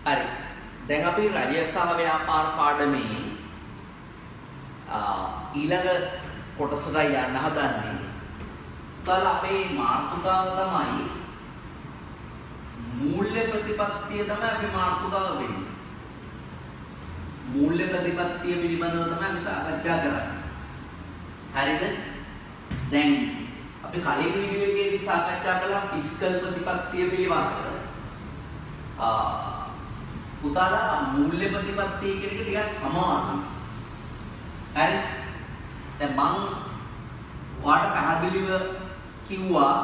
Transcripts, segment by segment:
හරි. දැන් අපි රජය සහ ව්‍යාපාර පාඩමේ ඊළඟ කොටසට යන්න හදන්නේ. උතල අපේ මාතෘකාව තමයි මූල්‍ය ප්‍රතිපත්තිය තමයි අපි මාතෘකාව වෙන්නේ. මූල්‍ය ප්‍රතිපත්තිය පිළිබඳව තමයි අපි සාකච්ඡා කරන්නේ. හරිද? දැන් අපි කලින් වීඩියෝ එකේදී සාකච්ඡා කළා ෆිස්කල් ප්‍රතිපත්තිය පිළිබඳව. පුතාලා මූල්‍ය ප්‍රතිපත්තිය කියන එක ටිකක් අමාරුයි. හරි? දැන් මම ඔයාලට පැහැදිලිව කිව්වා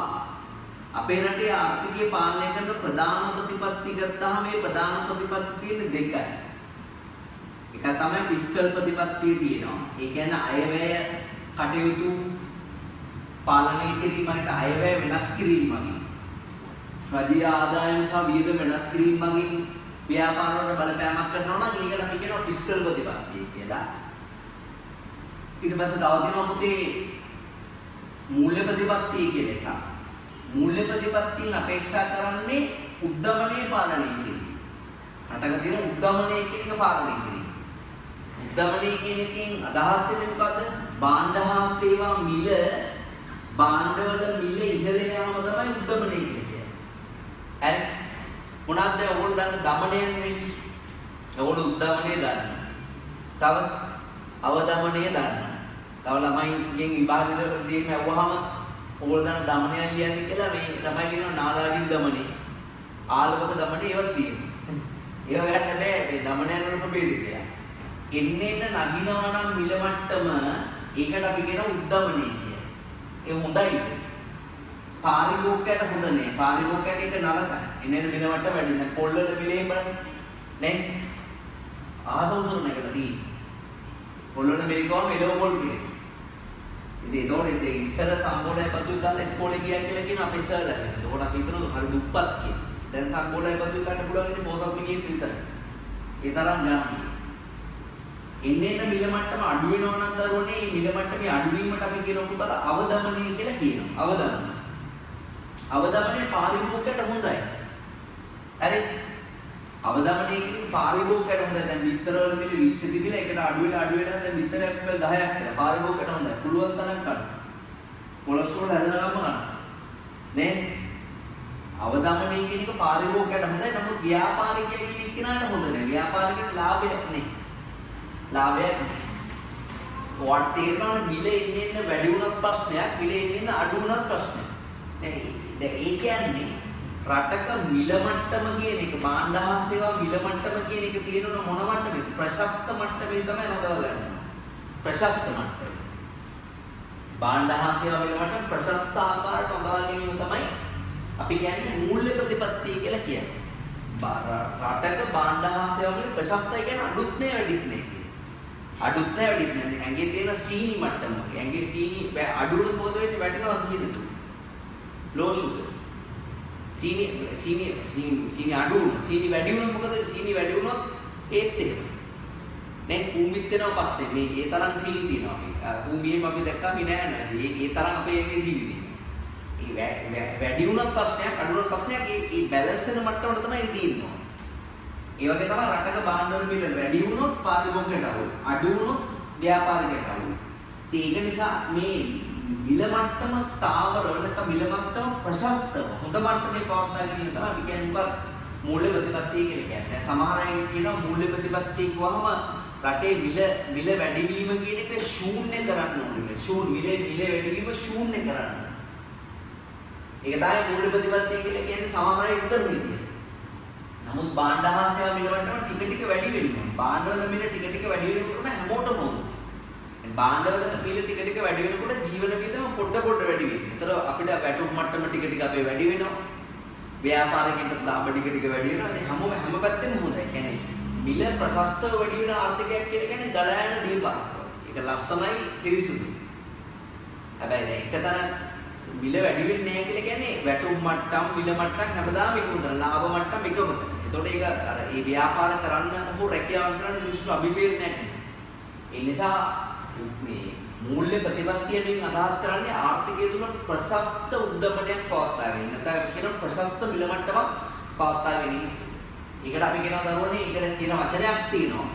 අපේ රටේ ආර්ථිකය පාලනය කරන ප්‍රධාන ප්‍රතිපත්ති ගත්තාම මේ ප්‍රධාන ප්‍රතිපත්ති තියෙන්නේ දෙකයි. එක තමයි ෆිස්කල් ප්‍රතිපත්තිය තියෙනවා. ඒ කියන්නේ අයවැය කටයුතු පාලනය කිරීමකට අයවැය වෙනස් කිරීම මගින් රජීය ආදායම සහ වියදම වෙනස් කිරීම මගින් ව්‍යාපාර වලට බලපෑමක් කරනවා නම් ඒකට අපි කියනවා ෆිස්කල් ප්‍රතිපත්තිය කියලා. ඊට පස්සේ තව දෙනවා පුතේ මූල්‍ය ප්‍රතිපත්තිය කියලා එකක්. මූල්‍ය ප්‍රතිපත්තියෙන් අපේක්ෂා කරන්නේ උද්දමනය පාලනය කිරීම. රටක තියෙන උද්දමනය කියන එක පාලනය කිරීම. උද්දමනය කියන එකෙන් අදහස් වෙන්නේ මොකද්ද? භාණ්ඩ හා සේවා මිල භාණ්ඩවල මිල ඉහළ යාම තමයි උද්දමනය කියන්නේ. හරි? මොනවාද ඔයගොල්ලෝ දන්න දමනයන් වෙන්නේ? ඔයගොල්ලෝ උද්දමනය දන්න. තව අවදමනය දන්න. තව ළමයිගෙන් විභාගෙදදී ඇහුවාම ඔයගොල්ලෝ දන්න දමනය කියන්නේ කියලා මේ ළමයි කියනවා නාලාගින් දමනය, ආලවක දමනය ඒවත් තියෙනවා. ඒව ගන්න බෑ මේ දමනයන් වල ප්‍රභේදයක්. එන්නේ නගිනවා නම් මිල මට්ටම ඒකට අපි කියන උද්දමනය කියලා. ඒ හොඳයි. පාරිභෝගිකයට හොඳ නෑ. පාරිභෝගිකයට ඒක නරකයි. එන්නේ මිල මට්ටම වැඩි. දැන් පොල්වල මිලේ බලන්න. නේ? ආසවුසුරන එකට තියෙන්නේ. පොල්වල මිලේ ගාව මෙලෝ පොල් පිළි. ඉතින් ඒතකොට ඉස්සර සම්බෝලයි පතුයි කාලේ ඉස්කෝලේ ගියා කියලා කියන අපේ සර්ලා. ඒතකොට අපි හිතනවා හරි දුප්පත් කියලා. දැන් සම්බෝලයි පතුයි ගන්න පුළුවන් ඉන්නේ පොසත් මිනිහෙක් විතරයි. ඒ තරම් ගන්න. එන්නේ මිල මට්ටම අඩු වෙනවා නම් දරුවනේ මේ මිල මට්ටමේ අඩු වීමට අපි කියන පුතලා අවදමනය කියලා කියනවා. අවදමනය. අවදමනය පාරිභෝගිකයට හොඳයි. හරි? අවදමනය කියන්නේ පාරිභෝගිකයට හොඳයි. දැන් බිත්තර වල මිල 20 තිබිලා ඒකට අඩු වෙලා දැන් බිත්තරයක් 10ක් වෙලා පාරිභෝගිකයට හොඳයි. පුළුවන් තරම් ගන්න. කොලෙස්ටරෝල් හැදෙනකම්ම ගන්න. නේ? අවදමනය කියන එක පාරිභෝගිකයට හොඳයි. නමුත් ව්‍යාපාරිකයෙක් කියන කෙනාට හොඳ නැහැ. ව්‍යාපාරිකයට ලාභයක් නේ. ලාභයක් නේ. ඔයාට තේරෙනවනේ මිල එන්න වැඩි වුණත් ප්‍රශ්නයක්, මිල එන්න අඩු වුණත් ප්‍රශ්නයක්. දැන් ඒ කියන්නේ රටක මිල මට්ටම කියන එක භාණ්ඩ හා සේවා මිල මට්ටම කියන එක තියෙනවන මොන මට්ටමේද? ප්‍රශස්ත මට්ටමේ තමයි රඳව ගන්න. ප්‍රශස්ත මට්ටම. භාණ්ඩ හා සේවා මිල මට්ටම ප්‍රශස්ත ආකාරයට රඳවා ගැනීම තමයි අපි කියන්නේ මූල්‍ය ප්‍රතිපත්තිය කියලා කියන්නේ. රටක භාණ්ඩ හා සේවා මිල ප්‍රශස්තයි කියන්නේ අඩුත් නෑ වැඩිත් නෑ. අඩුත් නෑ වැඩිත් නෑ. ඇඟේ තියෙන සීනි මට්ටම. ඇඟේ සීනි අඩු වුණොත් මොකද වෙන්නේ? වැටෙනවා සීනි. low sugar. සීනි අඩු වුණොත් සීනි වැඩි වුණොත් මොකද? සීනි වැඩි වුණොත් ඒත් එහෙම. දැන් කූඹිත් වෙනවා පස්සේ මේ ඒ තරම් සීනි තියෙනවා අපි. කූඹියෙම අපි දැක්කම නෑ නේද? ඒ තරම් අපේ ඇඟේ සීනි තියෙනවා. ඒ වැඩි වුණොත් ප්‍රශ්නයක් අඩු වුණොත් ප්‍රශ්නයක් ඒ බැලන්ස් වෙන මට්ටමට තමයි තියෙන්නේ. ඒ වගේ තමයි රටක භාණ්ඩවල මිල වැඩි වුණොත් පාරිභෝගිකයට අඩු වුණොත් ව්‍යාපාරිකයට අඩු. ඒක නිසා මේ මිල මට්ටම ස්ථාවර නැත්නම් මිල මට්ටම ප්‍රශස්තව හොඳ මට්ටමේ පවත්වා ගැනීම තමයි අපි කියන්නේ මොකක් මූල්‍ය ප්‍රතිපත්තිය කියලා කියන්නේ. සමහර අය කියනවා මූල්‍ය ප්‍රතිපත්තිය කියවම රටේ මිල වැඩිවීම කියන එක ශූන්‍ය කරන්න ඕනේ. මිල වැඩිවීම ශූන්‍ය කරන්න. ඒක තමයි මූල්‍ය ප්‍රතිපත්තිය කියලා කියන්නේ සමහර අය උත්තර විදියට. නමුත් භාණ්ඩ හා සේවා මිල මට්ටම ටික වැඩි වෙනවා. භාණ්ඩවල මිල ටික වැඩි වෙනකොට තමයි හැමෝටම ඕනේ. භාණ්ඩවල මිල ටික වැඩි වෙනකොට ජීවන වියදම පොඩ වැඩි වෙනවා. ඒතර අපිට වැටුප් මට්ටම ටික අපේ වැඩි වෙනවා. ව්‍යාපාරිකයන්ට ලාභ ටික වැඩි වෙනවා. ඉතින් හැම පැත්තෙම හොඳයි. කියන්නේ මිල ප්‍රශස්තව වැඩි වෙන ආර්ථිකයක් කියලා කියන්නේ ගලා යන දීපක්. ඒක ලස්සනයි පිරිසුදුයි. හැබැයි දැන් එකතන මිල වැඩි වෙන්නේ නැහැ කියලා කියන්නේ වැටුප් මට්ටම් මිල මට්ටම් හැමදාම එකමද ලාභ මට්ටම් එකමද. ඒතකොට ඒක අර ඒ ව්‍යාපාර කරන්න හෝ රැකියාව කරන්න මිනිස්සු අභිපේර නැහැ. ඒ නිසා මේ මූල්‍ය ප්‍රතිපත්තියෙන් අදහස් කරන්නේ ආර්ථිකය තුළ ප්‍රශස්ත උද්දමනයක් පවත්වා ගැනීම. නැත්නම් කියන ප්‍රශස්ත මිල මට්ටමක් පවත්වා ගැනීම. ඒකට අපි කියනවා දරුවනේ ඒකට කියන වචනයක් තියෙනවා.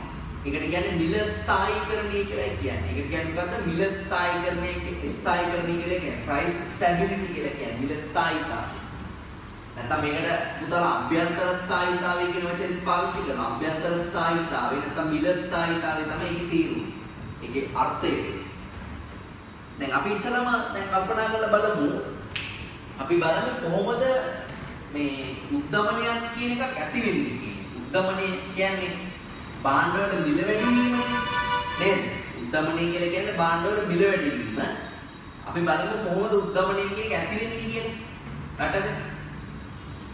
ඒකට කියන්නේ මිල ස්ථායීකරණය කියලා කියන්නේ. ඒකට කියන්නේ මොකද්ද? මිල ස්ථායීකරණය කියලා කියන්නේ ප්‍රයිස් ස්ටැබිලිටි කියලා කියන්නේ මිල ස්ථායීතාවය. නැත්නම් මේකට පුතල අභ්‍යන්තර ස්ථායීතාවය කියන වචනේ පාවිච්චි කරනවා. අභ්‍යන්තර ස්ථායීතාවය නැත්නම් මිල ස්ථායීතාවය තමයි ඒකේ තේරුම. ඒකේ අර්ථය. දැන් අපි ඉස්සලම දැන් කල්පනා කරලා බලමු. අපි බලමු කොහොමද මේ උද්දමනයක් කියන එකක් ඇති වෙන්නේ කියන්නේ. උද්දමනය කියන්නේ භාණ්ඩ වල මිල වැඩි වීම නේද? උද්දමනය කියලා කියන්නේ භාණ්ඩ වල මිල වැඩි වීම. අපි බලමු කොහොමද උද්දමනය කියන එක ඇති වෙන්නේ කියන්නේ.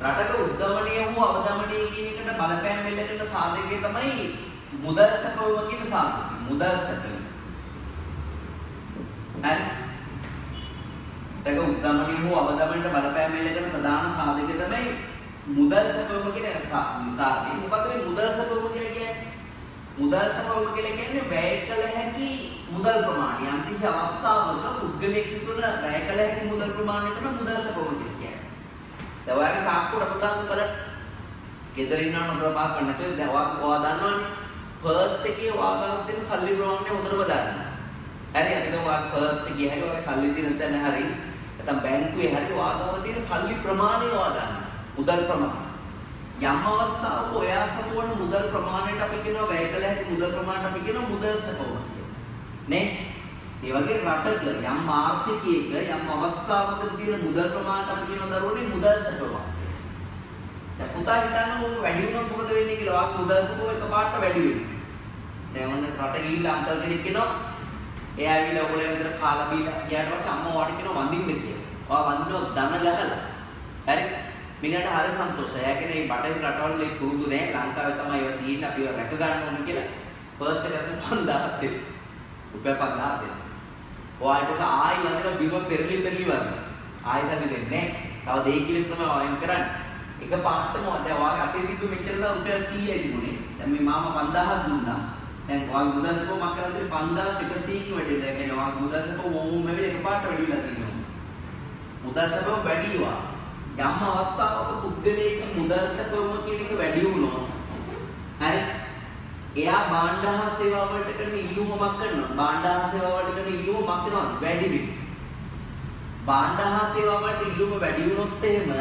රටක උද්දමනය හෝ අවදමනය කියන එකට බලපෑම් වෙලකට සාධකය තමයි මුදල් සැපයීම කියන සාධකය. මුදල් සැපයීම. හරි. ඒක උද්දමනය හෝ අවදමනයට බලපෑම් වෙලකට ප්‍රධාන සාධකය තමයි මුදල් සැපයීම කියන කාරණේ. මොකද මේ මුදල් සැපයීම කියලා කියන්නේ? මුදල් සැපයීම කියලා කියන්නේ වැය කළ හැකි මුදල් ප්‍රමාණය. යම්කිසි අවස්ථාවක පුද්ගලයෙක් සිදුවන වැය කළ හැකි මුදල් ප්‍රමාණය තමයි මුදල් සැපයීම කියලා කියන්නේ. දැන් ඔයාගේ සාක්කුවට උදාහරණ බලන්න. ගෙදර ඉන්නවනම් හොඳට බලන්න නැත්නම් දැන් ඔයා දන්නවනේ පර්ස් එකේ ඔයාගාව තියෙන සල්ලි ප්‍රමාණය හොඳට බලන්න. හරි අපි දැන් ඔයාගේ පර්ස් එකේ හරි ඔයාගේ සල්ලි තියෙන තැන හරි නැත්නම් බැංකුවේ හරි ඔයාගාව තියෙන සල්ලි ප්‍රමාණය ඔයා දන්න. මුදල් ප්‍රමාණය. යම් අවස්ථාවක ඔයා සතුවන මුදල් ප්‍රමාණයට අපි කියනවා වැය කළ හැකි මුදල් ප්‍රමාණයට අපි කියනවා මුදල් සැපයීම කියලා. නේ? ඒ වගේ රටක යම් ආර්ථිකයක යම් අවස්ථාවක තියෙන මුදල් ප්‍රමාණයට අපි කියන දරුවනේ මුදල් සැපයීම. දැන් පුතා හිතන්නකො වැඩි වුණොත් මොකද වෙන්නේ කියලා. වාක් මුදල් සැපයීම එකපාරට වැඩි වෙනවා. දැන් ඔන්න රට ගිහිල්ලා අංකල් කෙනෙක් කියනවා එයා ඇවිල්ලා ඔයගොල්ලෝ විතර කාලා බීලා ගියාට පස්සේ අම්මා ඔයාට කියනවා වඳින්න කියලා. ඔයා වඳිනවා ධන ගහලා. හරි? මිනිහට හරි සන්තෝෂයි. එයා කියන්නේ මේ බටහිර රටවල මේ පුරුදු නෑ. ලංකාවේ තමයි ඒවා තියෙන්නේ. අපි ඒවා රැක ගන්න ඕනේ කියලා. පර්ස් එකට 5000ක් දෙන්න. රුපියල් 5000ක් දෙන්න. ඔයාට ආයි වදින බිම පෙරලි වදින. ආයි සල්ලි දෙන්නේ නෑ. තව දෙයි කිලෝ තමයි වයින් කරන්නේ. එක පාටම දැන් ඔයාගේ අතේ තිබ්බ මෙච්චරලා රුපියල් 100යි තිබුණේ. දැන් මේ මාමා 5000ක් දුන්නා. දැන් ඔයාගේ මුදල් සැපයීමක් කරලා තියෙන්නේ 5100ක වැඩි. දැන් කියන්නේ ඔයාගේ මුදල් සැපයීම ඕම වෙලේ එකපාරට වැඩි වෙලා තියෙනවා. මුදල් සැපයීම වැඩි වුණා. යම් අවස්ථාවක පුද්ගලයෙක් මුදල් සැපයීම කියන එක වැඩි වුණොත් හරි එයා භාණ්ඩ හා සේවා වලට කරන ඉල්ලුමක් කරනවා. භාණ්ඩ හා සේවා වලට කරන ඉල්ලුම මක්කනවා වැඩි වෙනවා. භාණ්ඩ හා සේවා වලට ඉල්ලුම වැඩි වුණොත් එහෙම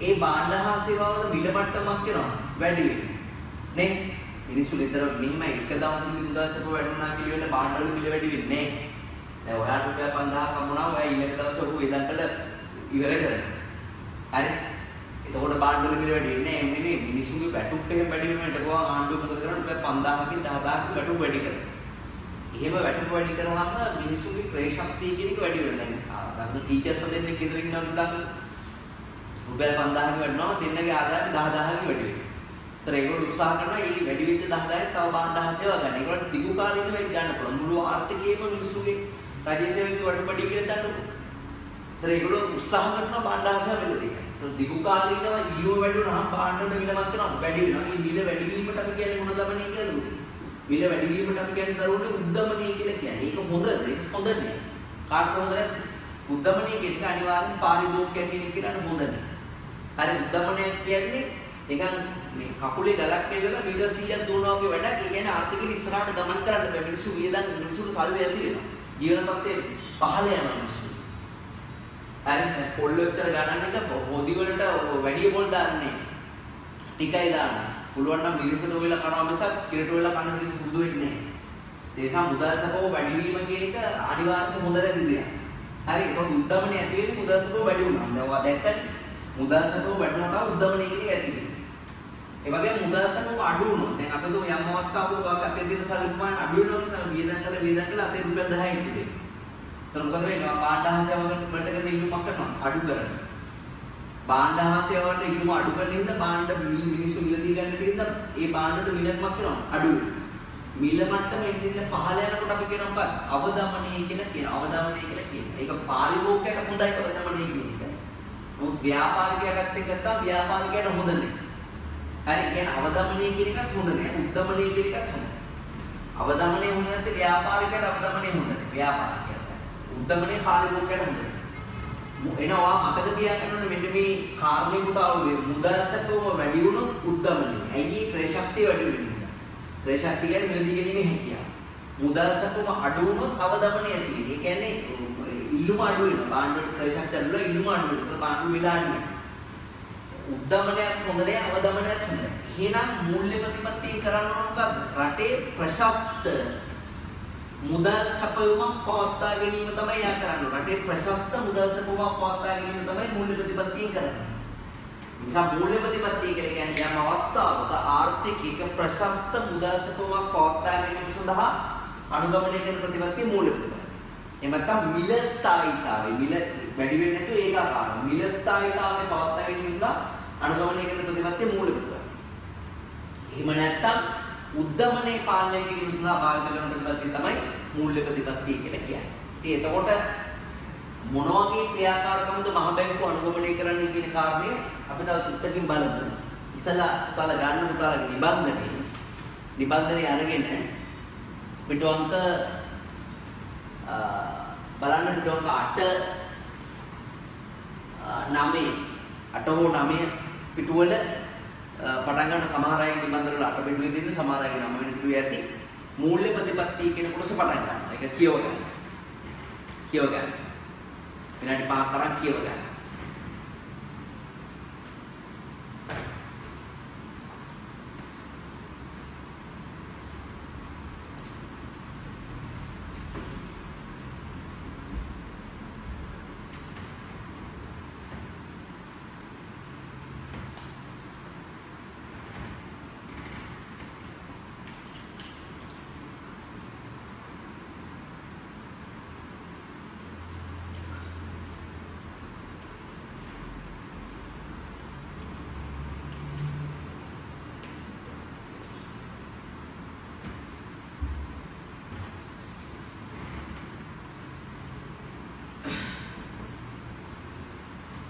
ඒ භාණ්ඩ හා සේවා වල මිල මට්ටමක් වෙනවා වැඩි වෙනවා. නේ? මිනිස්සු විතර මෙහිම එක දවසකදී මුදල් සැපයීම වැඩි වුණා කියලා භාණ්ඩ වල මිල වැඩි වෙන්නේ නැහැ. දැන් ඔයාට රුපියල් 5000ක් හම්බුණා ඔයා ඊළඟ දවසේ ඔහු වේදන් කළ ඉවර කරනවා. හරි එතකොට භාණ්ඩ වල මිල වැඩි වෙන්නේ නැහැ. එන්නේ මිනිස්සුගේ වැටුප් එහෙම වැඩි වෙනකොට ගෝවා ආණ්ඩුව මොකද කරන්නේ? රුපියල් 5000කින් 10000ක වැටුප් වැඩි කරනවා. එහෙම වැටුප් වැඩි කරාම මිනිස්සුගේ ක්‍රය ශක්තිය කියන එක වැඩි වෙනවා. දැන් ටීචර්ස් දෙන්නෙක් ගෙදර ඉන්නවද දාන්න රුපියල් 5000ක වැඩිනවා දෙන්නගේ ආදායම 10000ක වැඩි වෙනවා. ඒතර ඒගොල්ලෝ උත්සාහ කරනවා මේ වැඩි වෙච්ච 10000ක් තව භාණ්ඩ හා සේවා ගන්න. ඒගොල්ලෝ දිගු කාලෙක වෙයි ගන්න පුළුවන්. මුළු ආර්ථිකයේම මිනිස්සුගේ රජයේ සේවකගේ වැටුප් වැඩි කියලා ගන්න පුළුවන්. ඒතර ඒගොල්ලෝ උත්සාහ කරනවා භාණ්ඩ හා සේවා වල දෙන්න. දිගු කාලීනව ඉල්ලුම වැඩි වුණාම භාණ්ඩවල මිලමත් කරනවා වැඩි වෙනවා. මේ මිල වැඩි වීමට අපි කියන්නේ මොන දමනය කියලාද? මිල වැඩි වීමට අපි කියන්නේ දරුවනේ උද්දමනය කියලා කියන්නේ. ඒක හොඳද? හොඳ නෑ. කාට හොඳ නැද්ද? උද්දමනය කියන එක අනිවාර්යෙන් පාරිභෝගිකයක් කෙනෙක් කියලාට හොඳ නෑ. හරි උද්දමනය කියන්නේ නිකන් මේ කකුලේ ගලක් කියලා මීටර් 100ක් දුවනවා වගේ වැඩක්. ඒ කියන්නේ ආර්ථිකෙ ඉස්සරහට ගමන් කරන්න බෑ. මිනිස්සු වියදම් මිනිස්සුන්ට සල්ලි ඇති වෙනවා. ජීවන තත්ත්වය පහළ යනවා මිනිස්සු. හරි පොල් වෙච්චර ගණන් එක හොදි වලට වැඩි පොල් දාන්නේ ටිකයි දාන්න. පුළුවන් නම් මිරිසට ඔයලා කරනවා මිසක් කිරට ඔයලා කන මිරිස පුදු වෙන්නේ නැහැ. ඒ නිසා මුදල් සැපව වැඩි වීම කියන එක අනිවාර්යයෙන්ම හොඳ නැති දෙයක්. හරි ඒක උද්දමනය ඇති වෙන්නේ මුදල් සැපව වැඩි වුණාම. දැන් ඔයා දැක්කනේ මුදල් සැපව වැඩි වුණාම උද්දමනය කියන එක ඇති වෙනවා. ඒ වගේම මුදල් සැපව අඩු වුණොත් දැන් අපි දුම යම් අවස්ථාවක ඔයාගේ අතේ තියෙන සල්ලි ප්‍රමාණය අඩු වෙනවා නම් වියදම් කළා අතේ රුපියල් 10යි ඉතිරි. तर මොකද වෙන්නේ? භාණ්ඩ හා සේවා වලට කරන ඉල්ලුමක් කරනවා අඩු කරනවා. භාණ්ඩ හා සේවා වලට ඉල්ලුම අඩු කරන හින්දා භාණ්ඩ මිනිස්සු මිලදී ගන්න තියෙන ඒ භාණ්ඩවල මිලක්මක් කරනවා අඩු වෙනවා. මිල මට්ටම එන්න පහළ යනකොට අපි කියනවා මොකක්ද? අවදමනය කියලා කියනවා. අවදමනය කියලා කියනවා. ඒක පාරිභෝගිකයට හොඳයි අවදමනය කියන එක. මොකද ව්‍යාපාරිකයා පැත්තෙන් ගත්තා ව්‍යාපාරිකයට හොඳ නැහැ. හරි කියන්නේ අවදමනය කියන එකත් හොඳ නැහැ. උද්දමනය කියන එකත් හොඳයි. අවදමනය හොඳ නැත්නම් ව්‍යාපාරිකයට අවදමනය හොඳ නැහැ. ව්‍යාපාරිකයට උද්දමනය පාරිභෝගිකයට හොඳයි. එනවා මතක තියාගන්න ඕනේ මෙන්න මේ කාර්මිකතාවයේ මුදල් සැපම වැඩි වුණොත් උද්දමනය. ඇයි ඒ ක්‍රය ශක්තිය වැඩි වෙන්නේ? ක්‍රය ශක්තිය කියන්නේ මිලදී ගැනීමේ හැකියාව. මුදල් සැපම අඩු වුණොත් අවදමනය ඇති වෙනවා. ඒ කියන්නේ ඉල්ලුම අඩු වෙනවා. භාණ්ඩවල ක්‍රය ශක්තිය අඩු වෙලා ඉල්ලුම අඩු වෙනවා. ඒතර භාණ්ඩ මිල අඩු වෙනවා. උද්දමනයත් හොඳ නෑ අවදමනයත් හොඳ නෑ. එහෙනම් මූල්‍ය ප්‍රතිපත්තිය කරන්න ඕන මොකද්ද? රටේ ප්‍රශස්ත මුදල් සැපයුමක් පවත්වා ගැනීම තමයි යා කරන්නේ. රටේ ප්‍රශස්ත මුදල් සැපයුමක් පවත්වා ගැනීම තමයි මූල්‍ය ප්‍රතිපත්තියෙන් කරන්නේ. නිසා මූල්‍ය ප්‍රතිපත්තිය කියලා කියන්නේ යම් අවස්ථාවක ආර්ථික ප්‍රශස්ත මුදල් සැපයුමක් පවත්වා ගැනීම සඳහා අනුගමනය කරන ප්‍රතිපත්තිය මූල්‍ය ප්‍රතිපත්තිය. එහෙම නැත්නම් මිල ස්ථායීතාවය මිල වැඩි වෙන්නේ නැතුව ඒකාකාරව මිල ස්ථායීතාවය පවත්වා ගැනීම සඳහා අනුගමනය කරන ප්‍රතිපත්තිය මූල්‍ය ප්‍රතිපත්තිය. එහෙම නැත්නම් උද්දමනයේ පාලනය කිරීම සඳහා භාවිත කරන ප්‍රතිපත්තිය තමයි මූල්‍ය ප්‍රතිපත්තිය කියලා කියන්නේ. ඉතින් එතකොට මොන වගේ ක්‍රියාකාරකම්ද මහ බැංකුව අනුගමනය කරන්නේ කියන කාරණය අපි තව චුට්ටකින් බලමු. ඉතලා පුතාලා ගන්න පුතාලගේ නිබන්ධනය අරගෙන පිටු අංක බලන්න පිටු අංක 8 හෝ 9 පිටුවල පටන් ගන්න සමහර අය නිබන්ධන වල 8 පිටුවේ දෙන්නේ සමහර අය 9 වෙනි පිටුවේ ඇති මූල්‍ය ප්‍රතිපත්තිය කියන කොටස පටන් ගන්නවා. ඒක කියව ගන්න. විනාඩි 5ක් තරම් කියව ගන්න.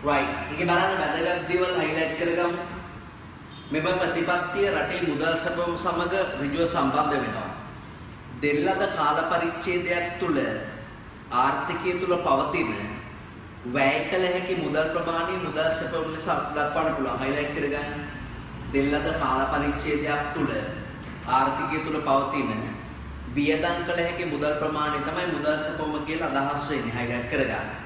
right. ඒකේ බලන්න වැදගත් දේවල් highlight කරගමු. මෙම ප්‍රතිපත්තිය රටේ මුදල් සැපයුම සමග ඍජුව සම්බන්ධ වෙනවා. දෙල්ලද කාල පරිච්ඡේදයක් තුල ආර්ථිකය තුල පවතින වැය කළ හැකි මුදල් ප්‍රමාණය මුදල් සැපයුම ලෙස දක්වන්න පුළුවන්. highlight කරගන්න. දෙල්ලද කාල පරිච්ඡේදයක් තුල ආර්ථිකය තුල පවතින වියදම් කළ හැකි මුදල් ප්‍රමාණය තමයි මුදල් සැපයුම කියලා අදහස් වෙන්නේ. highlight කරගන්න.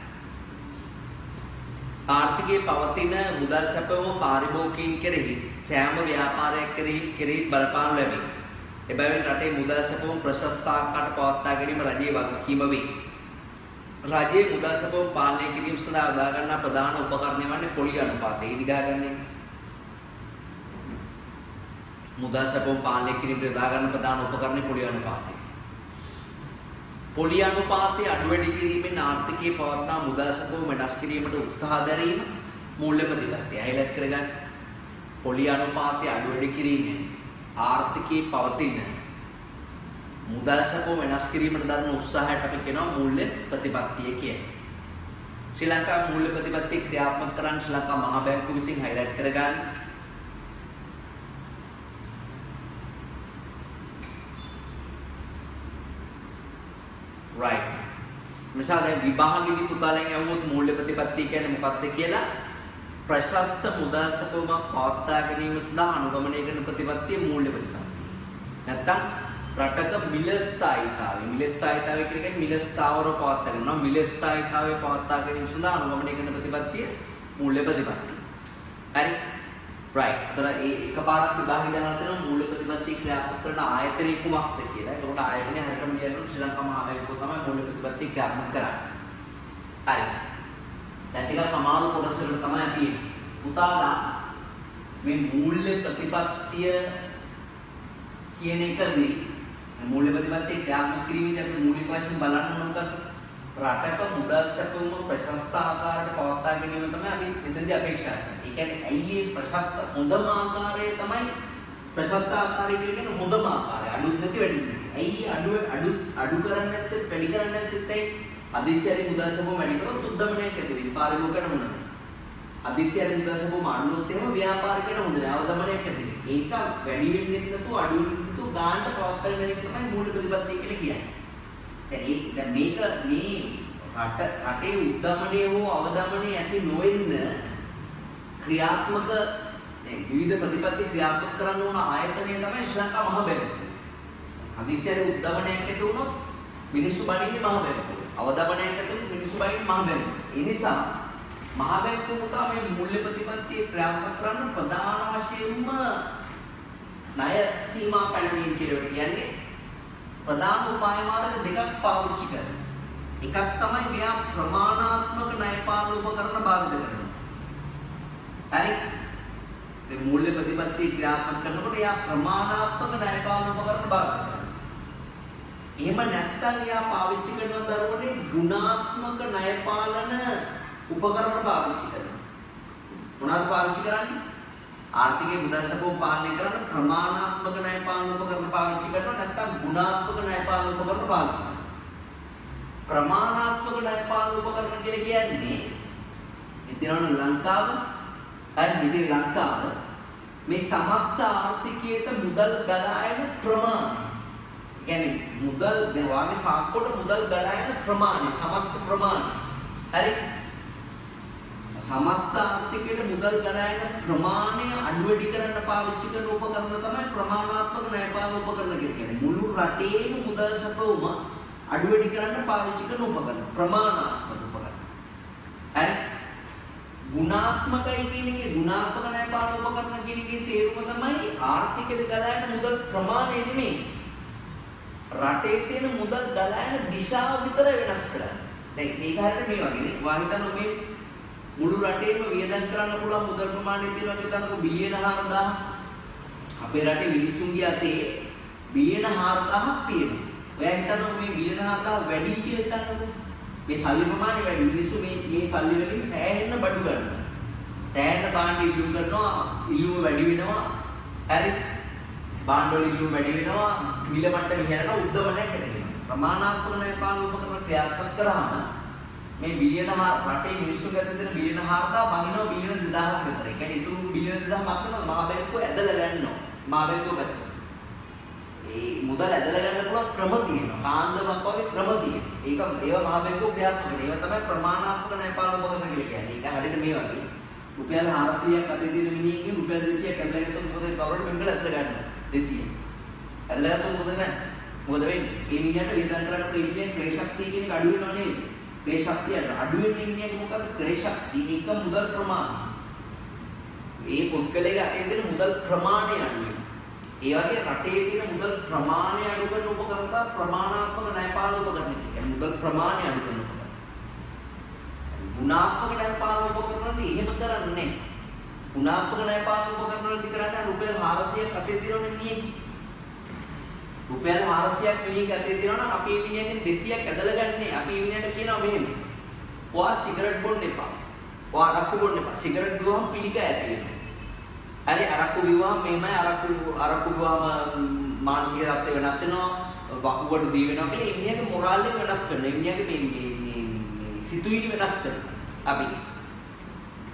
ආර්ථිකයේ පවතින මුදල් සැපයුම පාරිභෝගිකයින් කෙරෙහි සෑම ව්‍යාපාරයක් කෙරෙහි බලපානු ලැබේ. එබැවින් රටේ මුදල් සැපයුම ප්‍රශස්ත ආකාරයට පවත්වා ගැනීම රජයේ වගකීම වේ. රජයේ මුදල් සැපයුම පාලනය කිරීම සඳහා යොදා ගන්නා ප්‍රධාන උපකරණය වන්නේ පොලි අනුපාතය. ඉදිරිගාගන්නේ මුදල් සැපයුම පාලනය කිරීමට යොදා ගන්න ප්‍රධාන උපකරණය පොලි අනුපාතය. පොලි අනුපාතය අඩු වැඩි කිරීමෙන් ආර්ථිකයේ පවත්නා මුදල් සැපයුම වෙනස් කිරීමට උත්සාහ දැරීම මූල්‍ය ප්‍රතිපත්තිය. highlight කරගන්න. පොලි අනුපාතය අඩු වැඩි කිරීමෙන් ආර්ථිකයේ පවතින මුදල් සැපයුම වෙනස් කිරීමට දරන උත්සාහයට අපි කියනවා මූල්‍ය ප්‍රතිපත්තිය කියලා. ශ්‍රී ලංකා මූල්‍ය ප්‍රතිපත්තිය ක්‍රියාත්මක කරන්න ශ්‍රී ලංකා මහා බැංකුව විසින් highlight කරගන්න. right. නිසා දැන් විභාගෙදී පුතාලෙන් අහුවොත් මූල්‍ය ප්‍රතිපත්තිය කියන්නේ මොකක්ද කියලා ප්‍රශස්ත මුදල් සැපයුමක් පවත්වා ගැනීම සඳහා අනුගමනය කරන ප්‍රතිපත්තිය මූල්‍ය ප්‍රතිපත්තිය. නැත්තම් රටක මිල ස්ථායීතාවය කියන්නේ මිල ස්ථාවරව පවත්වා ගන්නවා. මිල ස්ථායීතාවය පවත්වා ගැනීම සඳහා අනුගමනය කරන ප්‍රතිපත්තිය මූල්‍ය ප්‍රතිපත්තිය. හරි. right. අතන ඒ එකපාරක් විභාගෙදී අහලා තියෙනවා මූල්‍ය ප්‍රතිපත්තිය ක්‍රියාත්මක කරන ආයතනය කුමක්ද කියලා. ඒකට ආයතනය හරියටම ලියනවා ශ්‍රී ලංකා මහා බැංකුව තමයි මූල්‍ය ප්‍රතිපත්තිය ක්‍රියාත්මක කරන්නේ. හරි. දැන් ටිකක් අමාරු කොටසකට තමයි අපි පුතාලා මේ මූල්‍ය ප්‍රතිපත්තිය කියන එකදී මූල්‍ය ප්‍රතිපත්තිය ක්‍රියාත්මක කිරීමේදී අපි මූලික වශයෙන් බලන්න ඕන මොකක්ද? රටක මුදල් සැපයුම ප්‍රශස්ත ආකාරයට පවත්වා ගැනීම තමයි අපි මෙතනදී අපේක්ෂා කරන්නේ. ඒ කියන්නේ ඇයි මේ ප්‍රශස්ත හොඳම ආකාරය තමයි ප්‍රශස්ත ආකාරය කියන්නේ හොඳම ආකාරය. අඩු නැති වැඩි නැති. ඇයි අඩු කරන්නේ නැත්තේ වැඩි කරන්නේ නැත්තේ අදිසියරි මුදල් සැපයුම වැඩි කරොත් උද්දමනයක් ඇති වෙයි. පාරිභෝගිකයට හොඳ නැහැ. අදිසියරි මුදල් සැපයුම අඩු වුණොත් එහෙම ව්‍යාපාරිකයට හොඳ නැහැ. අවදමනයක් ඇති වෙයි. ඒ නිසා වැඩි වෙන්නේ නැතුව අඩු වෙන්නේ නැතුව ගානට පවත්වාගෙන යන එක තමයි මූල්‍ය ප්‍රතිපත්තිය කියලා කියන්නේ. දැන් මේක මේ රටේ උද්දමනය හෝ අවදමනය ඇති නොවෙන්න ක්‍රියාත්මක විවිධ ප්‍රතිපත්ති ක්‍රියාත්මක කරන්න ඕන ආයතනය තමයි ශ්‍රී ලංකා මහ බැංකුව. හදිසියෙ උද්දමනයක් ඇති වුණොත් මිනිස්සු බණින්නේ මහ බැංකුව. අවදමනයක් ඇති වුණොත් මිනිස්සු බණින්නේ මහ බැංකුව. ඒ නිසා මහ බැංකුව තමයි මූල්‍ය ප්‍රතිපත්තිය ක්‍රියාත්මක කරන්න ප්‍රධාන වශයෙන්ම ණය සීමා පැනවීම කියලා කියන්නේ ප්‍රධාන උපාය මාර්ග දෙකක් පාවිච්චි කරනවා. එකක් තමයි මෙයා ප්‍රමාණාත්මක ණය පාලන උපකරණ භාවිත කරනවා. හරි? මේ මූල්‍ය ප්‍රතිපත්තිය ක්‍රියාත්මක කරනකොට එයා ප්‍රමාණාත්මක ණය පාලන උපකරණ භාවිත කරනවා. එහෙම නැත්නම් එයා පාවිච්චි කරන දරුවනේ ගුණාත්මක ණය පාලන උපකරණ පාවිච්චි කරනවා. මොනවද පාවිච්චි කරන්නේ? ආර්ථිකයේ මුදල්සපුව පාලනය කරන ප්‍රමාණාත්මක ණය පාලන උපකරණ පාවිච්චි කරනවා නැත්නම් ගුණාත්මක ණය පාලන උපකරණ පාවිච්චි කරනවා. ප්‍රමාණාත්මක ණය පාලන උපකරණ කියලා කියන්නේ ඉතින් ලංකාව හරි ලංකාව මේ සමස්ත ආර්ථිකයට මුදල් ගලායන ප්‍රමාණය. කියන්නේ මුදල් දැන් වාගේ සාක්කුවට මුදල් ගලායන ප්‍රමාණය සමස්ත ප්‍රමාණය. හරි? සමස්ත ආර්ථිකයට මුදල් ගලායන ප්‍රමාණය අඩු වැඩි කරන්න පාවිච්චි කරන උපකරණ තමයි ප්‍රමාණාත්මක ණය පාලන උපකරණ කියන්නේ. මුළු රටේම මුදල් සපයුම අඩු වැඩි කරන්න පාවිච්චි කරන උපකරණ ප්‍රමාණාත්මක උපකරණ. හරි? ගුණාත්මකයි කියන එකේ ගුණාත්මක ණය පාලන උපකරණ කියන එකේ තේරුම තමයි ආර්ථිකයට ගලායන මුදල් ප්‍රමාණය නෙමෙයි. රටේ තියෙන මුදල් ගලායන දිශාව විතර වෙනස් කරන්නේ. දැන් මේක හරියට මේ වගේනේ. වා හිතන්න මේ මුළු රටේම වියදම් කරන්න පුළුවන් මුදල් ප්‍රමාණය තියෙනවා කියලා හිතන්නකො බිලියන 4000. අපේ රටේ මිනිස්සුන්ගේ අතේ බිලියන 4000ක් තියෙනවා. ඔයා හිතන්නකො මේ බිලියන 4000 වැඩි කියලා හිතන්නකො. මේ සල්ලි ප්‍රමාණය වැඩි මිනිස්සු මේ සල්ලි වලින් සෑහෙන්න බඩු ගන්නවා. සෑහෙන්න භාණ්ඩ ඉල්ලුම් කරනවා, ඉල්ලුම වැඩි වෙනවා. හරි? භාණ්ඩ වල ඉල්ලුම වැඩි වෙනවා, මිල මට්ටම ඉහළට උද්දමනයක් ඇති වෙනවා. ප්‍රමාණාත්මක ණය පාලන උපකරණ ක්‍රියාත්මක කරාම මේ බිලියන රටේ මිනිස්සු ගත දෙන බිලියන 4000 බහිනවා බිලියන 2000ක් විතර. ඒ කියන්නේ ඊටු බිලියන 2000ක් මක්කන මහ බැංකුව ඇදලා ගන්නවා. මහ බැංකුව පැත්තට. ඒ මුදල් ඇදලා ගන්න පුළුවන් ක්‍රම තියෙනවා. කාන්දමක් වගේ ක්‍රම තියෙනවා. ඒවා මහ බැංකුව ක්‍රියාත්මක කරනවා. ඒවා තමයි ප්‍රමාණාත්මක ණය පාලන උපකරණ කියලා කියන්නේ. ඒක හරියට මේ වගේ. රුපියල් 400ක් අතේ තියෙන මිනිහෙක්ගෙන් රුපියල් 200ක් ඇදලා ගත්තොත් මොකද ගවර්න්මන්ට් එක ඇදලා ගන්නවා. 200. ඇදලා ගත්තොත් මොකද කරන්නේ? මොකද වෙන්නේ? ඒ මිනිහට වියදම් කරන්න ප්‍රීමියම් ක්‍රේ ශක්තිය කියන එක අඩු වෙනව නේද? ක්‍රේ ශක්තිය අඩු වෙන මිනිහගේ මොකද ක්‍රේ ශක්තිය එක මුදල් ප්‍රමාණය. ඒ පුද්ගලයාගේ අතේ තියෙන මුදල් ප්‍රමාණය අඩු වෙනවා. ඒ වගේ රටේ තියෙන මුදල් ප්‍රමාණය අඩු කරන උපකරණ ප්‍රමාණාත්මක ණය පාලන උපකරණ කියන්නේ මුදල් ප්‍රමාණය අඩු කරන උපකරණ. ගුණාත්මක ණය පාලන උපකරණ වලදී එහෙම කරන්නේ නැහැ. ගුණාත්මක ණය පාලන උපකරණ වලදී කරන්නේ රුපියල් 400ක් අතේ තියෙනවනේ මිනිහෙක්. රුපියල් 400ක් මිනිහෙක් අතේ තියෙනවා නම් අපි මේ මිනිහෙන් 200ක් ඇදලා ගන්නනේ. අපි මේ මිනිහට කියනවා මෙහෙම. ඔයා සිගරට් බොන්න එපා. ඔයා අරක්කු බොන්න එපා. සිගරට් බිව්වම පිළික ඇති වෙනවා. හරි අරක්කු බිව්වම මෙහෙමයි අරක්කු බිව්වම මානසික තත්ත්වය වෙනස් වෙනවා. වකුගඩු දී වෙනවා කියලා මේ මිනිහගේ මොරාල් එක වෙනස් කරනවා. මේ මිනිහගේ මේ සිතුවිලි වෙනස් කරනවා. අපි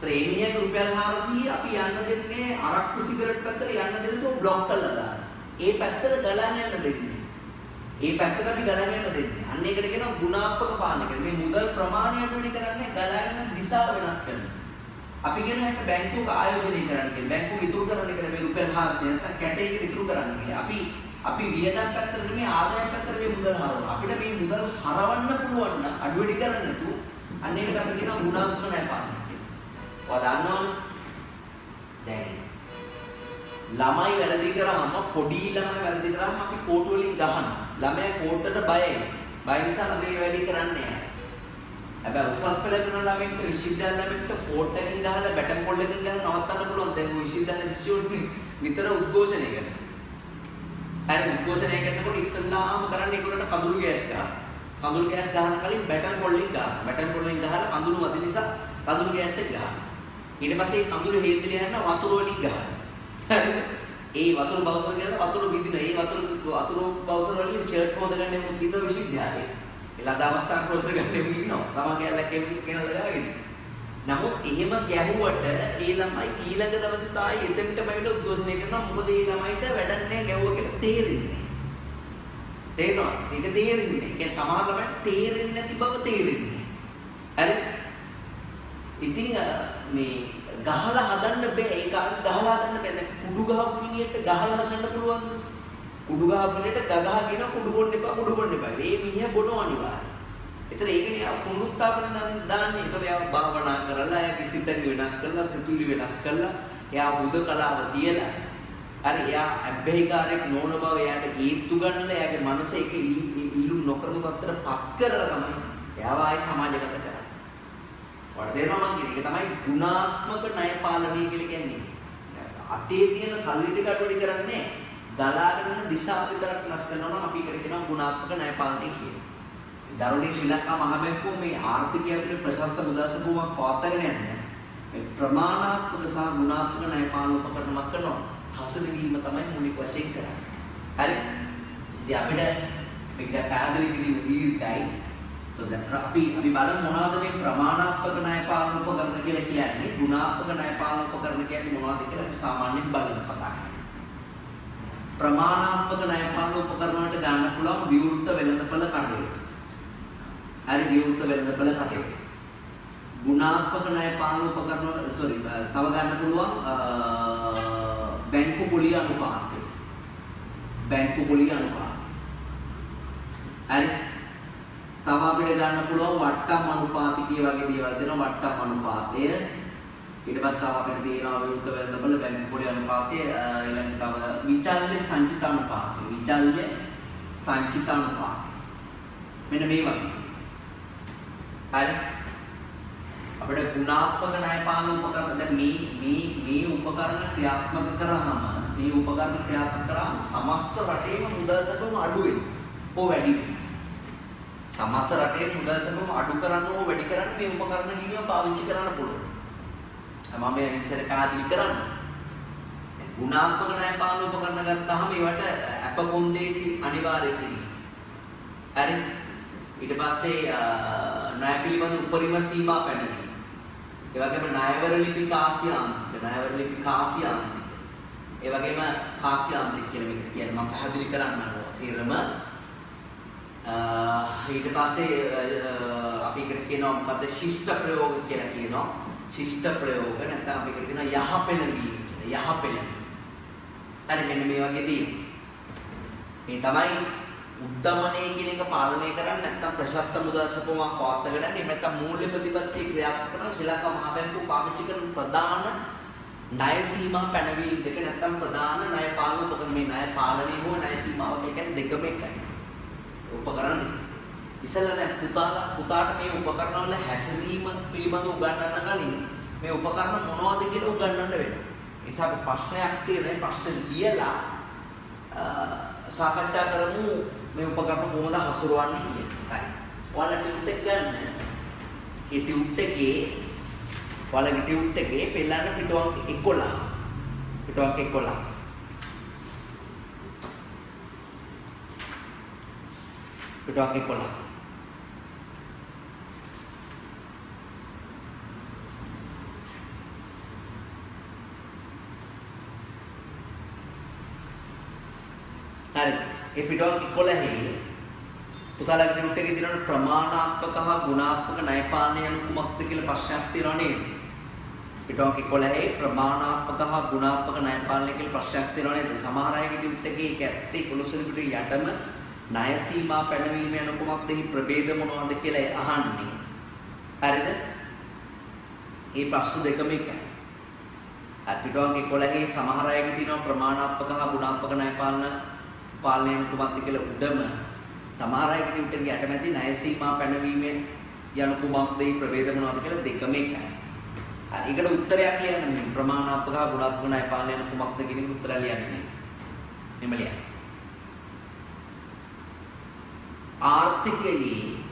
ඒ මිනිහගේ රුපියල් 400 අපි යන්න දෙන්නේ අරක්කු සිගරට් පැත්තට යන්න දෙන්නේ බ්ලොක් කරලා දාන්න. ඒ පැත්තට ගලන් යන්න දෙන්නේ. ඒ පැත්තට අපි ගලන් යන්න දෙන්නේ. අන්න ඒකට කියනවා ගුණාත්මක පාලනය කියලා. මේ මුදල් ප්‍රමාණය අඩුවෙන් කරන්නේ ගලන් යන දිශාව වෙනස් කරනවා. අපි කියනවා ඒක බැංකුවක ආයෝජනය කරන්න කියලා. බැංකුව ඉතුරු කරන්න කියලා මේ රුපියල් 400 නැත්නම් කැටයකට ඉතුරු කරන්න කියලා. අපි වියදම් පැත්තට නෙමෙයි ආදායම් පැත්තට මේ මුදල් හරවනවා. අපිට මේ මුදල් හරවන්න පුළුවන් නම් අඩු වැඩි කරන්න තු අන්න ඒකට අපි කියනවා ගුණාත්මක ණය පාලනය කියලා. ඔයා දන්නවනේ? දැන් ළමයි වැරදි කරාම පොඩි ළමයි වැරදි කරාම අපි කෝටු වලින් ගහනවා. ළමයා කෝට්ටට බයයි. බය නිසා ළමයි වැඩි කරන්නේ නැහැ. හැබැයි උසස් පෙළ කරන ළමෙක්ට විශ්වවිද්‍යාල ළමෙක්ට කෝට්ටකින් ගහලා බැටන් පොල්ලකින් ගහලා නවත්තන්න පුළුවන්. දැන් විශ්වවිද්‍යාල ශිෂ්‍යයෝ නිතර උද්ඝෝෂණය කරනවා. හරි උද්ඝෝෂණය කරනකොට ඉස්සල්ලාම කරන්නේ ඒගොල්ලන්ට කඳුළු ගෑස් ගන්න. කඳුළු ගෑස් ගන්න කලින් බැටන් පොල්ලෙන් ගන්න. බැටන් පොල්ලෙන් ගහලා කඳුළු මදි නිසා කඳුළු ගෑස් එක ගන්න. ඊට පස්සේ කඳුළු හේදලිය යන වතුර වලින් ගන්න. හරිද? ඒ වතුර බවුසර කියලා වතුර විදින. ඒ වතුර බවුසර වලින් ෂර්ට් හොදගන්න යමුත් ඉන්න විශ්වවිද්‍යාලේ. එලා දවස්ක් රෝතර ගන්න යමු ඉන්නවා. තමන් කැලලක් කෙනලා දාගෙන. නමුත් එහෙම ගැහුවට ඒ ළමයි ඊළඟ දවසේ තායි එතෙන්ටම ඇවිල්ලා උද්ඝෝෂණය කරනවා. මොකද ඒ ළමයිට වැඩක් නැහැ ගැහුවා කියලා තේරෙන්නේ. තේරෙනවද? ඒක තේරෙන්නේ. ඒ කියන්නේ සමහර ළමයිට තේරෙන්නේ නැති බව තේරෙන්නේ. හරි? ඉතින් මේ ගහලා හදන්න බෑ. ඒ කාලේ ගහලා හදන්න බෑ. දැන් කුඩු ගහපු මිනිහට ගහලා හදන්න පුළුවන්. කුඩු ගහපු මිනිහට ගගහ කියන කුඩු බොන්න එපා කුඩු බොන්න එපා. ඒ මිනිහා බොනවා අනිවාර්යයෙන්. ඒතර ඒකනේ ආ පුනරුත්ථාපන දාන්නේ. ඒතර යා භාවනා කරලා එයාගේ සිත වෙනස් කරලා සිතුවිලි වෙනස් කරලා එයා බුදකලාව තියලා හරි එයා අබ්බැහිකාරයක් නොවන බව එයාට හේතු ගන්නලා එයාගේ මනස එක ඉල්ලුම් නොකරන තත්ත්වයට පත් කරලා තමයි එයාව ආයේ සමාජගත කරන්නේ. ඔයාලට තේරෙනවා මම කියන්නේ. ඒක තමයි ගුණාත්මක ණය පාලනය කියලා කියන්නේ. අතේ තියෙන සල්ලි ටික අඩුවඩි කරන්නේ ගලාගෙන යන දිශාව විතරක් වෙනස් කරනවා නම් අපි ඒකට කියනවා ගුණාත්මක ණය පාලනය කියලා. දරුණී ශ්‍රී ලංකා මහ බැංකුව මේ ආර්ථිකය ඇතුලේ ප්‍රශස්ත මුදල් සපුවක් පවත්වාගෙන යන්නේ මේ ප්‍රමාණාත්මක සහ ගුණාත්මක ණය පාලන උපකරණයක් කරනවා. හසුරුවීම තමයි මූලික වශයෙන් කරන්නේ. හරි? ඉතින් අපිට මේක පැහැදිලි කිරීම දීර්ඝයි. අපි බලමු මොනවද මේ ප්‍රමාණාත්මක ණය පාලන උපකරණ කියලා කියන්නේ? ගුණාත්මක ණය පාලන උපකරණ කියන්නේ මොනවද කියලා අපි සාමාන්‍යයෙන් බලමු කතා කරමු. ප්‍රමාණාත්මක ණය පාලන උපකරණ වලට ගන්න පුළුවන් විවෘත වෙළඳපළ කටයුතු. හරි විවෘත වෙළඳපළ කටයුතු. ගුණාත්මක ණය පාලන උපකරණ තව ගන්න පුළුවන් බැංකු පොලිය අනුපාතය. බැංකු පොලිය අනුපාතය. හරි. තව අපිට ගන්න පුළුවන් වට්ටම් අනුපාතිකය වගේ දේවල් දෙනවා වට්ටම් අනුපාතය. ඊට පස්සේ අපිට තියෙනවා විවෘත වෙළඳපළ බැංකු පොලිය අනුපාතය ඊළඟට තව විචල්්‍ය සංචිත අනුපාතය. විචල්්‍ය සංචිත අනුපාතය. මෙන්න මේ වගේ. හරි. අපිට ගුණාත්මක ණය පාලන උපකරණ දැන් මේ උපකරණ ක්‍රියාත්මක කරාම සමස්ත රටේම මුදල් සැපම අඩු වෙනවා. ඕ වැඩි වෙනවා. සමස්ත රටේ මුදල් සැපම අඩු කරන්න ඕ වැඩි කරන්න මේ උපකරණ ගිනියම පාවිච්චි කරන්න පුළුවන්. මම මේ ඉස්සර පැහැදිලි කරන්න. ගුණාත්මක ණය පාලන උපකරණ ගත්තාම ඒවට අප කොන්දේසි අනිවාර්ය කිරීම. හරි. ඊට පස්සේ ණය පිළිබඳ උපරිම සීමා පැනවීම. ඒ වගේම ණයවර ලිපි කාසියාන්තික. ඒ වගේම කාසියාන්තික කියන මේකට කියන්නේ මම පැහැදිලි කරන්න ඕන. සීරම ඊට පස්සේ අපි එකට කියනවා මොකද්ද ශිෂ්ට ප්‍රයෝග කියලා කියනවා. ශිෂ්ට ප්‍රයෝග නැත්නම් අපි එකට කියනවා යහපෙළවීම කියලා. යහපෙළවීම. හරි මෙන්න මේ වගේ තියෙනවා. මේ තමයි උද්දමනය කියන එක පාලනය කරන්නේ නැත්නම් ප්‍රශස්ත මුදල් සපුවක් පවත්වාගෙන යන්නේ නැත්නම් මූල්‍ය ප්‍රතිපත්තිය ක්‍රියාත්මක කරන ශ්‍රී ලංකා මහ බැංකුව පාවිච්චි කරන ප්‍රධාන ණය සීමා පැනවීම දෙක නැත්නම් ප්‍රධාන ණය පාලන උපකරණ මේ ණය පාලනය හෝ ණය සීමාව කියන්නේ දෙකම එකයි. උපකරණ ඉස්සෙල්ලා දැන් පුතාට මේ උපකරණ වල හැසිරීම පිළිබඳව උගන්වන්න කලින් මේ උපකරණ මොනවද කියලා උගන්වන්න වෙනවා. ඒ නිසා අපි ප්‍රශ්නයක් තියෙනවා ප්‍රශ්න ලියලා සාකච්ඡා කරමු මේ උපකරණ කොහොමද හසුරවන්නේ කියලා. හරි. ඔයාලා ටියුට් එක ගන්න. ඒ ටියුට් එකේ ඔයාලගේ ටියුට් එකේ පෙළන්න පිටුවක් 11. පිටුවක් 11. පිටුවක් 11. හරි. ඒ පිටුවක් 11 පුතාලගේ ටියුට් එකේ තියෙන ප්‍රමාණාත්මක හා ගුණාත්මක ණය පාලනය යනු කුමක්ද කියලා ප්‍රශ්නයක් තියෙනවා නේද? පිටුවක් 11 ප්‍රමාණාත්මක හා ගුණාත්මක ණය පාලනය කියලා ප්‍රශ්නයක් තියෙනවා නේද? සමහර අයගේ ටියුට් එකේ ඒක ඇත්තේ 11 වෙනි පිටුවේ යටම ණය සීමා පැනවීම යන කුමක්ද? එහි ප්‍රභේද මොනවද කියලා අහන්නේ. හරිද? මේ ප්‍රශ්න දෙකම එකයි. අර පිටුවක් 11 සමහර අයගේ තියෙනවා ප්‍රමාණාත්මක හා ගුණාත්මක ණය පාලනය යන කුමක්ද කියලා උඩම සමහර අයගේ ටියුට් එකේ යටමැදි ණය සීමා පැනවීම යන කුමක්ද? එහි ප්‍රභේද මොනවද කියලා දෙකම එකයි. හරි ඒකට උත්තරයක් ලියන්න මේ ප්‍රමාණාත්මක හා ගුණාත්මක ණය පාලනය යන කුමක්ද කියන එක උත්තර ලියන්න. මෙහෙම ලියන්න. ආර්ථිකයේ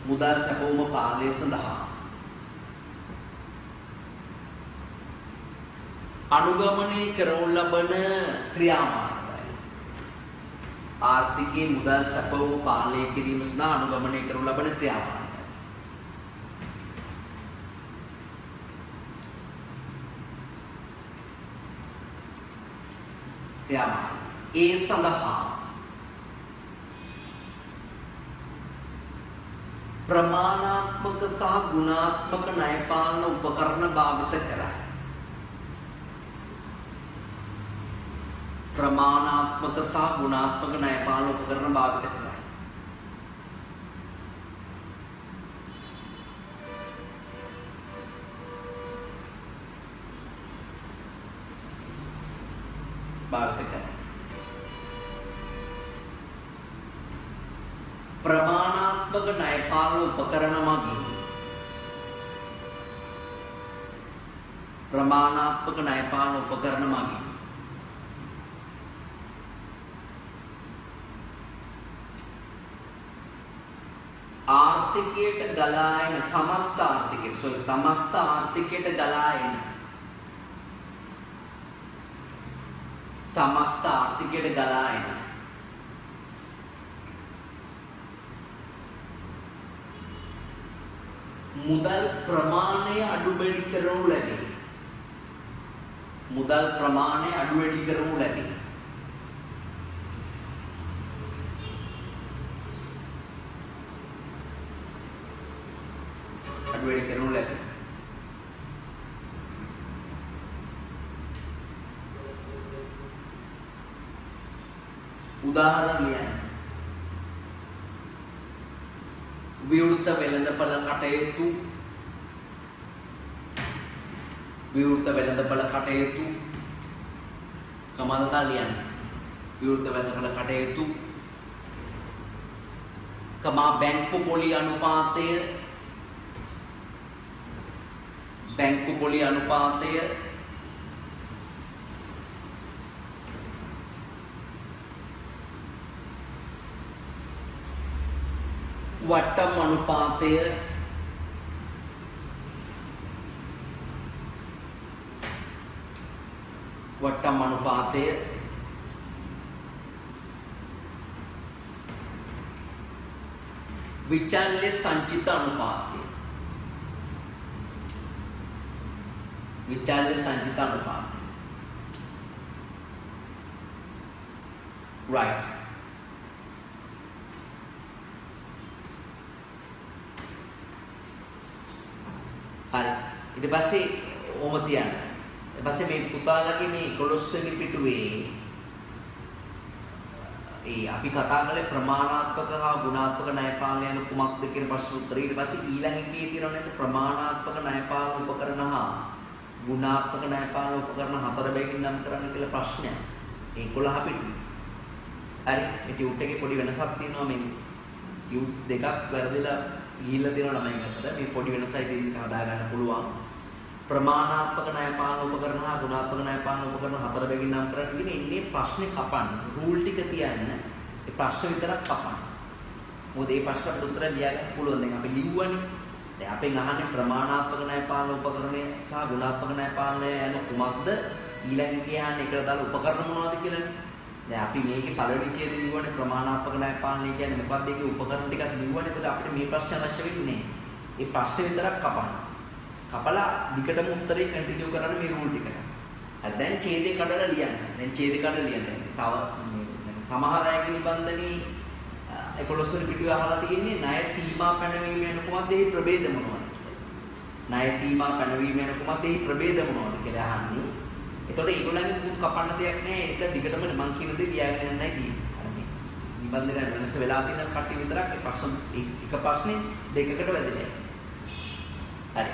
මුදල් සැපයුම පාලනය සඳහා අනුගමනය කරනු ලබන ක්‍රියාමාර්ගය. ආර්ථිකයේ මුදල් සැපයුම පාලනය කිරීම සඳහා අනුගමනය කරනු ලබන ක්‍රියාමාර්ගය. ක්‍රියාමාර්ග. ඒ සඳහා ප්‍රමාණාත්මක සහ ගුණාත්මක ණයපාලන උපකරණ භාවිත කරයි. ප්‍රමාණාත්මක සහ ගුණාත්මක ණයපාලන උපකරණ භාවිත කරයි. ප්‍රමාණාත්මක ණයපාලන උපකරණ මගින් ආර්ථිකයට ගලා එන සමස්ත ආර්ථිකයට ගලා එන මුදල් ප්‍රමාණය අඩු වැඩි කරනු ලැබේ. උදාහරණ ලියන්න. විවෘත වෙළඳපළ කටයුතු කමාදතා ලියන්න. විවෘත වෙළඳපළ කටයුතු කමා බැංකු පොලි අනුපාතය වට්ටම් අනුපාතය විචල්්‍ය සංචිත අනුපාතය right. හරි. ඊට පස්සේ ඕම තියන්න. ඊට පස්සේ මේ පුතාලගේ මේ 11 වෙනි පිටුවේ අපි කතා කරලා ප්‍රමාණාත්මක හා ගුණාත්මක ණයපාලනය යන කුමක්ද කියන ප්‍රශ්න උත්තරය. ඊට පස්සේ ඊළඟ එකේ තියෙනවා නේද ප්‍රමාණාත්මක ණයපාලන උපකරණ හා ගුණාත්මක ණයපාලන උපකරණ හතර බැගින් නම් කරන්න කියලා ප්‍රශ්නයක්. ඒ 11 පිටුවේ. හරි. මේ ටියුට් එකේ පොඩි වෙනසක් තියෙනවා මේ. ටියුට් දෙකක් වැරදිලා ගිහිල්ලා තියෙනවා ළමයි අතර. මේ පොඩි වෙනසයි දෙන්න හදා ගන්න පුළුවන්. ප්‍රමාණාත්මක ණයපාලන උපකරණ හා ගුණාත්මක ණයපාලන උපකරණ හතර බැගින් නම් කරන්න කියන ඉන්නේ ප්‍රශ්නේ කපන්න. රූල් ටික තියන්න. ඒ ප්‍රශ්න විතරක් කපන්න. මොකද මේ ප්‍රශ්නට උත්තර ලියා ගන්න පුළුවන්. දැන් අපි ලිව්වනේ. දැන් අපෙන් අහන්නේ ප්‍රමාණාත්මක ණයපාලන උපකරණය සහ ගුණාත්මක ණයපාලනය යන කුමක්ද? ඊළඟ කියන්නේ එකට දාලා උපකරණ මොනවද කියලානේ. දැන් අපි මේකේ පළවෙනි ඡේදෙ ලිව්වනේ ප්‍රමාණාත්මක ණයපාලනය කියන්නේ මොකක්ද? ඒකේ උපකරණ ටිකක් ලිව්වනේ. ඒකට අපිට මේ ප්‍රශ්න අවශ්‍ය වෙන්නේ නැහැ. මේ ප්‍රශ්නේ විතරක් කපන්න. කපලා දිගටම උත්තරේ කන්ටිනියු කරන්න මේ රූල් ටිකට. දැන් ඡේදේ කඩලා ලියන්න. තව සමහර අයගේ නිබන්ධනේ 11 වෙනි පිටුවේ අහලා තියෙන්නේ ණය සීමා පැනවීම යන කුමක්ද? ඒ ප්‍රභේද මොනවද කියලා. ණය සීමා පැනවීම යන කුමක්ද? ඒ ප්‍රභේද මොනවද කියලා අහන්නේ. එතකොට ඒගොල්ලන්ගේ පුත් කපන්න දෙයක් නැහැ. ඒක දිගටම මම කියන දේ ලියාගෙන යන්නයි තියෙන්නේ. අර මේ නිබන්ධනේ වෙනස වෙලා තියෙන කට්ටිය විතරක් ඒ ප්‍රශ්න එක ප්‍රශ්නේ දෙකකට වැදලා. හරි.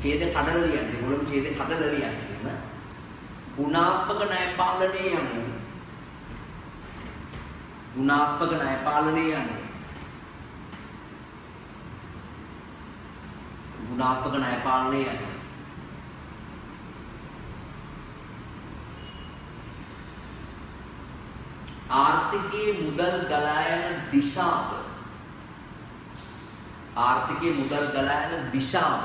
ඡේද කඩලා ලියන්නේ. මුලින්ම ඡේද කඩලා ලියන්නේ. ගුණාත්මක ණයපාලනයේ යනු ආර්ථිකයේ මුදල් ගලා යන දිශාව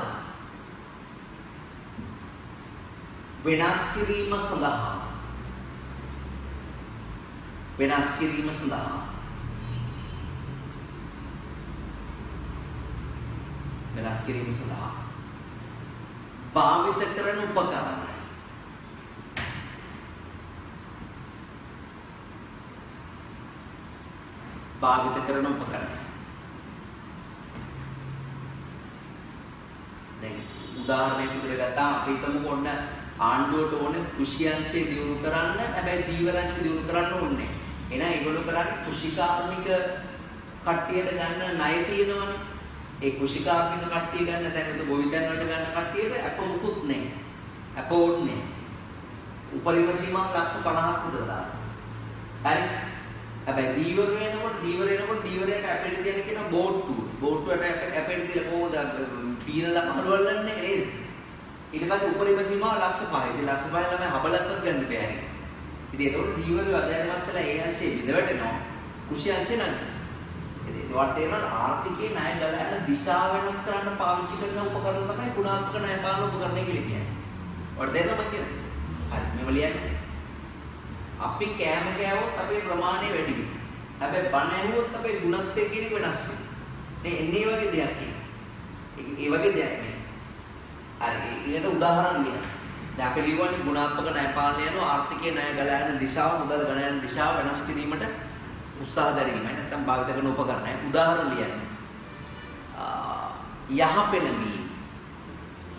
වෙනස් කිරීම සඳහා භාවිත කරන උපකරණයි. භාවිත කරන උපකරණ. දැන් උදාහරණයක් විදිහට ගත්තාම අපි හිතමුකෝ ඔන්න ආණ්ඩුවට ඕනේ කෘෂියංශය දියුණු කරන්න, හැබැයි දීවරංශය දියුණු කරන්න ඕනේ. එහෙනම් ඒගොල්ලෝ කරන්නේ කෘෂිකාර්මික කට්ටියට ගන්න ණය තියෙනවනේ. ඒ කෘෂිකාර්මික කට්ටිය ගන්න දැන් ගොවිතැන් වලට ගන්න කට්ටියට අප මුකුත් නැහැ. අප ඕනේ. උපරිම සීමාවක් ලක්ෂ 50ක් උදලා දානවා. හරි. හැබැයි දීවරේනකොට දීවරයට අපිට දෙන්න කියන බෝට්ටුව. බෝට්ටුවට අපිට දෙන්න කොහොමද පීනලා පහළවල්ලන්නේ නේද? ඊට පස්සේ උපරිම සීමාව ලක්ෂ 5යි. ඉතින් ලක්ෂ 5 ළමයි හබලක්වත් ගන්න බෑ. ඉතින් ඒතකොට දීවරේ අධ්‍යයනවත් වෙලා ඒ අංශයේ බිඳවැටෙනවා. කෘෂි අංශේ නැහැ. ඉතින් ඒවට තේරෙනවා ආර්ථිකයේ ණය ගලන දිශාව වෙනස් කරන්න පාවිච්චි කරන උපකරණ තමයි ගුණාත්මක ණය පාලන උපකරණ කියලා කියන්නේ. ඔයාලට තේරෙනවද කියන්නේ? හරි මෙව ලියන්න. අපි කෑම කෑවොත් අපේ ප්‍රමාණය වැඩි වෙනවා. හැබැයි බණ ඇහුවොත් අපේ ගුණත්වය කියන එක වෙනස් වෙනවා. නේ එන්නේ වගේ දෙයක් කියන්නේ. ඒ වගේ දෙයක් නේ. හරි ඊට උදාහරණ ලියන්න. දැන් අපි ලියවන්නේ ගුණාත්මක ණය පාලනය යන ආර්ථිකයේ ණය ගලන දිශාව මුදල් ගණන දිශාව වෙනස් කිරීමට උත්සාහ දැරීම. නැත්නම් භාවිත කරන උපකරණය. උදාහරණ ලියන්න. යහපෙළඹීම්.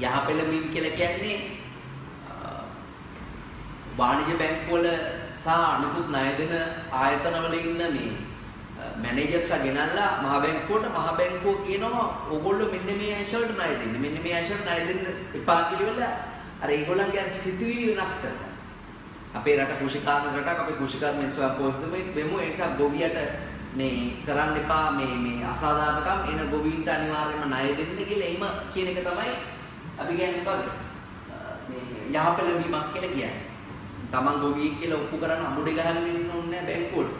යහපෙළඹීම් කියලා කියන්නේ වාණිජ බැංකුවල සහ අනිකුත් ණය දෙන ආයතනවල ඉන්න මේ මැනේජර්ස්ලා ගෙනල්ලා මහ බැංකුව කියනවා ඕගොල්ලෝ මෙන්න මේ ඇෂල්ට ණය දෙන්න. මෙන්න මේ ඇෂල්ට ණය දෙන්න එපා කියලා අර ඒගොල්ලන්ගේ සිතුවිලි වෙනස් කරනවා. අපේ රට කෘෂිකාර්මික රටක් අපේ කෘෂිකර්මෙන් ස්වයංපෝෂිතව වෙමු. ඒ නිසා ගොවියට මේ කරන්න එපා මේ අසාධාරණකම් එන ගොවීන්ට අනිවාර්යයෙන්ම ණය දෙන්න කියලා එහෙම කියන එක තමයි අපි කියන්නේ මොකද්ද? මේ යහපෙළඹීමක් කියලා කියන්නේ. තමන් ගොවියෙක් කියලා ඔප්පු කරන්න අමුඩේ ගහගෙන ඉන්න ඕනේ නැහැ බැංකුවට.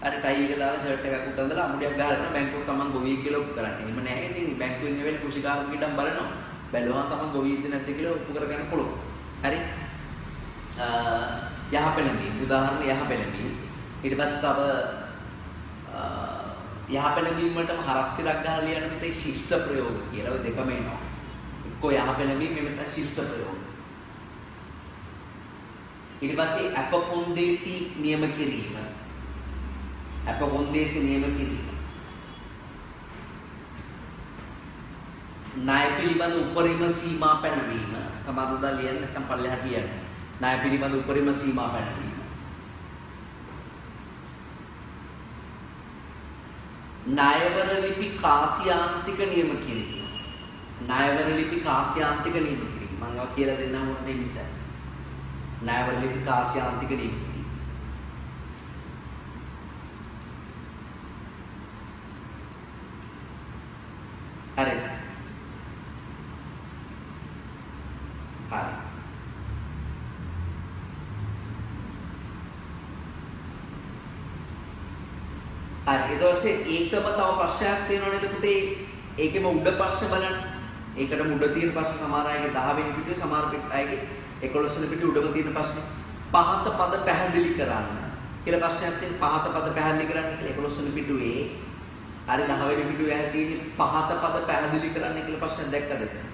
අර ටයි එක දාලා ෂර්ට් එකක් උතන්දලා අමුඩයක් ගහලා බැංකුවට තමන් ගොවියෙක් කියලා ඔප්පු කරන්නේ. එහෙම නැහැ ඉතින් බැංකුවෙන් ඇවිල්ලා කෘෂිකාර්මික ඉඩම් බලනවා. බැලුවම තමන් ගොවියෙක්ද නැද්ද කියලා ඔප්පු කරගන්න පුළුවන්. හරි? යහපෙළඹීම් උදාහරණ යහපෙළඹීම්. ඊට පස්සේ තව යහපෙළඹීම් වලටම හරස් ඉලක්ක ගහලා ලියනකොට ඒ ශිෂ්ට ප්‍රයෝග කියලා ඔය දෙකම එනවා. එක්කෝ යහපෙළඹීම් මෙතන ශිෂ්ට ප්‍රයෝග. ඊට පස්සේ අප කොන්දේසි නියම කිරීම. අප කොන්දේසි නියම කිරීම. ණය පිළිබඳ උපරිම සීමා පැනවීම. කමාරුදා ලියන්න නැත්නම් පල්ලෙහාට ලියන්න. ණය පිළිබඳ උපරිම සීමා පැනවීම. ණයවර ලිපි කාසියාන්තික නියම කිරීම. ණයවර ලිපි කාසියාන්තික නියම කිරීම. මම ඔය කියලා දෙන්නම් මොකටද නිසා. ණයවර ලිපි කාසියාන්තික නියම කිරීම. හරිද? හරි. හරි ඊට පස්සේ ඒකම තව ප්‍රශ්නයක් තියෙනව නේද පුතේ? ඒකෙම උඩ ප්‍රශ්න බලන්න. ඒකටම උඩ තියෙන ප්‍රශ්න සමහර අයගේ 10 වෙනි පිටුවේ සමහර අයගේ 11 වෙනි පිටුවේ උඩම තියෙන ප්‍රශ්න. පහත පද පැහැදිලි කරන්න කියලා ප්‍රශ්නයක් තියෙන. පහත පද පැහැදිලි කරන්න කියලා 11 වෙනි පිටුවේ. හරි 10 වෙනි පිටුවේ ඇහැ තියෙන පහත පද පැහැදිලි කරන්න කියලා ප්‍රශ්නයක් දැක්කද එතන?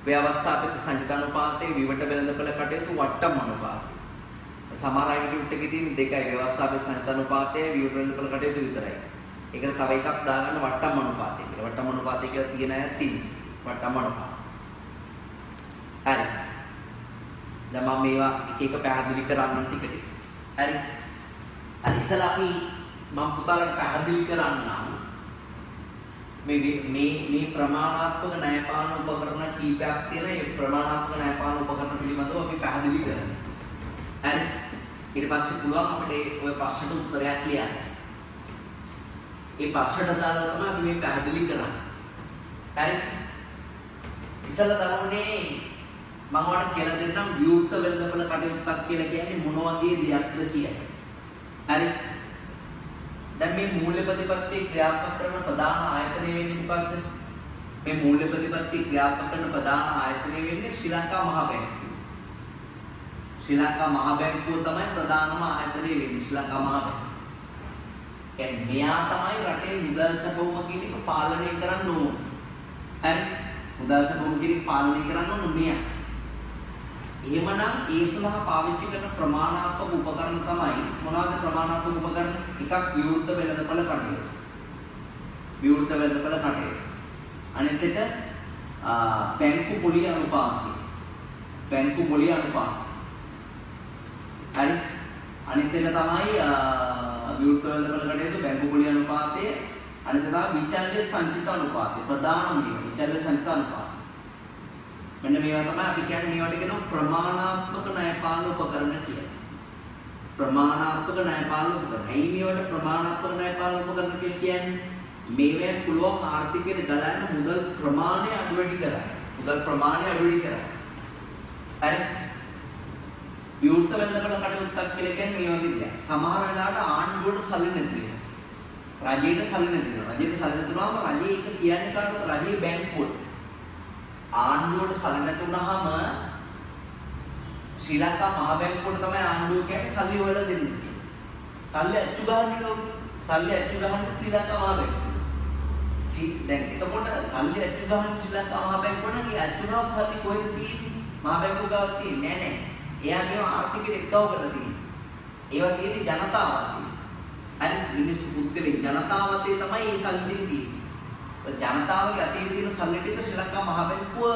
ව්‍යවස්ථාපිත සංචිතානුපාතයේ විවට වෙළඳපළ කටයුතු වට්ටම් අනුපාතය. සමහර අයගේ ටියුට් එකේ තියෙන දෙකයි ව්‍යවස්ථාපිත සංචිතානුපාතයේ විවට වෙළඳපළ කටයුතු විතරයි. ඒකට තව එකක් දාගන්න වට්ටම් අනුපාතය කියලා. වට්ටම් අනුපාතය කියලා තියෙන අය තියෙනවා. වට්ටම් අනුපාතය. හරි. දැන් මම මේවා එක එක පැහැදිලි කරන්නම් ටික ටික. හරි. හරි ඉස්සලා අපි මම පුතාලට පැහැදිලි කරන්නම් මේ ප්‍රමාණාත්මක ණය පාලන උපකරණ කීපයක් තියෙන. ඒ ප්‍රමාණාත්මක ණය පාලන උපකරණ පිළිබඳව අපි පැහැදිලි කරමු. හරි. ඊට පස්සේ පුළුවන් අපිට ওই ප්‍රශ්නට උත්තරයක් ලියන්න. ඒ ප්‍රශ්නට දාලා තමයි අපි මේ පැහැදිලි කරන්නේ. හරි. ඉස්සලා දරුවනේ මම ඔයාලට කියලා දෙන්නම් විවෘත වෙළඳපොළ කටයුත්තක් කියලා කියන්නේ මොන වගේ දෙයක්ද කියලා. හරි. දැන් මේ මූල්‍ය ප්‍රතිපත්තිය ක්‍රියාත්මක කරන ප්‍රධාන ආයතනය වෙන්නේ මොකක්ද? මේ මූල්‍ය ප්‍රතිපත්තිය ක්‍රියාත්මක කරන ප්‍රධාන ආයතනය වෙන්නේ ශ්‍රී ලංකා මහ බැංකුව. ශ්‍රී ලංකා මහ බැංකුව තමයි ප්‍රධානම ආයතනය වෙන්නේ ශ්‍රී ලංකා මහ බැංකුව. කියන්නේ මෙයා තමයි රටේ මුදල් සැපවුම කියන එක පාලනය කරන්න ඕන. හරි? මුදල් සැපවුම කියන එක පාලනය කරන්න ඕන මෙයා. එහෙමනම් ඒ සඳහා පාවිච්චි කරන ප්‍රමාණාත්මක උපකරණ තමයි මොනවාද ප්‍රමාණාත්මක උපකරණ? එකක් විවෘත වෙළඳපළ කටයුතු. විවෘත වෙළඳපළ කටයුතු. අනිත් එක බැංකු පොලිය අනුපාතය. බැංකු පොලිය අනුපාතය. හරි. අනිත් එක තමයි විවෘත වෙළඳපළ කටයුතු බැංකු පොලිය අනුපාතය. අනිත් එක තමයි විචල්්‍ය සංචිත අනුපාතය. ප්‍රධානම එක විචල්්‍ය සංචිත අනුපාතය. මෙන්න මේවා තමයි අපි කියන්නේ මේවට කියනවා ප්‍රමාණාත්මක ණය පාලන උපකරණ කියලා. ප්‍රමාණාත්මක ණය පාලන උපකරණ. ඇයි මේවට ප්‍රමාණාත්මක ණය පාලන උපකරණ කියලා කියන්නේ? මේවෙන් පුළුවන් ආර්ථිකයට ගලන මුදල් ප්‍රමාණය අඩු වැඩි කරන්න. මුදල් ප්‍රමාණය අඩු වැඩි කරන්න. හරි. විවෘත වෙළඳපළ කටයුත්තක් කියලා කියන්නේ මේ වගේ දෙයක්. සමහර වෙලාවට ආණ්ඩුවට සල්ලි නැති වෙනවා. රජයට සල්ලි නැති වෙනවා. රජයට සල්ලි නැති වුණාම රජය ඒක කියන්නේ කාටද? රජයේ බැංකුවට. ආණ්ඩුවට සල්ලි නැති වුණාම ශ්‍රී ලංකා මහ බැංකුවට තමයි ආණ්ඩුව කියන්නේ සල්ලි හොයලා දෙන්නේ. සල්ලි අච්චු ගහන්නේ කවුද? සල්ලි අච්චු ගහන්නේ ශ්‍රී ලංකා මහ බැංකුව. දැන් එතකොට සල්ලි අච්චු ගහන්නේ ශ්‍රී ලංකා මහ බැංකුව නම් ඒ අච්චු ගහපු සල්ලි කොහෙද තියෙන්නේ? මහ බැංකුව ගාව තියෙන්නේ නෑ. එයා මේව ආර්ථිකයට එක්කව කරලා තියෙන්නේ. ඒවා තියෙන්නේ ජනතාවගේ. හරි මිනිස්සු පුද්ගලික ජනතාවතේ තමයි මේ සල්ලි ටික තියෙන්නේ. ජනතාවගේ අතේ තියෙන සල්ලි ටික ශ්‍රී ලංකා මහ බැංකුව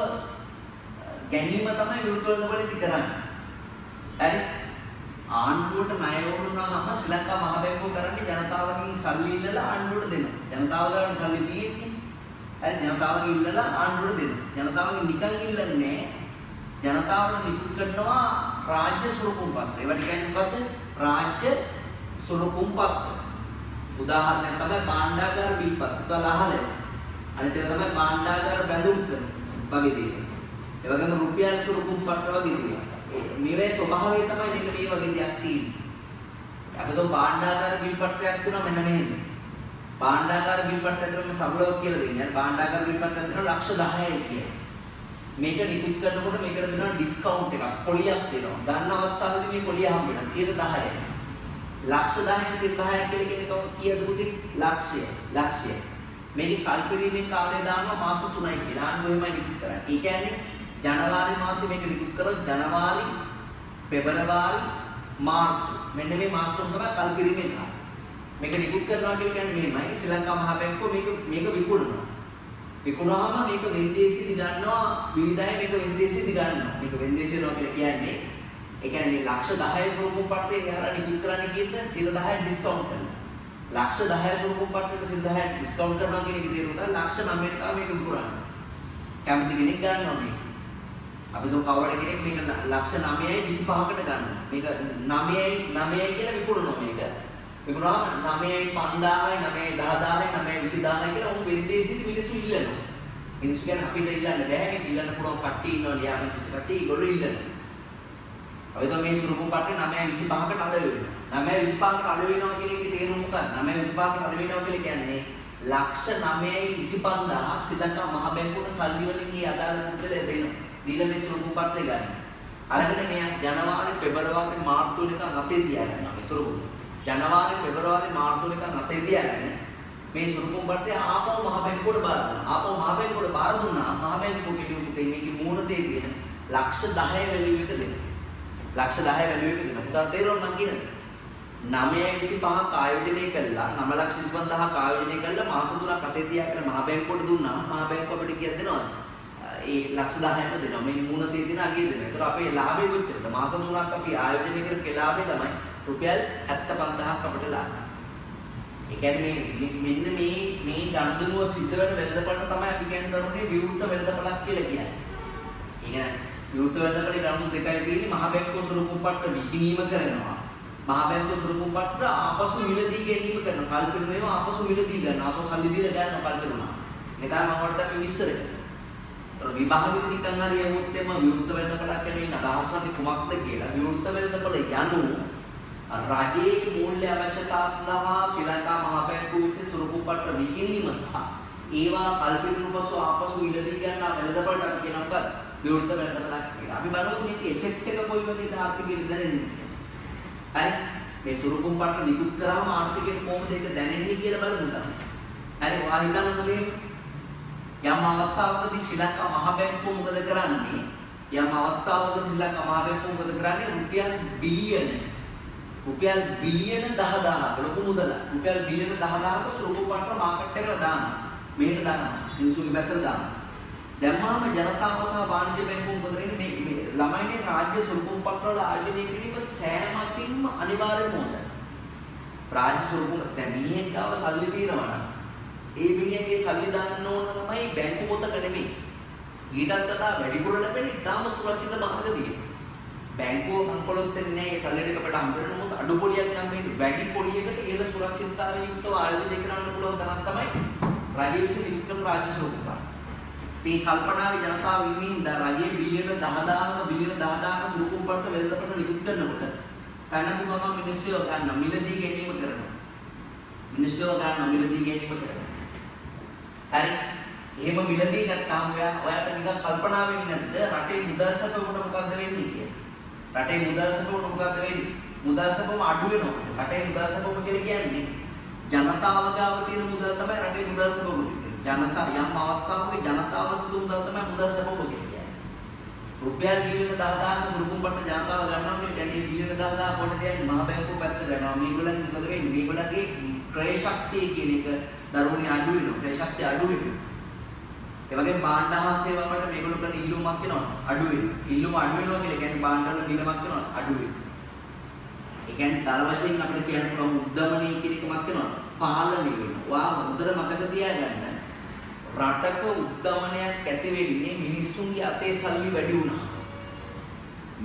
ගැනීම තමයි විවෘත වෙළඳපළේදී කරන්නේ. හරි ආණ්ඩුවට ණය වුණාම ශ්‍රී ලංකා මහ බැංකුව කරන්නේ ජනතාවගෙන් සල්ලි ඉල්ලලා ආණ්ඩුවට දෙනවා. ජනතාව ගාන සල්ලි තියෙන්නේ. හරි ජනතාවගෙන් ඉල්ලලා ආණ්ඩුවට දෙනවා. ජනතාවගෙන් නිකන් ඉල්ලන්නේ ජනතාවට නිකුත් කරනවා රාජ්‍ය සුරුකුම් පත්‍ර. ඒවට කියන්නේ මොකද්ද? රාජ්‍ය සුරුකුම් පත්‍ර. උදාහරණයක් තමයි භාණ්ඩාගාර බිල් පත්‍ර. ඔයාලා අහලා අනිත් එක තමයි භාණ්ඩාගාර බැඳුම් කර වගේ දේවල්. ඒ වගේම රුපියල් සුරුකුම් පත්‍ර වගේ දේවල්. මේවේ ස්වභාවය තමයි මෙන්න මේ වගේ දෙයක් තියෙන්නේ. අපිට භාණ්ඩාගාර බිල් පත්‍රයක් තුන මෙන්න මෙහෙම. භාණ්ඩාගාර බිල් පත්‍රය ඇතුළේ සරලව කියලා දෙන්නේ. භාණ්ඩාගාර බිල් පත්‍රය ඇතුළේ ලක්ෂ 10යි කියන්නේ. මේක නිකුත් කරනකොට මේකට දෙනවා ඩිස්කවුන්ට් එකක්. පොලියක් දෙනවා. ගන්න අවස්ථාවේදී මේ පොලිය හම්බ වෙනවා 10%. ලක්ෂ 10න් 10%ක් කියලා කියන්නේ කීයද පුතේ? ලක්ෂය. මේකේ කල්පිරීමේ කාලය දානවා මාස 3යි කියලා. අන්න ඔහෙමයි නිකුත් කරන්නේ. ඒ කියන්නේ ජනවාරි මාසේ මේක නිකුත් කරොත් ජනවාරි, පෙබරවාරි, මාර්තු මෙන්න මේ මාස තුන තමයි කල්පිරීමේ කාලය. මේක නිකුත් කරනවා කියන්නේ මෙහෙමයි. ශ්‍රී ලංකා මහ බැංකුව මේක විකුණනවා. විකුණාම මේක වෙන්දේසියදී ගන්නවා විවිධයි මේක වෙන්දේසියදී ගන්නවා. මේක වෙන්දේසිය යනවා කියලා කියන්නේ ඒ කියන්නේ ලක්ෂ 10 සුරුකුම් පත්‍රේ යාලා නිකුත් කරන්න කියද්ද 10% ඩිස්කවුන්ට් කරනවා. ලක්ෂ 10 සුරුකුම් පත්‍රයක 10% ඩිස්කවුන්ට් කරනවා කියන එක තේරුම් ගන්න ලක්ෂ 9ට තමයි මේක විකුණන්නේ. කැමති කෙනෙක් ගන්නවා මේක. අපි તો කවුරුද කෙනෙක් මේක ලක්ෂ 9යි 25කට ගන්නවා. මේක 9යි කියලා විකුණනවා මේක. විකුණාම 9යි 5000යි 9යි 10000යි 9යි 20000යි කියලා උන් වෙන්දේසියදී මිනිස්සු ඉල්ලනවා. මිනිස්සු කියන්නේ අපිට ඉල්ලන්න බෑ මේක ඉල්ලන්න පුළුවන් කට්ටිය ඉන්නවා ලියාගෙන චිත්ත කට්ටිය ඒගොල්ලෝ ඉල්ලනවා. අපි તો මේ සුරුකුම් පත්‍රේ 925කට අද වෙනවා. 925කට අද වෙනවා කියන එකේ තේරුම මොකක්ද? 925කට අද වෙනවා කියලා කියන්නේ ලක්ෂ 9.25000 ශ්‍රී ලංකා මහ බැංකුවට සල්ලි වලින් මේ අදාළ මුදල දෙනවා. දීලා මේ සුරුකුම් පත්‍රේ ගන්න. අරගෙන මෙයා ජනවාරි, පෙබරවාරි, මාර්තු වෙනකන් අතේ තියාගන්නවා මේ සුරුකුම්. ජනවාරි, පෙබරවාරි, මාර්තු වෙනකන් අතේ තියාගෙන මේ සුරුකුම් පත්‍රය ආපහු මහ බැංකුවට බාර දුන්නා. ආපහු මහ බැංකුවට බාර දුන්නා. මහ බැංකුව කිව්වේ මේකේ මූලතේ තියෙන ලක්ෂ 10 වැලියු එක දෙන්න. ලක්ෂ 10 වැලියු එක දෙන්න. පුතාට තේරෙනවද මං කියන්නේ? 925ක් ආයෝජනය කළා 9,25,000ක් ආයෝජනය කළා මාස 3ක් අතේ තියාගෙන මහ බැංකුවට දුන්නා. මහ බැංකුව අපිට කීයක් දෙනවද? ඒ ලක්ෂ 10ක්ම දෙනවා. මේ මූලතේ තියෙන අගය දෙනවා. ඒතර අපේ ලාභය කොච්චරද? මාස 3ක් අපි ආයෝජනය කරපු ලාභය තමයි රුපියල් 75000ක් අපිට ලාභ. ඒ කියන්නේ මෙන්න මේ ගණදනුව සිද්ධ වෙන වෙළඳපළට තමයි අපි කියන්නේ දරුවනේ විවෘත වෙළඳපළක් කියලා කියන්නේ. ඒ කියන්නේ විවෘත වෙළඳපළේ ගණන් දෙකයි තියෙන්නේ. මහ බැංකුව සුරුකුම් පත්‍ර විකිණීම කරනවා. මහ බැංකුව සුරුකුම් පත්‍ර ආපසු මිලදී ගැනීම කරනවා. කල්පිරුන ඒවා ආපසු මිලදී ගන්න. ආපසු සල්ලි දීලා ගන්න කල්පිරුණා. ඒ තමයි මම වලට අපි විස්තර කරන්නේ. විභාගෙදී නිකන් හරි යවුවොත් එම විවෘත වෙළඳපළක් කියන්නේ අදහස් වන්නේ කුමක්ද කියලා. විවෘත වෙළඳපළ යනු රජයේ මූල්‍ය අවශ්‍යතා සඳහා ශ්‍රී ලංකා මහ බැංකුව විසින් සුරුකුම් පත්‍ර විකිණීම සහ ඒවා කල්පිරුණු පසු ආපසු මිලදී ගන්න වෙළඳපළට අපි කියනවා මොකක්ද? විවෘත වෙළඳපළක් කියලා. අපි බලමු මේක ඉෆෙක්ට් එක කොයි වගේද ආර්ථිකයට දැනෙන්නේ. හරි මේ සුරුකුම් පත්‍ර නිකුත් කරාම ආර්ථිකයට කොහොමද ඒක දැනෙන්නේ කියලා බලමු තමයි. හරි ඔයා හිතන්න මේ යම් අවස්ථාවකදී ශ්‍රී ලංකා මහ බැංකුව මොකද කරන්නේ? යම් අවස්ථාවකදී ශ්‍රී ලංකා මහ බැංකුව මොකද කරන්නේ? රුපියල් බිලියන 10000ක ලොකු මුදල. රුපියල් බිලියන 10000ක සුරුකුප්පට්ට මාකට් එකට දානවා. මෙහෙට දානවා. මිනිස්සුගේ පැත්තට දානවා. දැම්මාම ජනතාව සහ වාණිජ්‍ය බැංකුව මොකද කරන්නේ? මේ ළමයිනේ රාජ්‍ය සුරුකුප්පට්ට වල ආයෝජනය කිරීම සෑම අතින්ම අනිවාර්යම හොඳයි. රාජ්‍ය සුරුකුප්පට්ට දැන් මිනිහෙක් ගාව සල්ලි තියෙනවා නම් ඒ මිනිහගේ සල්ලි දාන්න ඕන තමයි බැංකු පොතක නෙමෙයි. ඊටත් වඩා වැඩිපුර ලැබෙන ඉතාම සුරක්ෂිත මාර්ග තියෙනවා. බැංකුව මංකොලොත් වෙන්නේ නැහැ. ඒ සල්ලි ටික අපිට හම්බ වෙන මොකද අඩු පොලියක් නම් මේ වැඩි පොලියකට ඉහළ සුරක්ෂිතතාවයෙන් යුක්තව ආයෝජනය කරන්න පුළුවන් තරම් තමයි රජයේ විසින් නිකුත් කරන රාජ්‍ය සුරකුප්පට්ට. මේ කල්පනාවේ ජනතාව ඉන්නේ රජයේ බිලියන 10000ක සුරකුප්පට්ට වෙළඳපොළ නිකුත් කරනකොට කනකු ගම මිනිස්සු ගන්න මිලදී ගැනීම කරනවා. මිනිස්සු ගන්න මිලදී ගැනීම කරනවා. හරි. එහෙම මිලදී නැත්නම් ඔයාට නිකන් කල්පනා වෙන්නේ නැද්ද රටේ මුදල්සප උඩ මොකද්ද වෙන්නේ කියලා? රටේ මුදල්සප උඩ මොකද්ද වෙන්නේ? මුදල්සපම අඩු වෙනවා. රටේ මුදල්සපම කියලා කියන්නේ ජනතාව ගාව තියෙන මුදල් තමයි රටේ මුදල්සපම කියන්නේ. ජනතාව යම් අවස්ථාවක ජනතාව සිදු මුදල් තමයි මුදල්සපම කියන්නේ. රුපියල් බිලියන 10000ක සුරුකුම්පට්ට ජනතාව ගන්නවා කියන්නේ බිලියන 10000 කොට දෙන්නේ මහ බැංකුව පැත්තට යනවා. මේගොල්ලන් මොකද වෙන්නේ? මේගොල්ලන්ගේ ක්‍රය ශක්තිය කියන එක දරුවනේ අඩු වෙනවා. ක්‍රය ශක්තිය අඩු වෙනවා. ඒ වගේම භාණ්ඩ හා සේවා වලට මේගොල්ලෝ කරන ඉල්ලුමක් වෙනවා අඩු වෙනවා. ඉල්ලුම අඩු වෙනවා කියලා කියන්නේ භාණ්ඩ වල මිලමක් වෙනවා අඩු වෙනවා. ඒ කියන්නේ තල වශයෙන් අපිට කියන්න පුළුවන් උද්දමනය කියන එකමක් වෙනවා පාලනය වෙනවා. වා හොඳට මතක තියාගන්න. රටක උද්දමනයක් ඇති වෙන්නේ මිනිස්සුන්ගේ අතේ සල්ලි වැඩි වුණා.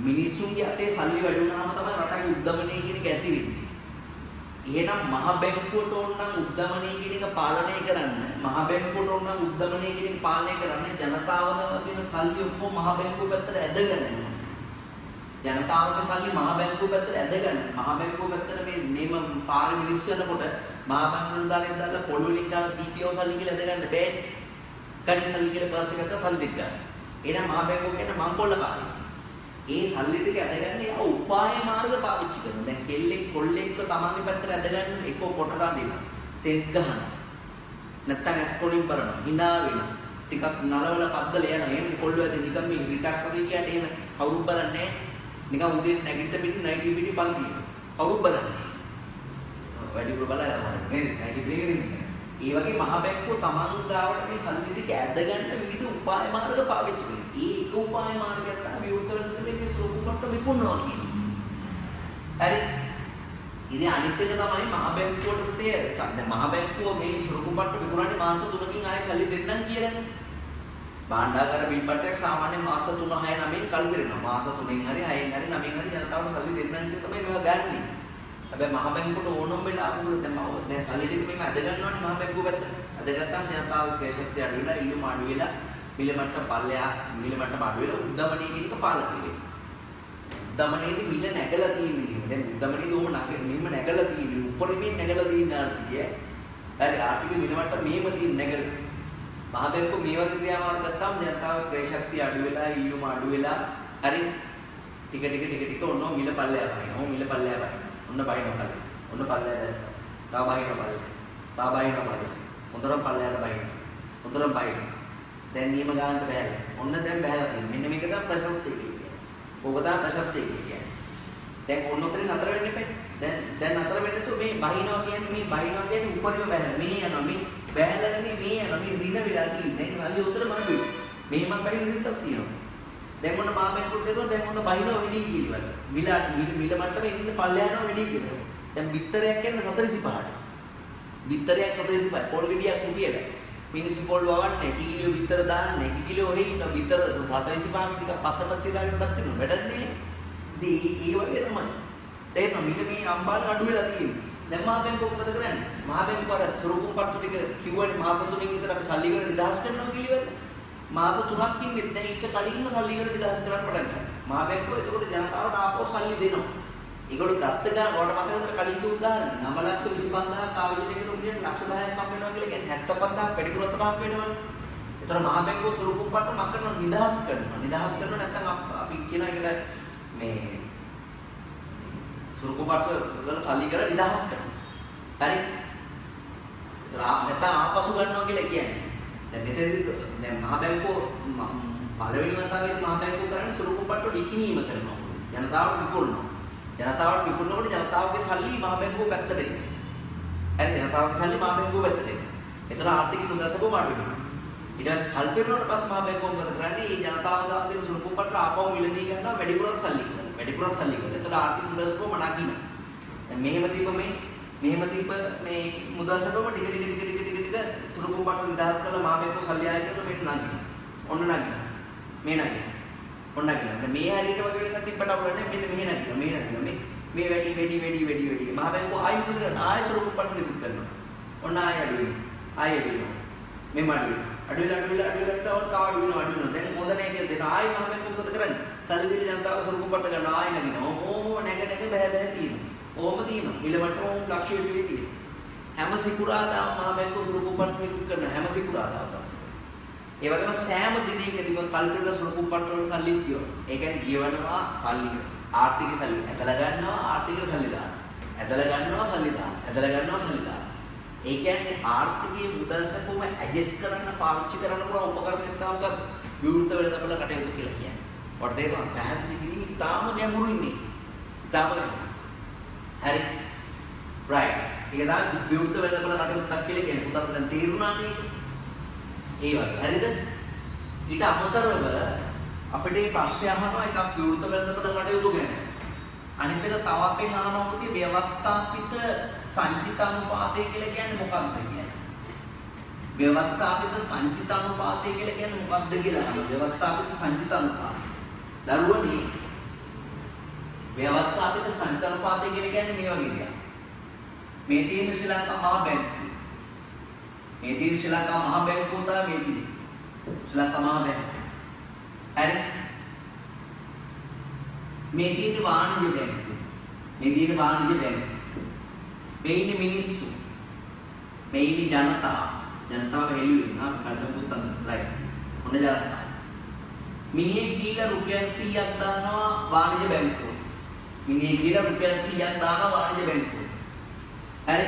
මිනිස්සුන්ගේ අතේ සල්ලි වැඩි වුණාම තමයි රටක උද්දමනය කියන එක ඇති වෙන්නේ. එහෙනම් මහ බැංකුවට ඕන නම් උද්දමනය කියන එක පාලනය කරන්න මහ බැංකුවට ඕන නම් උද්දමනය කියන එක පාලනය කරන්න ජනතාවගේ තියෙන සල්ලි ඔක්කොම මහ බැංකුව පැත්තට ඇදගන්න ජනතාවගේ සල්ලි මහ බැංකුව පැත්තට ඇදගන්න මහ බැංකුව පැත්තට මේම පාරේ මිනිස්සු යනකොට මහ බැංකුවල දාලා පොළු වලින් දාලා දීපියෝ සල්ලි කියලා ඇදගන්න බෑ කඩි සල්ලි කියලා පර්ස් එකට සල්ලි ගන්න එහෙනම් මහ බැංකුව කියන්නේ මංකොල්ල කාර්යය ඒ සල්ලි ටික ඇදගන්න යා උපාය මාර්ග පාවිච්චි කරනවා. දැන් කෙල්ලෙක් කොල්ලෙක්ව තමන්ගේ පැත්තට ඇදගන්න එක්ක කොටට අදිනවා. සෙට් ගහනවා. නැත්තම් ඇස්කොලින් බලනවා. hina වෙනවා. ටිකක් නලවල පද්දල යනවා. එහෙම කොල්ලෝ ඇද නිකන් මේ රිටක් වගේ කියන්නේ එහෙම කවුරුත් බලන්නේ නැහැ. නිකන් උදේ නැගිට පිටින් නයිටි පිටි පන්ති. කවුරුත් බලන්නේ. වැඩිපුර බලලා නේද? නයිටි පිටිනේ. ඒ වගේ මහ බැංකුව තමන් ගාවට මේ සල්ලි ටික ඇදගන්න විවිධ උපාය මාර්ග පාවිච්චි කරනවා. ඒ එක උපාය මාර්ගයක් තමයි විවෘත වෙන මේ සුරුකුප්පට්ට විකුණනවා කියන්නේ. හරි. ඉතින් අනිත් එක තමයි මහ බැංකුවට දැන් මහ බැංකුව මේ සුරුකුප්පට්ට විකුණන්නේ මාස 3කින් ආයෙ සල්ලි දෙන්නම් කියලානේ. භාණ්ඩාගාර බිල්පටයක් සාමාන්‍යයෙන් මාස 3 6 9න් කල් කරනවා. මාස 3න් හරි 6න් හරි 9න් හරි ජනතාවට සල්ලි දෙන්නම් කියලා තමයි මේවා ගන්නෙ. හැබැයි මහ බැංකුවට ඕනම වෙලාවක දැන් සල්ලි ටික මේක අද ගන්නවනේ මහ බැංකුව පැත්තට. අද ගත්තාම ජනතාවගේ ක්‍රය ශක්තිය අඩු වෙලා ඉල්ලුම අඩු වෙලා මිල මට්ටම අඩු වෙලා උද්දමනය කියන එක පාලනය වෙනවා. උද්දමනයේදී මිල නැගලා තියෙන්නේ. දැන් උද්දමනයේදී ඕම මෙහෙම නැගලා තියෙන්නේ. උඩරිමින් නැගලා තියෙන ආර්ථිකය. හරි ආර්ථික මිල මට්ටම මෙහෙම තියෙන නැගලා. මහ බැංකුව මේ වගේ ක්‍රියාමාර්ග ගත්තාම ජනතාවගේ ක්‍රය ශක්තිය අඩු වෙලා ඉල්ලුම අඩු වෙලා හරි ටික ඔන්න මිල පල්ලෙහා බහිනවා. මිල පල්ලෙහා බහිනවා. ඔන්න බහිනවා පල්ලෙහා. ඔන්න පල්ලෙහා දැස්සා. තව බහිනවා පල්ලෙහා. තව බහිනවා පල්ලෙහා. හොඳටම පල්ලෙහාට බහිනවා. හොඳටම බහිනවා. දැන් නියම ගානට බහැලා. ඔන්න දැන් බහැලා තියෙන්නේ. මෙන්න මේක තමයි ප්‍රශස්තිය කියන්නේ. ඕක තමයි ප්‍රශස්තිය කියන්නේ. දැන් ඔන්න උතරින් නතර වෙන්න එපා. දැන් නතර වෙන්න තු මේ බහිනවා කියන්නේ උපරිම බහැලා. මේ යනවා මේ බහැලා නෙමෙයි මේ යනවා මේ රින වෙලා තියෙන්නේ. දැන් අලිය උතර මඩුයි. මෙහෙම බහින රිතක් තියෙනවා. දැන් ඔන්න මාමෙකුට දෙනවා දැන් ඔන්න බහිනවා වෙඩි කිලිවල. මිල මට්ටමේ ඉන්න පල්ලෙහා යනවා වෙඩි කියලා. දැන් බිත්තරයක් කියන්නේ 425ට. බිත්තරයක් 425. පොල් ගෙඩියක් රුපියල. මිනිස්සු පොල් වවන්නේ කිලෝ විතර දාන්නේ කිලෝ හේ ඉන්න විතර 425 ටික පස්සට තියලාගෙනවත් තියෙනවා වැඩන්නේ. ඉතින් ඒ වගේ තමයි. තේරෙනවා මිල මේ අම්බාල අඩු වෙලා තියෙන්නේ. දැන් මහ බැංකුව මොකද කරන්නේ? මහ බැංකුව අර සුරුකුම්පට්ටු ටික කිව්වනේ මාස 3කින් විතර අපි සල්ලි වල නිදහස් කරනවා කියලා. මාස 3ක් ඉන්නේ දැන් ඊට කලින්ම සල්ලි වල නිදහස් කරන්න පටන් ගන්නවා. මහ බැංකුව එතකොට ජනතාවට ආපහු සල්ලි දෙනවා. ඒගොල්ලෝ ගත්ත ගාන ඔයාලට මතකද කලින් කිව්ව උදාහරණ 9,25,000 ආයෝජනයකට උඹට ලක්ෂ 10ක් හම්බ වෙනවා කියලා කියන්නේ 75,000 වැඩිපුරකට හම්බ වෙනවනේ. ඒතර මහ බැංකුව සුරුකුම්පට්ටු මක් කරනවා නිදහස් කරනවා. නිදහස් කරනවා නැත්නම් අපි කියන එකට මේ සුරුකුම්පට්ටු වල සල්ලි කරලා නිදහස් කරනවා. හරි? ඒතර නැත්නම් ආපසු ගන්නවා කියලා කියන්නේ. දැන් මෙතනදී දැන් මහ බැංකුව පළවෙනි වතාවේදී මහ බැංකුව කරන්නේ සුළු කුප්පට්ටු විකිණීම කරනවා. ජනතාවට විකුණනවා. ජනතාවට විකුණනකොට ජනතාවගේ සල්ලි මහ බැංකුව පැත්තට එනවා. හරි ජනතාවගේ සල්ලි මහ බැංකුව පැත්තට එනවා. ඒතර ආර්ථික මුදල්සපුව මාරු වෙනවා. ඊට පස්සේ කල් පිරුණාට පස්සේ මහ බැංකුව මොකද කරන්නේ? මේ ජනතාව ගාව දෙන සුළු කුප්පට්ටු ආපහු මිලදී ගන්නවා වැඩිපුරත් සල්ලි කරනවා. වැඩිපුරත් සල්ලි කරනවා. ඒතර ආර්ථික මුදල්සපුව මඩකිනවා. දැන් මෙහෙම දීප මේ මුදල්සපුවම ටික සුළු කුප්පට්ටු නිදහස් කරලා මහ බැංකුව සල්ලි ආයෙ කරනවා මෙන්න නගිනවා. ඔන්න නගිනවා. මේ නගිනවා. ඔන්න නගිනවා. දැන් මේ හරියට වගේ එකක් තිබ්බට අපුල නැහැ. මෙන්න මෙහෙ නගිනවා. මේ නගිනවා. මේ වැඩි මහ බැංකුව ආයෙ මුදල් කරන ආයෙ සුළු කුප්පට්ටු නිකුත් කරනවා. ඔන්න ආයෙ අඩු වෙනවා. ආයෙ අඩු වෙනවා. මේ අඩු වෙනවා. තව අඩු වෙනවා. දැන් හොඳ නැහැ කියලා දෙනවා. ආයෙ මහ බැංකුව මොකද කරන්නේ? සල්ලි දීලා ජනතාව සුළු කුප්පට්ටු ගන්නවා. ආයෙ නගිනවා. ඕම නැග බෑ තියෙනවා. ඕම තියෙනවා. මිල මට්ටම ඕම ෆ්ලක්චුවේට් වෙවි තියෙනවා. හැම සිකුරාදාම මහ බැංකුව සුළු කුප්පට්ටු නිකුත් කරනවා. හැම සිකුරාදාම තමයි. ඒ වගේම සෑම දිනයකදීම කල්පිට සුළු කුප්පට්ටු වල සල්ලි කියනවා. ඒ කියන්නේ ගියවනවා සල්ලි ආර්ථික සල්ලි ඇදලා ගන්නවා ආර්ථික සල්ලි දානවා. ඇදලා ගන්නවා සල්ලි දානවා. ඇදලා ගන්නවා සල්ලි දානවා. ඒ කියන්නේ ආර්ථිකයේ මුදල් සැපුම ඇඩ්ජස්ට් කරන්න පාවිච්චි කරන්න පුළුවන් උපකරණයක් තමයි මොකක්ද? විවෘත වෙලදපල කටයුතු කියලා කියන්නේ. ඔයාලට තේරෙනවද? පැහැදිලි කිරීම ඉතාම ගැඹුරුයි මේ. ඉතාම හරි. right. ඒක තමයි විවෘත වෙලදපල කටයුත්තක් කියලා කියන්නේ. පුතත් දැන් තේරුණා නේද? ඒ වගේ හරිද? ඊට අමතරව අපිට මේ ප්‍රශ්නය අහනවා එකක් විවෘත වෙලදපල කටයුතු ගැන. අනිත් එක තව අපෙන් අහනවා මොකද ව්‍යවස්ථාපිත සංචිත අනුපාතය කියලා කියන්නේ මොකක්ද කියන්නේ? ව්‍යවස්ථාපිත සංචිත අනුපාතය කියලා කියන්නේ මොකක්ද කියලා අහනවා. ව්‍යවස්ථාපිත සංචිත අනුපාතය. දරුවනේ ව්‍යවස්ථාපිත සංචිත අනුපාතය කියලා කියන්නේ මේ වගේ දෙයක්. මේ තියෙන ශ්‍රී ලංකා මහා බැංකුව. මේ තියෙන ශ්‍රී ලංකා මහා බැංකුව තමයි මේ තියෙන්නේ. ශ්‍රී ලංකා මහා බැංකුව. හරි. මේ තියෙන වාණිජ්‍ය බැංකුව. මේ තියෙන වාණිජ්‍ය බැංකුව. මේ ඉන්නේ මිනිස්සු. මේ ඉන්නේ ජනතාව. ජනතාව හෙළුවේ නා කල්සම්පුත්තන් රයිට්. ඔන්න ජනතාව. මිනිහෙක් දීලා රුපියල් 100ක් දානවා වාණිජ්‍ය බැංකුවට. මිනිහෙක් දීලා රුපියල් 100ක් දානවා වාණිජ්‍ය බැංකුවට. හරි.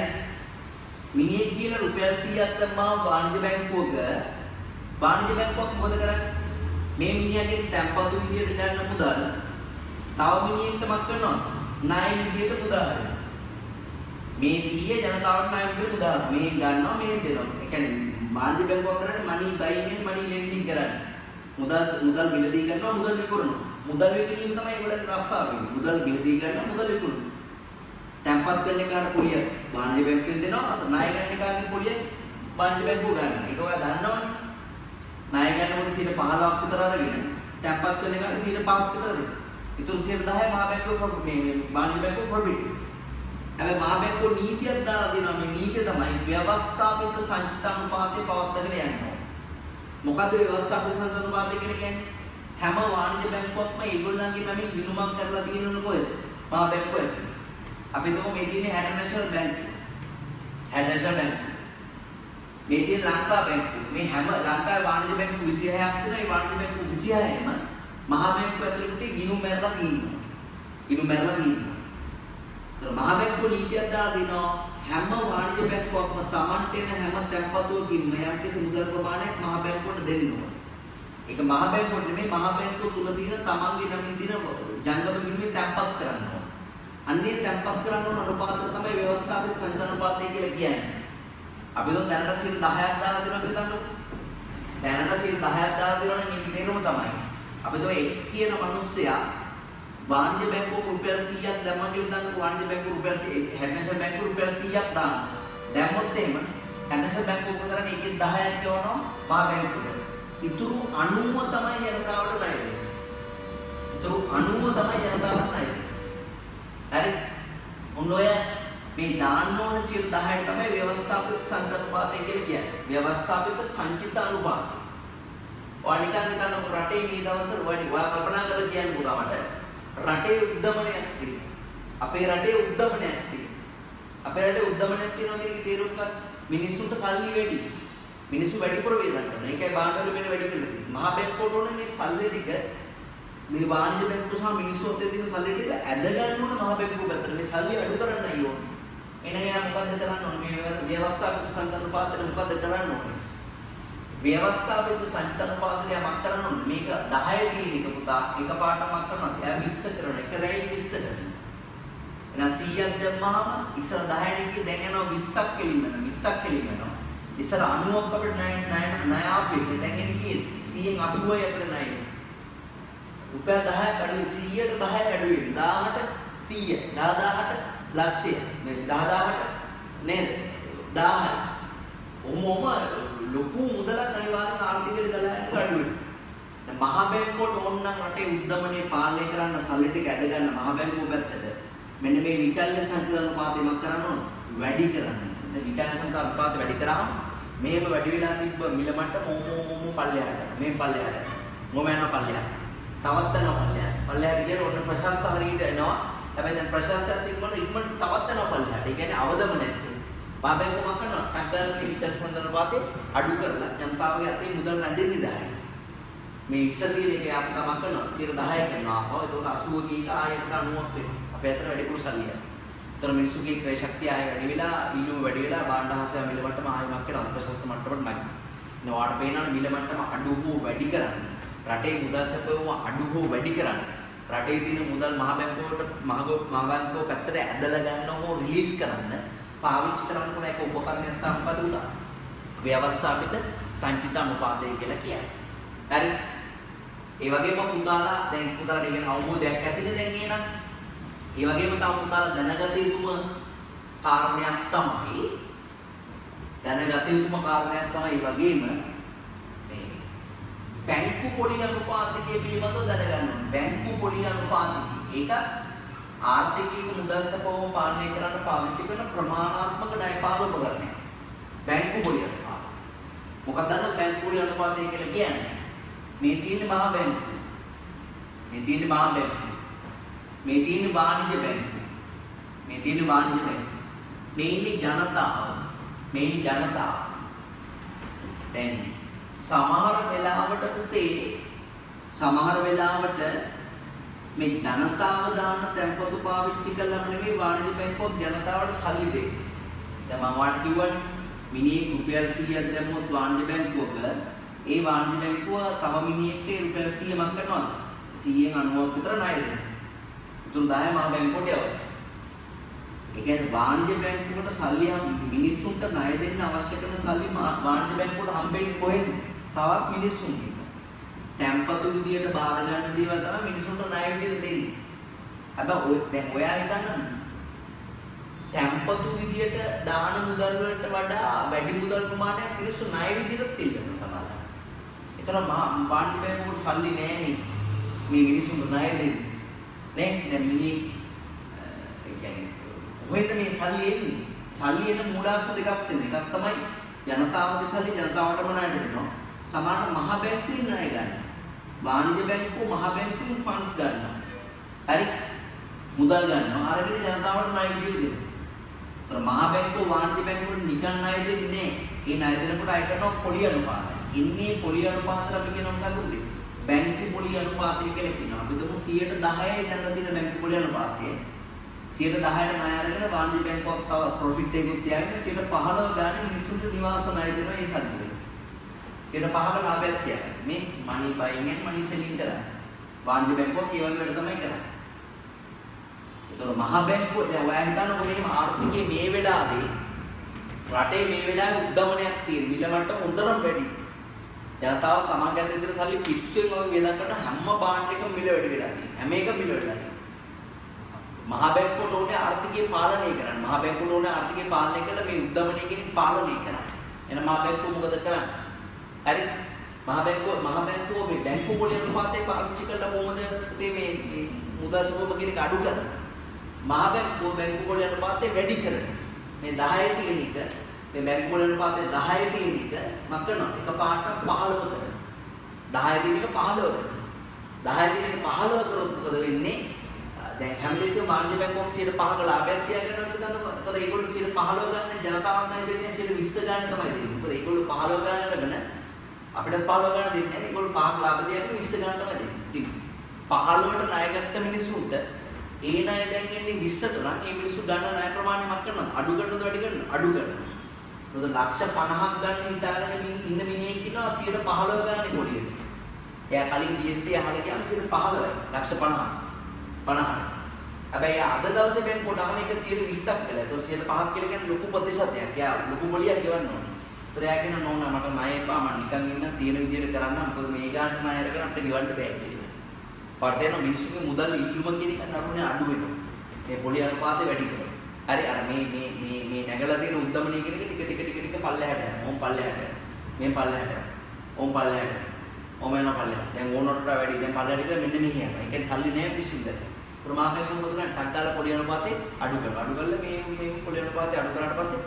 මිනිහෙක් දීලා රුපියල් 100ක් දැම්මා වාණිජ්‍ය බැංකුවක වාණිජ්‍ය බැංකුවක් මොකද කරන්නේ? මේ මිනිහාගේ තැන්පතු විදියට ගන්න මුදල් තව මිනිහෙක්ට මක් කරනවා ණය විදියට මුදල් හරිනවා. මේ 100 ජනතාවට ණය විදියට මුදල් මේ ගන්නවා මේ දෙනවා. ඒ කියන්නේ වාණිජ්‍ය බැංකුවක් කරන්නේ money buying and money lending කරන්නේ. මුදල් මිලදී ගන්නවා මුදල් විකුණනවා. මුදල් විකිණීම තමයි ඒගොල්ලන්ගේ රස්සාව වෙන්නේ. මුදල් මිලදී ගන්නවා මුදල් විකුණනවා. තැන්පත් කරන එකට පොලිය වාණිජ්‍ය බැංකුවෙන් දෙනවා. ණය ගන්න එකට පොලිය වාණිජ්‍ය බැංකුව ගන්නවා. ඒක ඔයා දන්නවනේ. ණය ගන්නකොට 15ක් විතර අරගෙන තැන්පත් කරන එකට 5ක් විතර දෙනවා. ඉතුරු 10 මහා බැංකුව මේ වාණිජ්‍ය බැංකුව ෆොර්බිට්. හැබැයි මහා බැංකුව නීතියක් දාලා දෙනවා. මේ නීතිය තමයි ව්‍යවස්ථාපිත සංචිත අනුපාතය පවත්වාගෙන යන්නේ. මොකද ව්‍යවස්ථාපිත සංචිත අනුපාතය කියන්නේ? හැම වාණිජ්‍ය බැංකුවක්ම ඒගොල්ලන්ගේ නමින් විනුමක් කරලා තියෙනවනේ කොහෙද? මහා බැංකුව ඇතුලේ. අපි හිතමු මේ තියෙන්නේ හැඩ නැෂනල් බැංකුව. හැඩ නැෂනල් බැංකුව. මේ තියෙන ලංකා බැංකුව. මේ හැම ලංකාවේ වාණිජ්‍ය බැංකු 26ක් තියෙනවා. ඒ වාණිජ්‍ය බැංකු 26ම මහා බැංකුව ඇතුළේ ගිණුම් මැරලා තියෙනවා. ගිණුම් මැරලා තියෙනවා. ඒතර මහා බැංකුව නීතියක් දාලා දෙනවා හැම වාණිජ්‍ය බැංකුවක්ම Tamanට එන හැම තැන්පතුවකින්ම යම්කිසි මුදල් ප්‍රමාණයක් මහා බැංකුවට දෙන්න ඕන. ඒක මහා බැංකුවට නෙමෙයි මහා බැංකුව තුල තියෙන Tamanගේ නමින් තියෙන ජංගම ගිණුමේ තැන්පත් කරන්න ඕන. අන්නේ තැන්පත් කරන්න ඕන අනුපාතය තමයි ව්‍යවස්ථාපිත සංචිත අනුපාතය කියලා කියන්නේ. අපි දැනට 10ක් දාලා දෙනවා කියලා දන්නවද? දැනට 10ක් දාලා දෙනවා නම් මේකේ තේරුම තමයි අපි දෝ X කියන මිනිස්සයා වාණිජ්‍ය බැංකුවක රුපියල් 100ක් දැම්මා කියලා දන්නකො වාණිජ්‍ය බැංකුව රුපියල් 100 හැඩනැෂනල් බැංකුව රුපියල් 100ක් දාන්න. දැම්මොත් එහෙම හැඩනැෂනල් බැංකුව මොකද කරන්නේ? ඒකෙන් 10ක් යවනවා මහා බැංකුවට. ඉතුරු 90 තමයි ජනතාවට ණය දෙන්නේ. ඉතුරු 90 තමයි ජනතාවට ණය දෙන්නේ. හරි. ඔන්න ඔය මේ දාන්න ඕන 10ට තමයි ව්‍යවස්ථාපිත සංචිත අනුපාතය කියලා කියන්නේ. ව්‍යවස්ථාපිත සංචිත අනුපාතය. ඔයා නිකන් හිතන්නකො රටේ මේ දවස්වල ඔයා කල්පනා කරලා කියන්න පුළුවන් මට රටේ උද්දමනයක් තියෙනවා. අපේ රටේ උද්දමනයක් තියෙනවා. අපේ රටේ උද්දමනයක් තියෙනවා කියන එකේ තේරුම මොකක්ද? මිනිස්සුන්ට සල්ලි වැඩි. මිනිස්සු වැඩිපුර වේදන් කරනවා. ඒකයි බාණ්ඩවල මෙන්න වැඩි කියලා තියෙන්නේ. මහා බැංකුවට ඕනේ මේ සල්ලි ටික මේ වාණිජ්‍ය බැංකුව සහ මිනිස්සු අතර තියෙන සල්ලි ටික ඇද ගන්න ඕන මහා බැංකුව පැත්තට. මේ සල්ලි අඩු කරන්නයි ඕනේ. එහෙනම් යා මොකද්ද කරන්න ඕනේ? මේ ව්‍යවස්ථාපිත සංචිත අනුපාතය මොකද්ද කරන්න ඕනේ? ව්‍යවස්ථාපිත සංචිත අනුපාතය මක් කරන්න ඕනේ. මේක 10 තියෙන එක පුතා එකපාරට මක් කරනවා. එයා 20 කරන එක රැයි 20 කරනවා. එහෙනම් 100ක් දැම්මම ඉස්සර 10 එකේ දැන් යනවා 20ක් කෙලින් වෙනවා. 20ක් කෙලින් වෙනවා. ඉස්සර 90ක් අපිට ණය ආපේ. දැන් එන්නේ කීයද? 100න් 80යි අපිට ණය. රුපියල් 10ක් අඩුයි 100ට 10ක් අඩුයි. 1000ට 100. 10000ට ලක්ෂය. මේ 10000ට නේද? 1000. ඔමොම ලොකු මුදලක් අනිවාර්යෙන් ආර්ථිකයට ගලා යන්න අඩුයි. දැන් මහ බැංකුවට ඕන නම් රටේ උද්දමනයේ පාලනය කරන්න සල්ලි ටික ඇද ගන්න මහ බැංකුව පැත්තට මෙන්න මේ විචල්්‍ය සංචිත අනුපාතය මක් කරන්න ඕන? වැඩි කරන්න. දැන් විචල්්‍ය සංචිත අනුපාතය වැඩි කරාම මේක වැඩි වෙලා තිබ්බ මිල මට්ටම මොම පල්ලෙහාට යනවා. මේ පල්ලෙහාට. මොම යනවා පල්ලෙහාට. තවත් යනවා පල්ලෙහාට. පල්ලෙහාට ගියොත් ඔන්න ප්‍රශස්ත හරියට එනවා. හැබැයි දැන් ප්‍රශස්තයත් ඉක්මනට තවත් යනවා පල්ලෙහාට. ඒ කියන්නේ අවදමනය. බාබෙන්ක මොකක් කරනවා? ටක්කල් විචල්්‍ය සංචිත අනුපාතය අඩු කරලා ජනතාවගේ අතේ මුදල් නැදෙන්නේ නැහැ. මේ 20 තියෙන එක අපි තමක් කරනවා 10 කරනවා. එතකොට 80 ගිහින් ආයෙත් 90ක් වෙනවා. අපේ අතර වැඩිපුර සල්ලිය. ඒතර මිනිස්සුගේ ක්‍රය ශක්තිය ආයෙ වැඩි වෙලා ඉල්ලුම වැඩි වෙලා භාණ්ඩ හාසය මිල මට්ටම ආයෙමක් කරලා ප්‍රශස්ත මට්ටමට නැගිනවා. ඉතින් ඔයාලට පේනවනේ මිල මට්ටම අඩු හෝ වැඩි කරන්න. රටේ මුදල් සැපයුම අඩු හෝ වැඩි කරන්න. රටේ තියෙන මුදල් මහ බැංකුවට මහ බැංකුව පැත්තට ඇදලා ගන්න හෝ රිලීස් කරන්න පාවිච්චි කරන්න පුළුවන් එක උපකරණයක් තමයි මොකද උදා. ව්‍යවස්ථාපිත සංචිත අනුපාතය කියලා කියන්නේ. හරි. ඒ වගේම පුතාලා දැන් පුතාලා ඉගෙන අවබෝධයක් ඇතිනේ දැන් එහෙනම්. ඒ වගේම තව පුතාලා දැනගත යුතුම කාරණයක් තමයි ඒ වගේම මේ බැංකු පොලි අනුපාතකය පිළිබඳව දැනගන්න ඕනේ. බැංකු පොලි අනුපාතකය. ඒක ආර්ථිකීය මුදල් සැපවම පාලනය කරන්න පාවිච්චි කරන ප්‍රමාණාත්මක ණයපාල උපකරණයක්. බැංකු පොලි අනුපාතය. මොකක්ද බැංකු පොලි අනුපාතය කියලා කියන්නේ? මේ තියෙන මහා බැංකුව. මේ තියෙන මහා බැංකුව. මේ තියෙන වාණිජ බැංකුව. මේ තියෙන වාණිජ බැංකුව. මේ ඉන්නේ ජනතාව. මේ ඉන්නේ ජනතාව. දැන් සමහර වෙලාවට පුතේ සමහර වෙලාවට මේ ජනතාව දාන්න තැන්පතු පාවිච්චි කළාම නෙවෙයි වාණිජ බැංකුව ජනතාවට සල්ලි දෙන්නේ. දැන් මම වාට කිව්වනේ මිනිහෙක් රුපියල් 100ක් දැම්මොත් වාණිජ බැංකුවක ඒ වාණිජ බැංකුව තව මිනිහෙක්ට රුපියල් 100ක් කරනවාද? 100න් 90ක් විතර ණය දෙනවා. උතුරු 10 මහා බැංකුවට යවනවා. ඒ කියන්නේ වාණිජ බැංකුවට සල්ලි මිනිස්සුන්ට ණය දෙන්න අවශ්‍ය කරන සල්ලි වාණිජ බැංකුවට හම්බෙන්නේ කොහෙන්ද? තවත් මිනිස්සුන්ගෙන්. තැන්පතු විදියට බාර ගන්න දේවල් තමයි මිනිස්සුන්ට ණය විදියට දෙන්නේ. හැබැයි දැන් ඔයා හිතන්න තැන්පතු විදියට දාන මුදල් වලට වඩා වැඩි මුදල් ප්‍රමාණයක් මිනිස්සු ණය විදියට දෙන්න සමහරවිට. ඒතර වාණිජ බැංකුවට සල්ලි නැහැ මේ මිනිස්සුන්ට ණය දෙන්නේ. නේ දැන් මිනිහ ඒ කියන්නේ කොහෙද මේ සල්ලි එන්නේ? සල්ලි එන මූලාශ්‍ර දෙකක් තියෙනවා. එකක් තමයි ජනතාවගේ සල්ලි ජනතාවටම ණයට දෙනවා. සමහරට මහ බැංකුවෙන් ණය ගන්නවා. වාණිජ බැංකුව මහ බැංකුවෙන් ෆන්ඩ්ස් ගන්නවා. හරි? මුදල් ගන්නවා. අරගෙන ජනතාවට ණය විදියට දෙනවා. ඒතර මහ බැංකුව වාණිජ බැංකුවට නිකන් ණය දෙන්නේ නැහැ. ඒ ණය දෙනකොට අය කරනවා පොලි අනුපාතය. ඉන්නේ පොලි අනුපාතය අපි කියනවා මොකද්ද? බැංකු පොලි අනුපාතය කියලා කියනවා. අපි තුමු 10%යි දැන් තියෙන බැංකු පොලි අනුපාතය. 10%ට ණය අරගෙන වාණිජ බැංකුවක් තව ප්‍රොෆිට් එකකුත් තියාගෙන 15% ගන්න මිනිස්සුන්ට නිවාස ණය දෙනවා ඒ සල්ලි වලින්. 15% ලාභයක් තියාගෙන. මේ money buying and money selling කරා. වාණිජ බැංකුවක් ඒ වගේ වැඩ තමයි කරන්නේ. ඒතකොට මහ බැංකුව දැන් ඔයා හිතන්නකො මේ ආර්ථිකයේ මේ වෙලාවේ රටේ මේ වෙලාවේ උද්දමනයක් තියෙන මිල මට්ටම හොඳටම වැඩි. ජනතාව තමන්ගේ අතේ තියෙන සල්ලි පිස්සුවෙන් වගේ වේදම් කරන හැම බාණ්ඩ එකම මිල වැඩි වෙලා තියෙනවා. හැම එකම මිල වැඩි වෙලා තියෙනවා. මහ බැංකුවට ඕනේ ආර්ථිකය පාලනය කරන්න. මහ බැංකුවට ඕනේ ආර්ථිකය පාලනය කළා මේ උද්දමනය කියන පාලනය කරන්න. එහෙනම් මහ බැංකුව මොකද කරන්නේ? හරි? මහ බැංකුව මේ බැංකු පොලි අනුපාතය පාවිච්චි කරලා කොහොමද මේ මුදල් සපුවම කියන එක අඩු කරන්නේ? මහ බැංකුව බැංකු පොලි අනුපාතය වැඩි කරනවා. මේ 10 තියෙන එක මේ බැංකු පොලි අනුපාතය 10 තියෙන එක මම කරනවා එකපාරට 15 කරනවා. 10 තියෙන එක 15 කරනවා. 10 තියෙන එක 15 කරොත් මොකද වෙන්නේ? දැන් හැමදේශෙම වාණිජ බැංකුවක් 5% ලාභයක් තියාගෙන අපි දන්නවා. ඒතර ඒගොල්ලෝ 15 ගන්න ජනතාවට ණය දෙන්නේ 20 ගන්න තමයි දෙන්නේ. මොකද ඒගොල්ලෝ 15 ගන්න අරගෙන අපිට 15 ගන්න දෙන්නේ නැහැ. ඒගොල්ලෝ 5 ලාභ තියාගෙන 20 ගන්න තමයි දෙන්නේ. ඉතින් 15ට ණය ගත්ත මිනිස්සුන්ට ඒ ණය දැන් එන්නේ 20ට නම් ඒ මිනිස්සු ගන්න ණය ප්‍රමාණය මක් කරනවද? අඩු කරනවද වැඩි කරනවද? අඩු කරනවා. මොකද ලක්ෂ 50ක් ගන්න හිතාගෙන ඉන්න මිනිහෙක් ඉන්නවා 115 ගන්න පොලියට. එයා කලින් GST අහලා ගියාම 115යි. ලක්ෂ 50. හැබැයි අද දවසේ බැංකුවට ආවම ඒක 120ක් වෙලා. ඒතකොට 105ක් කියලා කියන්නේ ලොකු ප්‍රතිශතයක්. එයා ලොකු පොලියක් ගෙවන්න ඕනේ. ඒතර එයා කියන නෝනා මට ණය එපා මම නිකන් ඉන්න තියෙන විදිහට කරන්න. මොකද මේ ගානට ණය අරගෙන අපිට ගෙවන්න බෑ කියලා. පර්තේන මිනිස්සුගේ මුදල් ඉල්ලුම කියන එක තරුණේ අඩු වෙනවා. මේ පොලි අනුපාතය වැඩි කරනවා. හරි අර මේ නැගලා තියෙන උද්දමනය කියන එක ටික පල්ලෙහාට යනවා. ඕම් පල්ලෙහාට. මේ පල්ලෙහාට. ඕම් පල්ලෙහාට. ඕම යන පල්ලෙහාට. දැන් ඕනකට වැඩි. දැන් පල්ලෙහාට ඉඳලා මෙන්න මෙහි යනවා. ඒ කියන්නේ සල්ලි නැහැ මිනිස්සුන්ට. ප්‍රමාණයක් මොකද කරන්නේ? ටක් දාලා පොලි අනුපාතය අඩු කරනවා. අඩු කරලා මේ පොලි අනුපාතය අඩු කරාට පස්සේ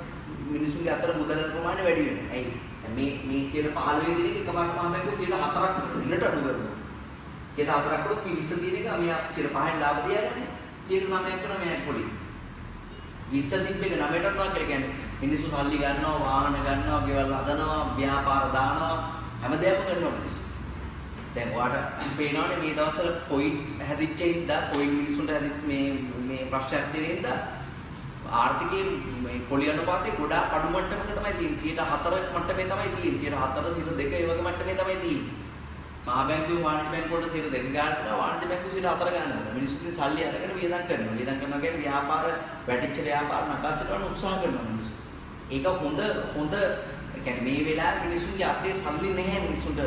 මිනිස්සුන්ගේ අතර මුදල් ප්‍රමාණය වැඩි වෙනවා. ඇයි? මේ 115 දිනක එකපාරට මහබැංකුව 4ක් කරනවා. ඉන්නට අඩු කරනවා. 4ක් කරොත් මේ 20 දිනක මේ 5න් ලාභ දියාගන්නේ. 9ක් කරනවා මේ පොලි. 20 දිනක 9ට කරනවා කියලා කියන්නේ මිනිස්සු සල්ලි ගන්නවා, වාහන ගන්නවා, ගෙවල් හදනවා, ව්‍යාපාර දානවා, හැමදේම කරනවා මිනිස්සු. දැන් ඔයාලට පේනවනේ මේ දවස්වල කොයින් හැදිච්ච ඉඳලා කොයින් මිනිස්සුන්ට හැදිච්ච මේ ප්‍රශ්නයක් තියෙන ඉඳලා ආර්ථිකයේ මේ පොලි අනුපාතේ ගොඩාක් අඩු මට්ටමක තමයි තියෙන්නේ. 4% මට්ටමේ තමයි තියෙන්නේ. 4%, 2% ඒ වගේ මට්ටමේ තමයි තියෙන්නේ. මහා බැංකුවේ වාණිජ බැංකුවලට 2% ගන්න කරා වාණිජ බැංකුවේ 4% ගන්න කරා. මිනිස්සුන්ගේ සල්ලි අරගෙන වියදම් කරනවා. වියදම් කරනවා කියන්නේ ව්‍යාපාර වැටිච්ච ව්‍යාපාර නකාශ කරන්න උත්සාහ කරනවා මිනිස්සු. ඒක හොඳ කියන්නේ මේ වෙලාවේ මිනිස්සුන්ගේ අතේ සල්ලි නැහැ මිනිස්සුන්ට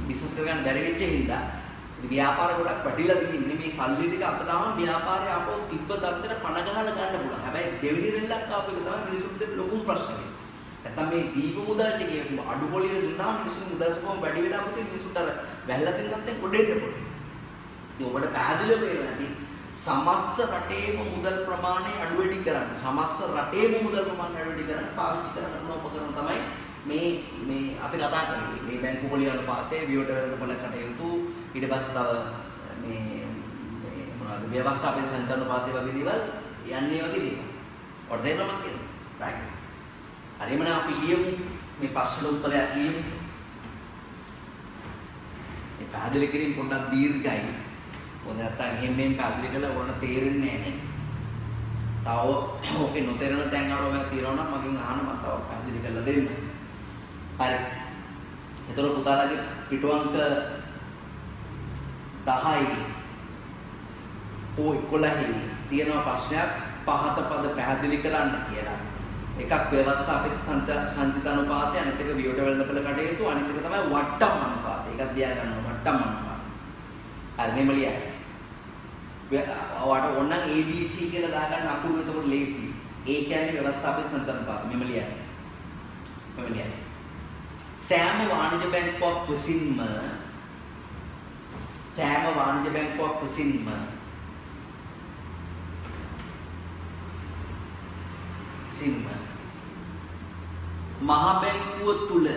බිස්නස් කරගන්න බැරි වෙච්ච හින්දා ව්‍යාපාර ගොඩක් වැටිලා තියෙන්නේ. මේ සල්ලි ටික අතට ආවම ව්‍යාපාරය ආපහු තිබ්බ තත්ත්වෙට පණ ගහලා ගන්න පුළුවන්. හැබැයි දෙවෙනි රෙල්ලක් ආපු එක තමයි මිනිස්සුන්ට ලොකුම ප්‍රශ්නේ. නැත්තම් මේ දීප මුදල් ටිකේ අඩු පොලියට දුන්නාම මිනිස්සුන් මුදල් සපුවම වැඩි වෙලා පුතේ මිනිස්සුන්ට අර වැල්ලා තින් තත්ත්වෙන් කොටෙන්න පුළුවන්. ඉතින් ඔබට පැහැදිලිව පේනවා ඇති සමස්ත රටේම මුදල් ප්‍රමාණය අඩු වැඩි කරන්න. සමස්ත රටේම මුදල් ප්‍රමාණය අඩු වැඩි කරන්න පාවිච්චි කරන උපකරණ තමයි මේ අපි කතා කරන්නේ. මේ බැංකු පොලි අනුපාතය, විවට වෙළඳපොළ කටයුතු, ඊට පස්සේ තව මේ මොනවද ව්‍යවස්ථාපන සංකල්ප වගේ දේවල් යන්නේ වගේ දේවල්. ඔතන දෙන්නම කියන්නේ. රයිට්. හරිමනේ අපි ලියමු මේ ප්‍රශ්න උත්තරයක් ලියමු. මේ පැහැදිලි කිරීම පොඩ්ඩක් දීර්ඝයි. මොකද නැත්තම් එහෙම මෙහෙම පැහැදිලි කළා ඕන තේරෙන්නේ නැහැ නේ. තව ඔකේ නොතේරෙන තැන් අරගෙන තියනවා නම් මගෙන් අහන්න මම තව පැහැදිලි කරලා දෙන්න. හරි. එතකොට පුතාලාගේ පිටු අංක 10යි හෝ 11යි තියෙනවා ප්‍රශ්නයක් පහත පද පැහැදිලි කරන්න කියලා. එකක් ව්‍යවස්ථාපිත සංචිත අනුපාතය, අනිත් එක විවට වෙළඳපොළ කටයුතු, අනිත් එක තමයි වට්ටම් අනුපාතය. ඒකත් දියා ගන්නවා වට්ටම් අනුපාතය. හරි මෙහෙම ලියන්න. ඔයාලට ඕන නම් ABC කියලා දාගන්න අකුරු එතකොට ලේසි. A කියන්නේ ව්‍යවස්ථාපිත සංචිත අනුපාතය. මෙහෙම ලියන්න. මෙහෙම ලියන්න. සෑම වාණිජ බැංකුවක් විසින්ම මහා බැංකුව තුල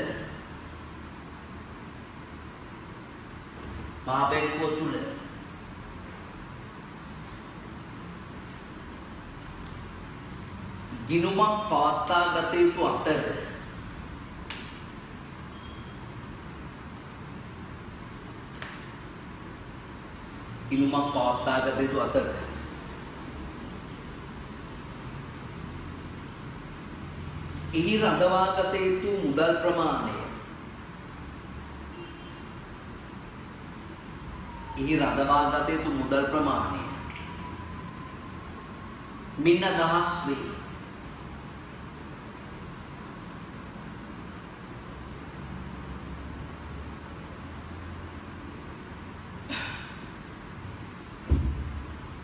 ගිණුමක් පවත්වා ගත යුතු අතර එහි රඳවාගත යුතු මුදල් ප්‍රමාණය මින්න දහස් වේ.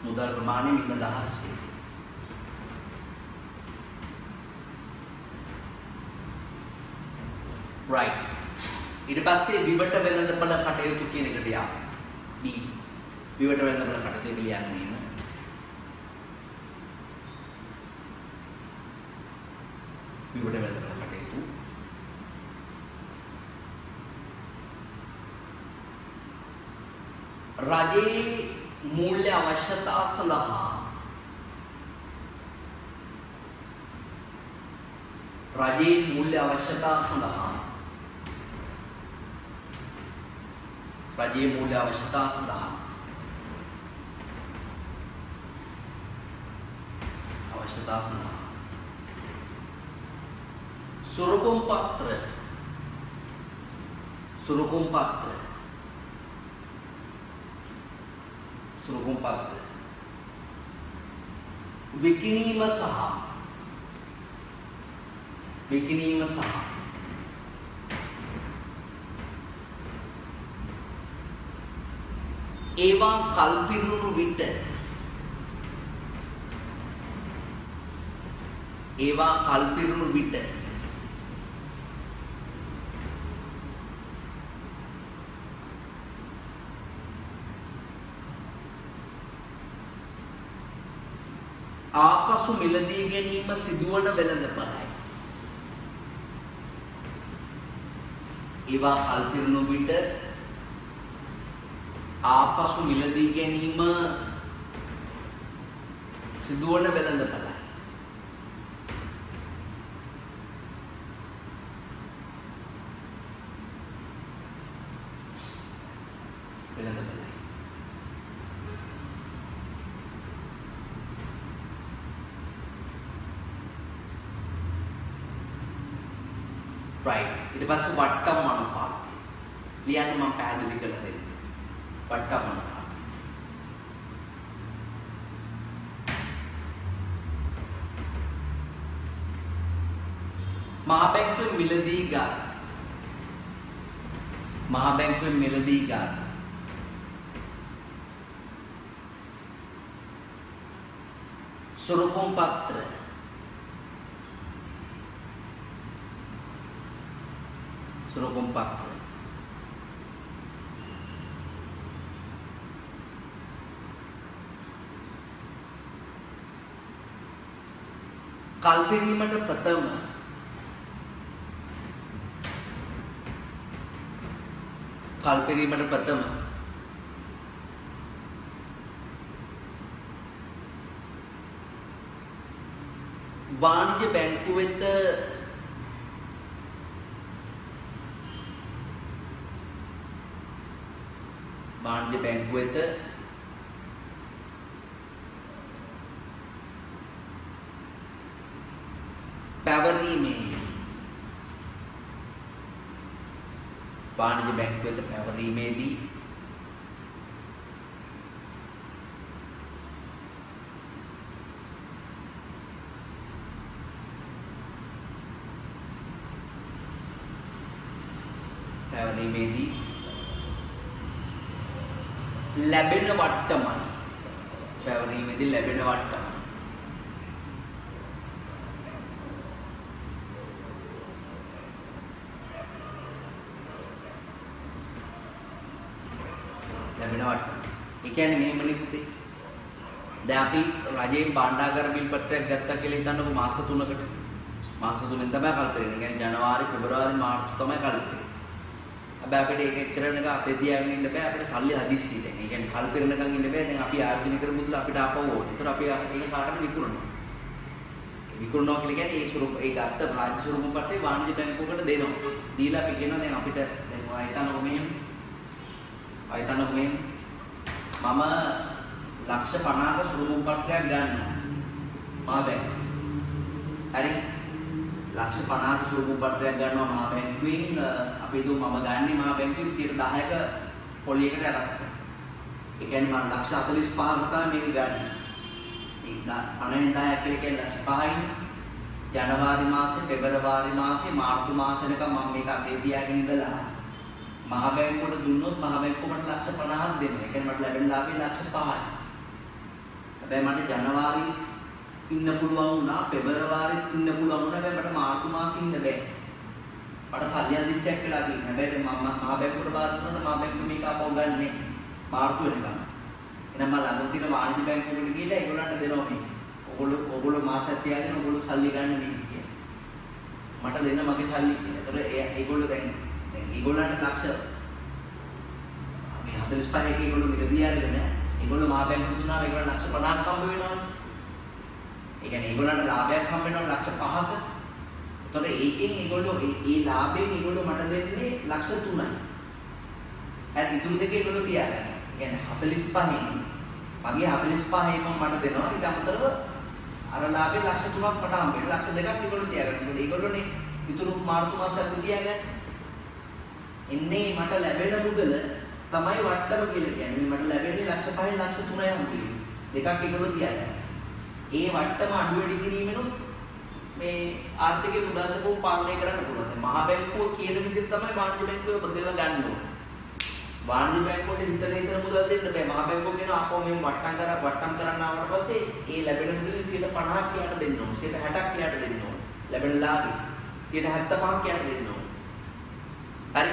මුදල් ප්‍රමාණය මින්න දහස් වේ. right. ඊට පස්සේ විවට වෙළඳපළ කටයුතු කියන එකට යමු. B. විවට වෙළඳපළ කටයුතු ලියන්නේ නේ. විවට වෙළඳපළ කටයුතු. රජයේ මූල්‍ය අවශ්‍යතා සඳහා सुरकुम पात्र, सुरकुम पात्र, सुरकुम पात्र, विकिनीम सह, विकिनीम सह, ඒවා කල්පිරුණු විට, ඒවා කල්පිරුණු විට ආපසු මිලදී ගැනීම සිදුවන වෙළඳපළයි. ඒවා කල්පිරුණු විට ආපසු මිලදී ගැනීම සිදුවන වෙළඳපළයි. වෙළඳපළයි. right. ඊට පස්සේ වට්ටම් අනුපාතය. ලියන්න මම පැහැදිලි කරලා දෙන්න. වට්ටම් අනුපාතය. මහා බැංකුවෙන් මිලදී ගත්, මහා බැංකුවෙන් මිලදී ගත් සුරුකුම් පත්‍ර, सुरकुम पात्र කල්පිරීමට ප්‍රථම කල්පිරීමට ප්‍රථම වාණිජ බැංකුව වෙත වාණිජ බැංකුව වෙත පැවරීමේදී වාණිජ බැංකුව වෙත පැවරීමේදී ලැබෙන වට්ටමයි. පැවරීමේදී ලැබෙන වට්ටමයි. ලැබෙන වට්ටම. ඒ කියන්නේ මෙහෙමනේ පුතේ. දැන් අපි රජයෙන් භාණ්ඩාගාර බිල් පත්‍රයක් ගත්තා කියලා හිතන්නකෝ මාස 3කට. මාස 3ෙන් තමයි කල්පිරෙන්නේ. කියන්නේ ජනවාරි, පෙබරවාරි, මාර්තු තමයි කල්පිරෙන්නේ. හැබැයි අපිට ඒක එච්චරනක අතේ තියාගෙන ඉන්න බෑ. අපිට සල්ලි හදිස්සිය දැන්. ඒ කියන්නේ කල්පිරෙනකන් ඉන්න බෑ. දැන් අපි ආයෝජනය කරපු මුදල අපිට ආපහු ඕනේ. ඒතර අපි ඒක කාටද විකුණනවා. විකුණනවා කියලා කියන්නේ ඒ ස්වරූප ඒ ගත්ත රාජ්‍ය ස්වරූප පත්‍රේ වාණිජ බැංකුවකට දෙනවා. දීලා අපි කියනවා දැන් අපිට දැන් ආයතනක මෙහෙම ආයතනක මෙහෙම මම ලක්ෂ 50ක ස්වරූප පත්‍රයක් ගන්නවා. මහා බැංකුව. හරි. ලක්ෂ 50ක ස්වරූප පත්‍රයක් ගන්නවා මහා බැංකුවෙන්. අපි හිතුව මම ගන්නේ මහා බැංකුවෙන් 10%ක පොලියකට අරක්ක. ඒ කියන්නේ මම ලක්ෂ 45ක තමයි මේක ගන්න. ඒක 50,000 කියලා කියන්නේ ලක්ෂ 5යි. ජනවාරි මාසේ, පෙබරවාරි මාසේ, මාර්තු මාසේ වෙනකම් මම මේක අතේ තියාගෙන ඉඳලා මහා බැංකුවට දුන්නොත් මහා බැංකුව මට ලක්ෂ 50ක් දෙනවා. ඒ කියන්නේ මට ලැබෙන ලාභය ලක්ෂ 5යි. හැබැයි මට ජනවාරි ඉන්න පුළුවන් වුණා, පෙබරවාරිත් ඉන්න පුළුවන් වුණා. හැබැයි මට මාර්තු මාසෙ ඉන්න බෑ. මට සල්ලි අදිස්සියක් වෙලා තියෙනවා. හැබැයි මම මහා බැංකුවට බාර දුන්නාට මහා බැංකුව මේක ආපහු ගන්නෑ. මාර්තු වෙනකම්. එහෙනම් මම ළඟ තියෙන වාණිජ බැංකුවකට ගිහලා ඒගොල්ලන්ට දෙනවා මේක. ඔගොල්ලෝ මාසයක් තියාගෙන ඔගොල්ලෝ සල්ලි ගන්න මේක කියලා. මට දෙන්න මගේ සල්ලි කියලා. ඒතර ඒගොල්ලෝ දැන් ඒගොල්ලන්ට ලක්ෂ මේ 45ක ඒගොල්ලෝ මිලදී ආරගෙන ඒගොල්ලෝ මහා බැංකුවට දුන්නාම ඒගොල්ලෝ ලක්ෂ 50ක් හම්බ වෙනවනේ. ඒ කියන්නේ ඒගොල්ලන්ට ලාභයක් හම්බ වෙනවා ලක්ෂ 5ක. ඒතර ඒකෙන් ඒගොල්ලෝ ඒ ලාභයෙන් ඒගොල්ලෝ මට දෙන්නේ ලක්ෂ 3යි. හරි ඉතුරු දෙක ඒගොල්ලෝ තියාගන්න. ඒ කියන්නේ 45න් මගේ 45න් මට දෙනවා. ඊට අමතරව අර ලාභේ ලක්ෂ 3ක් මට හම්බ වෙනවා. ලක්ෂ 2ක් ඒගොල්ලෝ තියාගන්න. මොකද ඒගොල්ලෝනේ ඉතුරු මාර්තු මාසයක් තියාගන්න. එන්නේ මට ලැබෙන මුදල තමයි වට්ටම කියලා කියන්නේ. මට ලැබෙන්නේ ලක්ෂ 5යි ලක්ෂ 3යි හම්බෙන්නේ. දෙකක් එකතු තියාගන්න. ඒ වට්ටම අඩු වැඩි කිරීමෙනුත් මේ ආර්ථික මුදාසකෝ පාලනය කරන්න පුළුවන්. දැන් මහා බැංකුව කියන විදිහට තමයි වාණිජ්‍ය බැංකුවේ බදේව ගන්න ඕනේ. වාණිජ්‍ය බැංකුවට හිතන මුදල් දෙන්න බෑ. මහා බැංකුව කියන ආපහු මේ වට්ටම් කරන්න ආවට පස්සේ ඒ ලැබෙන මුදලේ 50%ක් යට දෙන්න ඕනේ. 60ක් යට දෙන්න ඕනේ. ලැබෙන ලාභේ 75ක් යට දෙන්න ඕනේ. හරි.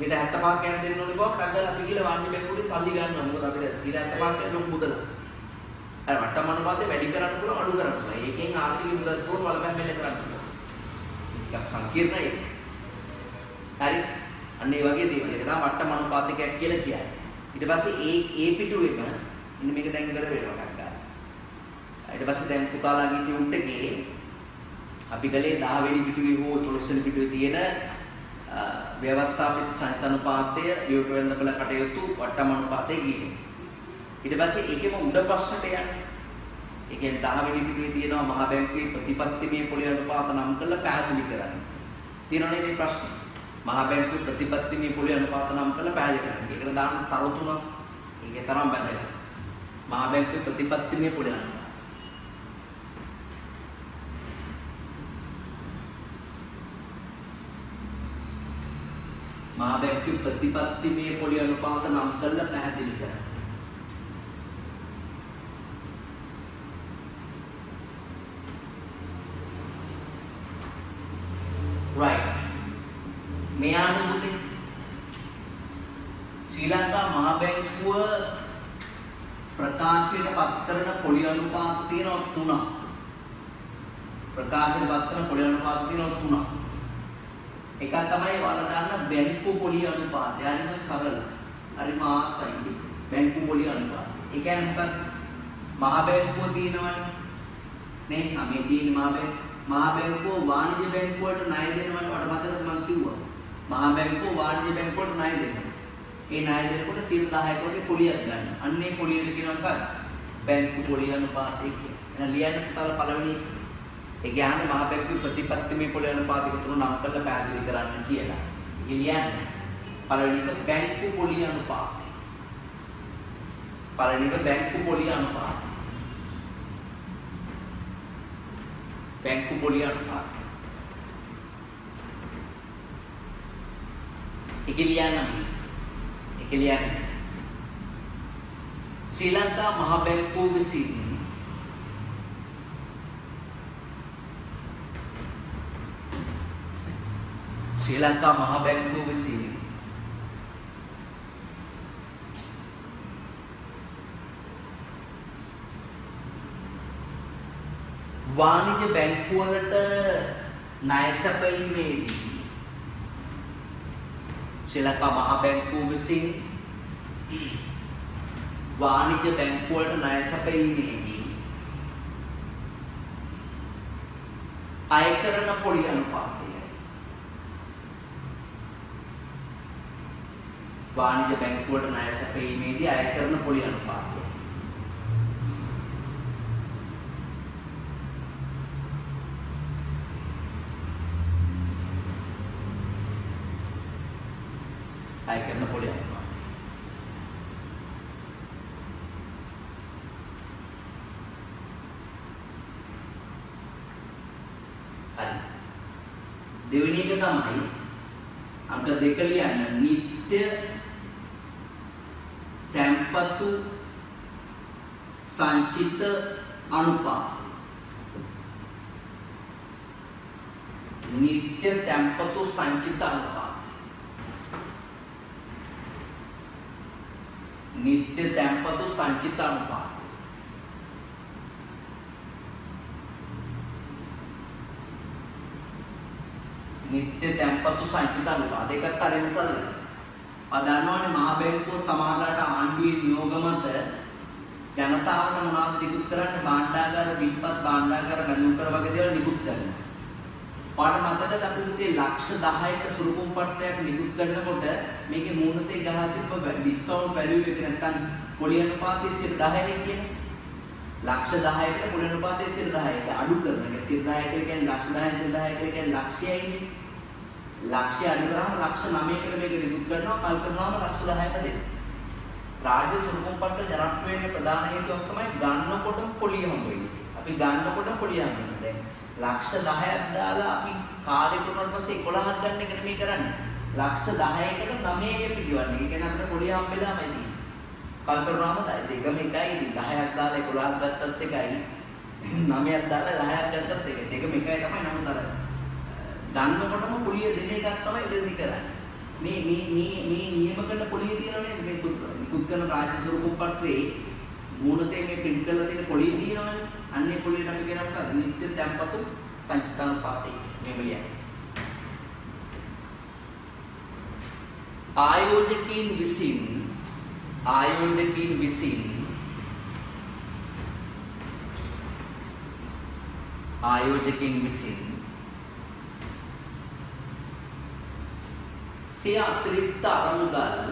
75ක් යට දෙන්න ඕනේ කොහොමද? අද අපි කියලා වාණිජ්‍ය බැංකුවට සල්ලි ගන්නවා. මොකද අපිට 75ක් කියන ලොකු මුදලක්. අර වට්ටම් අනුපාතය වැඩි කරන්න පුළුවන් අඩු කරන්න පුළුවන්. ඒකෙන් ආර්ථික මුදස්කෝර බලපෑම් මෙල්ල කරන්න පුළුවන්. ටිකක් සංකීර්ණයි. හරි. අන්න ඒ වගේ දේවල්. ඒක තමයි වට්ටම් අනුපාතයක් කියලා කියන්නේ. ඊට පස්සේ ඒ පිටුවේම ඉන්න මේක දැන් ඉවර වෙනවා ටක් ගන්න. ඊට පස්සේ දැන් පුතාලාගේ ටියුට් එකේ අපි ගලේ 10 වෙනි පිටුවේ හෝ 12 වෙනි පිටුවේ තියෙන ව්‍යවස්ථාපිත සංයුත් අනුපාතය විවෘත වෙළඳපොළ කටයුතු වට්ටම් අනුපාතය කියන්නේ. ඊට පස්සේ ඒකෙම උඩ ප්‍රශ්නට යන්නේ. ඒ කියන්නේ 10 වෙනි පිටුවේ තියෙනවා මහා බැංකුවේ ප්‍රතිපත්තිමය පොලි අනුපාත නම් කරලා පැහැදිලි කරන්න. තියෙනවා නේද මේ ප්‍රශ්නේ? මහා බැංකුවේ ප්‍රතිපත්තිමය පොලි අනුපාත නම් කරලා පැහැදිලි කරන්න. ඒකට දාන්න තරු තුනක්. ඒකේ තරම් බැඳලා. මහා බැංකුවේ ප්‍රතිපත්තිමය පොලි අනුපාත. මහා බැංකුවේ ප්‍රතිපත්තිමය පොලි අනුපාත නම් කරලා පැහැදිලි කරන්න. right මෙයාට පුතේ ශ්‍රී ලංකා මහා බැංකුව ප්‍රකාශයට පත් කරන පොලි අනුපාත තියෙනවා 3ක්. ප්‍රකාශයට පත් කරන පොලි අනුපාත තියෙනවා 3ක්. එකක් තමයි ඔයාලා දාන්න බැංකු පොලි අනුපාතය. හරිම සරල. හරිම ආසයි. බැංකු පොලි අනුපාත. ඒ කියන්නේ මොකක්ද? මහා බැංකුව තියෙනවනේ. නේ? මේ තියෙන මහා බැංකුව වාණිජ්‍ය බැංකුවට ණය දෙනවට මතකද මම කිව්වා. මහා බැංකුව වාණිජ්‍ය බැංකුවට ණය දෙනවා. ඒ ණය දෙනකොට 10% වගේ පොලියක් ගන්න. අන්නේ පොලියට කියනවා මොකක්ද? බැංකු පොලි අනුපාතය කියලා. එහෙනම් ලියන්න පුතාලා පළවෙනි ඒ කියන්නේ මහා බැංකුවේ ප්‍රතිපත්තිමය පොලි අනුපාතයක තුන නම් කරලා පැහැදිලි කරන්න කියලා. ඒක ලියන්න. පළවෙනි එක බැංකු පොලි අනුපාතය. පළවෙනි එක බැංකු පොලි අනුපාතය. බැංකු පොලි අනුපාතය. ඒක ලියන්න. ශ්‍රී ලංකා මහා බැංකුව විසින් වාණිජ්‍ය බැංකුවලට ණය සැපයීමේදී ශ්‍රී ලංකා මහා බැංකුව විසින් වාණිජ්‍ය බැංකුවලට ණය සැපයීමේදී අය කරන පොලි අනුපාතයයි. වාණිජ්‍ය බැංකුවලට ණය සැපයීමේදී අය කරන පොලි අනුපාතය. අය කරන පොලි අනුපාතය. හරි. දෙවෙනි එක තමයි අංක 2 ලියන්න නිත්‍ය තැන්පතු සංචිත අනුපාතය. නිත්‍ය තැන්පතු සංචිත අනුපාතය. නිත්‍ය තැන්පතු සංචිත අනුපාතය. නිත්‍ය තැන්පතු සංචිත අනුපාතය. ඒකත් හරිම සරලයි. අදන්නවනේ මහා බැංකුව සමහරලාට ආණ්ඩුවේ නියෝග මත ජනතාවට මොනවද නිකුත් කරන්නේ? භාණ්ඩාගාර විපත් භාණ්ඩාගාර බැඳුම් කර වගේ දේවල් නිකුත් කරනවා. පාඩම මතකද අපි පුතේ ලක්ෂ 10ක සුරුකුම් පට්ටයක් නිකුත් කරනකොට මේකේ මූණතේ ගහලා තිබ්බ ඩිස්කවුන්ට් වැලියු එක නැත්තම් පොලි අනුපාතය 10යි කියන්නේ. ලක්ෂ 10කට කුල අනුපාතය 10ට අඩු කරන එක 10 කියන්නේ ලක්ෂ 10 10 කියන්නේ ලක්ෂයයිනේ. ලක්ෂය අඩු කරාම ලක්ෂ 9කට මේක විදුත් කරනවා කල් කරනවාම ලක්ෂ 10ට දෙන්න. රාජ්‍ය සුරුකුම්පට්ට ජනප්‍රිය වෙන්න ප්‍රධාන හේතුවක් තමයි ගන්නකොටම පොලිය හම්බ වෙන්නේ. අපි ගන්නකොටම පොලිය හම්බ වෙනවා. දැන් ලක්ෂ 10ක් දාලා අපි කාලේ කරනකොට පස්සේ 11ක් ගන්න එක නෙමෙයි කරන්නේ. ලක්ෂ 10කට 9 පිටවන්නේ. ඒ කියන්නේ අපිට පොලිය හම්බෙලාමයි තියෙන්නේ. කල් කරනවාම දෙකම එකයි 10ක් දාලා 11ක් ගත්තත් එකයි 9ක් දාලා 10ක් ගත්තත් එකයි. දෙකම එකයි තමයි නමුත් අර ගන්නකොටම පොලිය දෙන එකක් තමයි දෙදි කරන්නේ. මේ නියම කරන පොලිය තියෙනව නේද? මේ නිකුත් කරන රාජ්‍ය සුරුකුම්පට්ටේ මූණතේ මේ print කරලා තියෙන පොලිය තියෙනවනේ. අන්නේ පොලියට අපි කියන මොකද්ද? නිත්‍ය තැන්පතු සංචිතානුපාතය. මේ පොලියයි. ආයෝජකයින් විසින් සිය අතිරික්ත අරමුදල්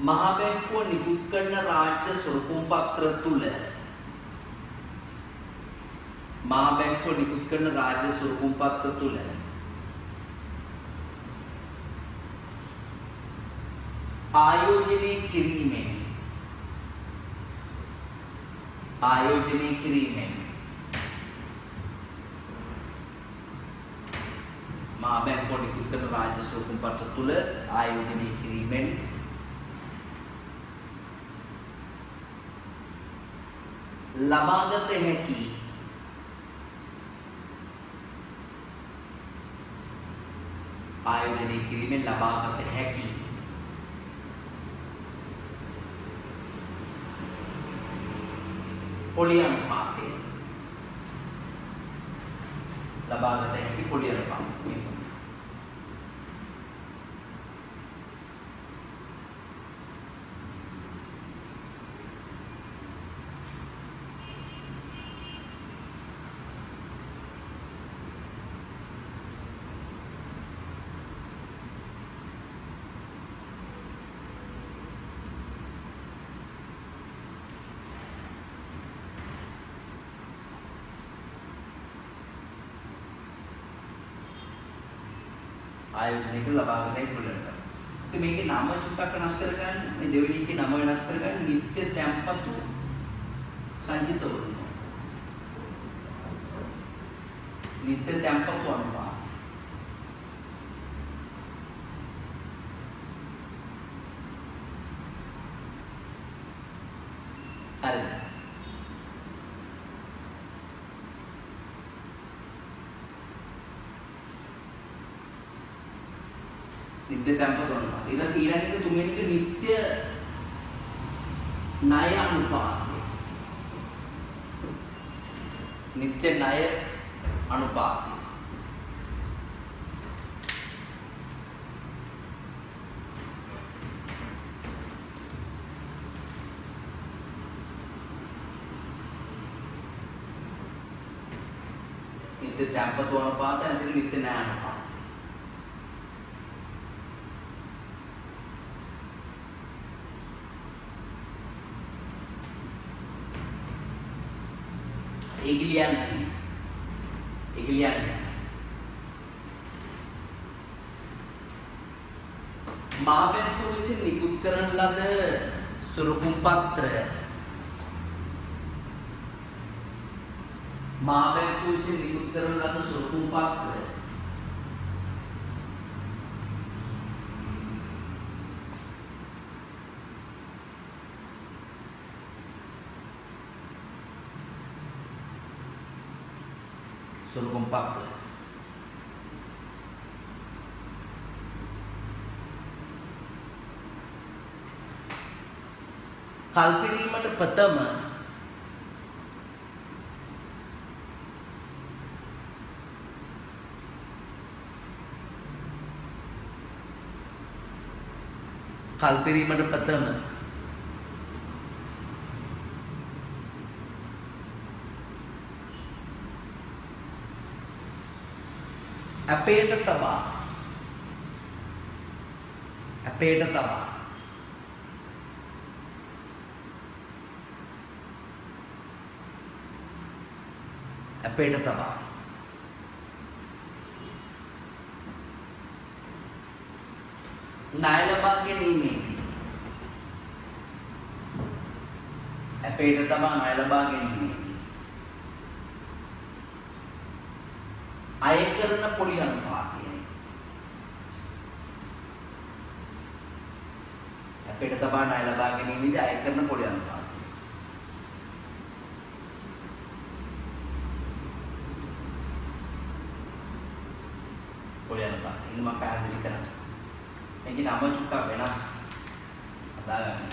මහා බැංකුව නිකුත් කරන රාජ්‍ය සුරුකුම් පත්‍ර තුල ආයෝජනය කිරීමෙන් මහා බැංකුව නිකුත් කරන රාජ්‍ය සුරුකුම් පත්‍ර තුල ආයෝජනය කිරීමෙන් ලබාගත හැකි පොලි අනුපාතය ආයෝජනය කරලා ලබාගත හැකි පොලියට. ඉතින් මේකේ නම චුට්ටක් වෙනස් කරගන්න. මේ දෙවෙනි එකේ නම වෙනස් කරගන්න නිත්‍ය තැන්පතු සංචිතවලුන. නිත්‍ය තැන්පතු අනුපාත. හරි. නිත්‍ය තැන්පතු අනුපාතය. ඊට පස්සේ ඊළඟ එක තුන්වෙනි එක නිත්‍ය ණය අනුපාතය. නිත්‍ය ණය අනුපාතය. නිත්‍ය තැන්පතු අනුපාතය නැත්නම් නිත්‍ය ණය අනුපාතය. Egliani. මහා බැංකුව විසින් නිකුත් කරන ලද සුරුකුම් පත්‍ර සුරුකුම් පත්‍ර කල්පිරීමට ප්‍රථම කල්පිරීමට ප්‍රථම අපේට තබා අපේට තබා අපේට තබා ණය ලබා ගැනීමේදී අපේට තබා ණය ලබා ගැනීමේදී අය කරන පොලි අනුපාතය අපේට තබා ණය ලබා ගැනීමේදී අය කරන පොලි අනුපාතය පොලි අනුපාතය ඉතින් මම පැහැදිලි කරනවා මේකේ නම චුට්ටක් වෙනස් හදාගන්න.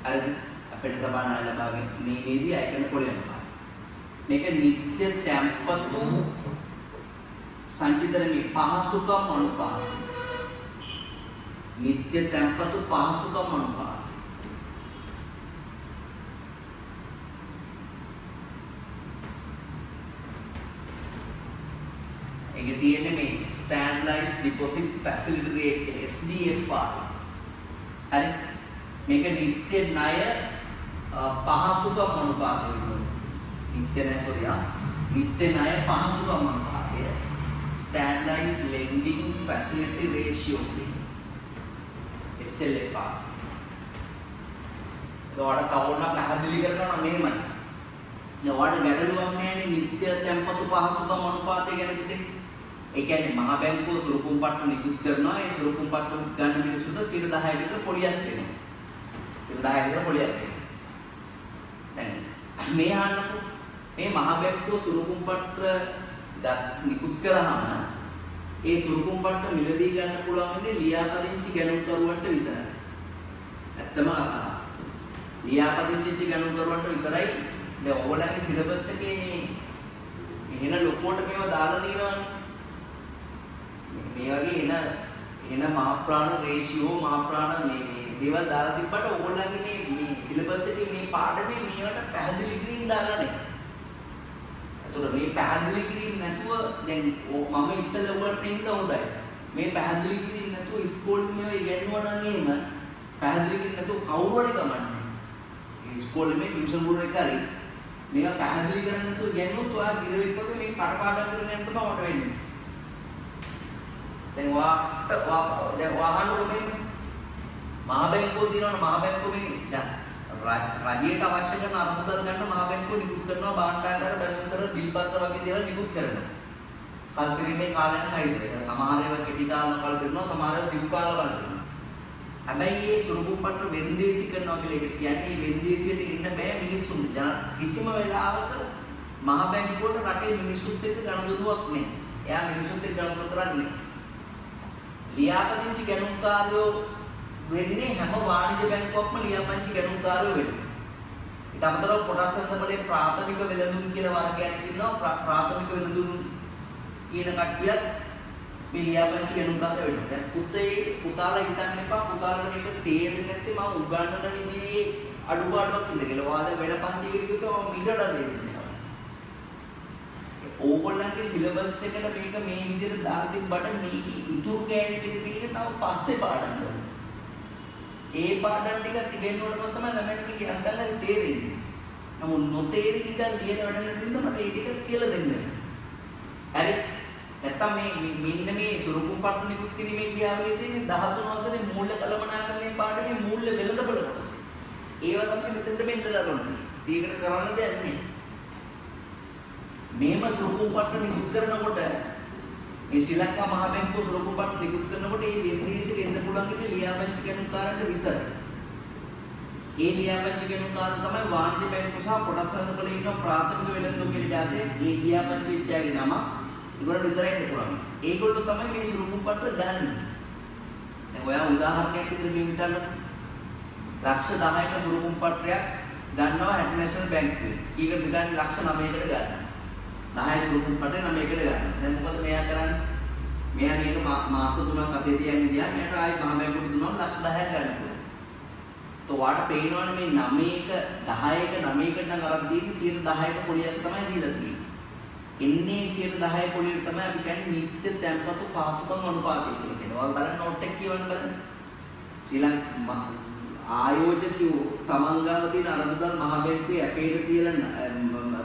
හරිද? අපිට තබා ණය ලබා ගැනීමේදී අය කරන පොලි අනුපාතය. මේක නිත්‍ය තැන්පතු සංචිතනයේ පහසුකම් අනුපාතය. නිත්‍ය තැන්පතු පහසුකම් අනුපාතය. ඒක තියෙන්නේ මේ Standardized Deposit Facility Rate SDFR. හරි මේක නිත්‍ය ණය පහසුකම් අනුපාතය වෙනවා. නිත්‍ය ණය පහසුකම් අනුපාතය Standardized Lending Facility Ratio SLFR. ඒකට තවන්න පැහැදිලි කරනවා මෙහෙමයි. දැන් ඔයාලට ගැටලුවක් නැහැ නිත්‍ය තැන්පතු පහසුකම් අනුපාතය ගැන පුතේ. ඒ කියන්නේ මහා බැංකුව සුරුකුම් පට්ටු නිකුත් කරනවා. ඒ සුරුකුම් පට්ටු ගන්න මිනිස්සුන්ට 10% විතර පොලියක් දෙනවා. 10% විතර පොලියක් දෙනවා. දැන් මේ අහන්නකො මේ මහා බැංකුව සුරුකුම් පට්ට නිකුත් කරාම ඒ සුරුකුම් පට්ට මිලදී ගන්න පුළුවන් ඉන්නේ ලියාපදිංචි ගණන්කරුවන්ට විතරයි. ඇත්තම කතාව. ලියාපදිංචි ගණන්කරුවන්ට විතරයි. දැන් ඕගොල්ලන්ගේ සිලබස් එකේ මේ එහෙන ලොකුවට මේවා දාලා තියෙනවනේ. මේ වගේ එන මාප්‍රාණ රේෂියෝ මාප්‍රාණ මේ දේවල් දාලා තිබ්බට ඕගොල්ලන්ගේ මේ සිලබස් එකේ මේ පාඩමේ මේවට පැහැදිලි කිරීම දාලා නැහැ. ඒතකොට මේ පැහැදිලි කිරීම නැතුව දැන් මම ඉස්සෙල්ලා ඔයාලට ඉන්න හොඳයි. මේ පැහැදිලි කිරීම නැතුව ඉස්කෝලේ මේවා ඉගෙනුවා නම් එහෙම පැහැදිලි කිරීම නැතුව කවුරු හරි කමන්නේ. මේ ඉස්කෝලේ මේ ටියුෂන් ගුරු එක හරි මේවා පැහැදිලි කරන්නේ නැතුව ඉගෙනුවොත් ඔයා ගිරවෙක් වගේ මේ කටපාඩම් කරගෙන යන්න තමයි මට වෙන්නේ. දැන් වාහනවල මේ මහා බැංකුව දිනවන මහා බැංකුව මේ දැන් රජයට අවශ්‍ය කරන අරමුදල් ගන්න මහා බැංකුව නිකුත් කරනවා භාණ්ඩාගාර බැංකුවතර බිල් පත්‍ර වගේ දේවල් නිකුත් කරනවා. කල්පිරීමේ කාලයන් සහිතව. සමහර ඒවා කෙටි කාලන කල් කරනවා සමහර ඒවා දීර්ඝ කාල කල් කරනවා. හැබැයි මේ සුරුකුම් පත්‍ර වෙන්දේසි කරනවා කියලා එකට කියන්නේ මේ වෙන්දේසියට ඉන්න බෑ මිනිස්සුන්ට. කිසිම වෙලාවක මහා බැංකුවට රටේ මිනිස්සුත් එක්ක ගනුදෙනුවක් නැහැ. එයා මිනිස්සුත් එක්ක ගනුදෙනු කරන්නේ නැහැ. ලියාපදිංචි ගණන්කාරයෝ වෙන්නේ හැම වාණිජ බැංකුවක්ම ලියාපදිංචි ගණන්කාරයෝ වෙනවා. ඊට අමතරව කොටස් සම්බලයේ ප්‍රාථමික වෙළඳුන් කියලා වර්ගයක් තියෙනවා. ප්‍රාථමික වෙළඳුන් කියන කට්ටියත් මේ ලියාපදිංචි ගණන්කාරයෝ වෙනවා. දැන් පුතාලා හිතන්න එපා පුතාලට මේක තේරෙන්නේ නැත්නම් මම උගන්වන විදිහේ අඩුපාඩුවක් ඉඳ කියලා. වාද වෙන පන්තියකට ගිහුවම මිඩට දෙන්නේ. ඕගොල්ලන්ගේ සිලබස් එකට මේක මේ විදිහට දාලා තිබ්බට මේක ඉතුරු කෑලි ටික තියෙන්නේ තව පස්සේ පාඩම් වල. ඒ පාඩම් ටික ඉගෙනුවට පස්සම ළමයට මේක යන්තම් තේරෙන්නේ. නමුත් නොතේරි නිකන් ලියන වැඩ නැතිනම් මට ඒ ටික කියලා දෙන්න වෙනවා. හරි? නැත්තම් මෙන්න මේ සුරුකුම් පට්ටු නිකුත් කිරීමේ ක්‍රියාවලියේ තියෙන 13 වසරේ මූල්‍ය කළමනාකරණයේ පාඩමේ මූල්‍ය වෙළඳපොළ කොටස. ඒවා තමයි මෙතෙන්ට මෙන්න දාගන්නේ. ඒකට කරන්න දෙයක් නෑ. මේම සුරුකුම් පට්ට නිකුත් කරනකොට මේ ශ්‍රී ලංකා මහා බැංකුව සුරුකුම් පට්ට නිකුත් කරනකොට ඒ වෙන්දේසියට එන්න පුළුවන් ඉන්නේ ලියාපදිංචි ගණන්කාරන්ට විතරයි. ඒ ලියාපදිංචි ගණන්කාරන් තමයි වාණිජ බැංකුව සහ කොටස් හදපලේ ඉන්න ප්‍රාථමික වෙළඳපොළ කියලා જાතේ ඒ ලියාපදිංචි වෙච්චාගේ නම ඒගොල්ලෝ විතරයි එන්න පුළුවන්. ඒගොල්ලෝ තමයි මේ සුරුකුම් පට්ට ගන්න. දැන් ඔයා උදාහරණයක් විදිහට මේ හිතන්න ලක්ෂ 10ක සුරුකුම් පට්ටයක් ගන්නවා හැටි නැෂනල් බැංකුවේ. ඊකට ගන්න ලක්ෂ 9කට ගන්නවා. 10 සුරුකුම් පටේ 9කට ගන්න. දැන් මොකද මෙයා කරන්නේ? මෙයා මේක මාස 3ක් අතේ තියන්න ගියා. මෙයාට ආයි මහ බැංකුවට දුන්නා ලක්ෂ 10ක් ගන්න පුළුවන්. તો වාට පේනවනේ මේ 9ක 10ක 9කට නම් අරන් තියෙන්නේ 10ක පොලියක් තමයි දීලා තියෙන්නේ. එන්නේ 10 පොලියට තමයි අපි කියන්නේ නිත්‍ය තැන්පතු පාසුකම් අනුපාතය කියලා කියනවා. ඔයාලා බලන්න නෝට් එක කියවන්න බලන්න. ශ්‍රී ලංකා ආයෝජකයෝ තමන් ගාව තියෙන අරමුදල් මහ බැංකුවේ ඇපේට තියලා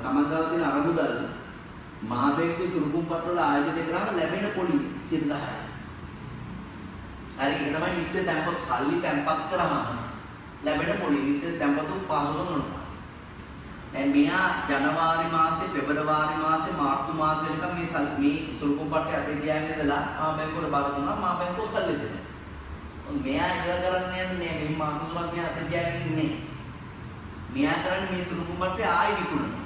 තමන් ගාව තියෙන අරමුදල් මහ බැංකුවේ සුරුකුම්පත් වල ආයෝජනය කරාම ලැබෙන පොලිය 10%. හරි ඒක තමයි නිත්‍ය තැන්පතු සල්ලි තැන්පත් කරාම ලැබෙන පොලිය නිත්‍ය තැන්පතු පාසුකම් අනුපාතය. දැන් මෙයා ජනවාරි මාසේ පෙබරවාරි මාසේ මාර්තු මාස වෙනකම් මේ සුරුකුම්පත් අතේ තියාගෙන ඉඳලා මහ බැංකුවට බාර දුන්නා මහ බැංකුව සල්ලි දෙනවා. මෙයා ඉව කරන්නේ නැහැ මේ මාස තුනක් මෙයා අත තියාගෙන ඉන්නේ. මෙයා කරන්නේ මේ සුරුකුම්පත් ආයෙ විකුණනවා.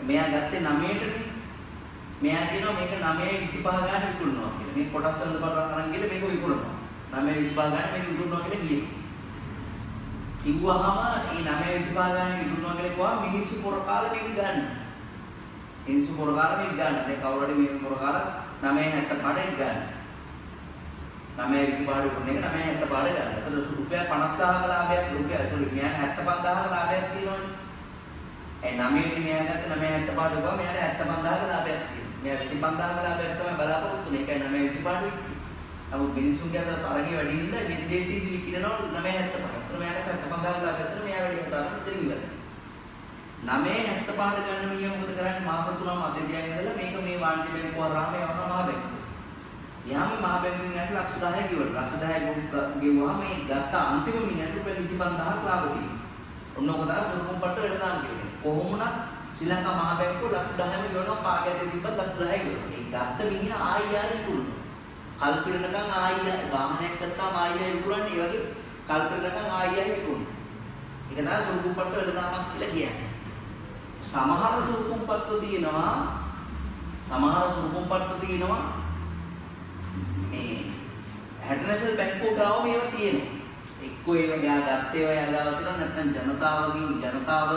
මෙයා ගත්තේ 9ටනේ. මෙයා කියනවා මේක 9.25 ගානට විකුණනවා කියලා. මේ කොටස් වල බලන්න අරන් ගිහලා මේක විකුණනවා. 9.25 ගානට මේක විකුණනවා කියලා කියනවා. කිව්වහම මේ 9.25 ගානට විකුණනවා කියලා කිව්වා මිනිස්සු පොර කාලේ මේක ගන්න. මිනිස්සු පොර කාලේ මේක ගන්න. දැන් කවුරු හරි මේක පොර කාලා 9.75ට ගන්න. 9.25 විකුණන එක 9.75ට ගන්න. එතකොට රුපියල් 50000ක ලාභයක් මෙයාට 75000ක ලාභයක් තියෙනවනේ. ඒ 9ට මෙයා ගත්ත 9.75ට ගියා මෙයාට 75000ක ලාභයක් තියෙනවා. මෙයා 25000ක ලාභයක් තමයි බලාපොරොත්තු වෙන්නේ. ඒකයි 9.25ට වික්කේ. නමුත් මිනිස්සුන්ගේ අතර තරගය වැඩි හින්දා විදේශීදී විකිනනවා 9.75ට. ඒතර මෙයාට 75000ක ලාභයක් තියෙනවා. මෙයා වැඩි හින්දා මෙතන ඉවරයි. 9.75ට ගන්න මිනිහ මොකද කරන්නේ මාස 3ක් අතේ තියාගෙන ඉඳලා මේක මේ වාණිජ බැංකුව හරහාම යවනවා මහ බැංකුව. යාම මහ බැංකුවෙන් යට ලක්ෂ 10ක් ගෙවනවා. ලක්ෂ 10ක් ගෙවුවාම මේ ගත්ත අන්තිම මිනිහට රුපියල් 25000ක් ලාභ තියෙනවා. ඔන්න ඔක තමයි සුරුකුම්පට්ට වෙනදාම කියන්නේ. කොහොම වුණත් ශ්‍රී ලංකා මහ බැංකුව ලක්ෂ 10ම ගෙවනවා කාගේ අතේ තිබ්බත් ලක්ෂ 10ක් ගෙවනවා. ඒ ගත්ත මිනිහ ආයෙ විකුණනවා. කල්පිරණකම් ආයෙ වාහනයක් ගත්තාම ආයෙ විකුණන්නේ. ඒ වගේ කල්පිරණකම් ආයෙ විකුණනවා. ඒක තමයි සුරුකුම්පට්ට වෙනදාමක් කියලා කියන්නේ. සමහර සුරුකුම්පට්ට තියෙනවා හැටනැෂනල් බැංකුව ගාව මේවා තියෙනවා. එක්කෝ ඒවා මෙයා ගත්තේ ඒවා යාගාව තියෙනවා නැත්නම් ජනතාව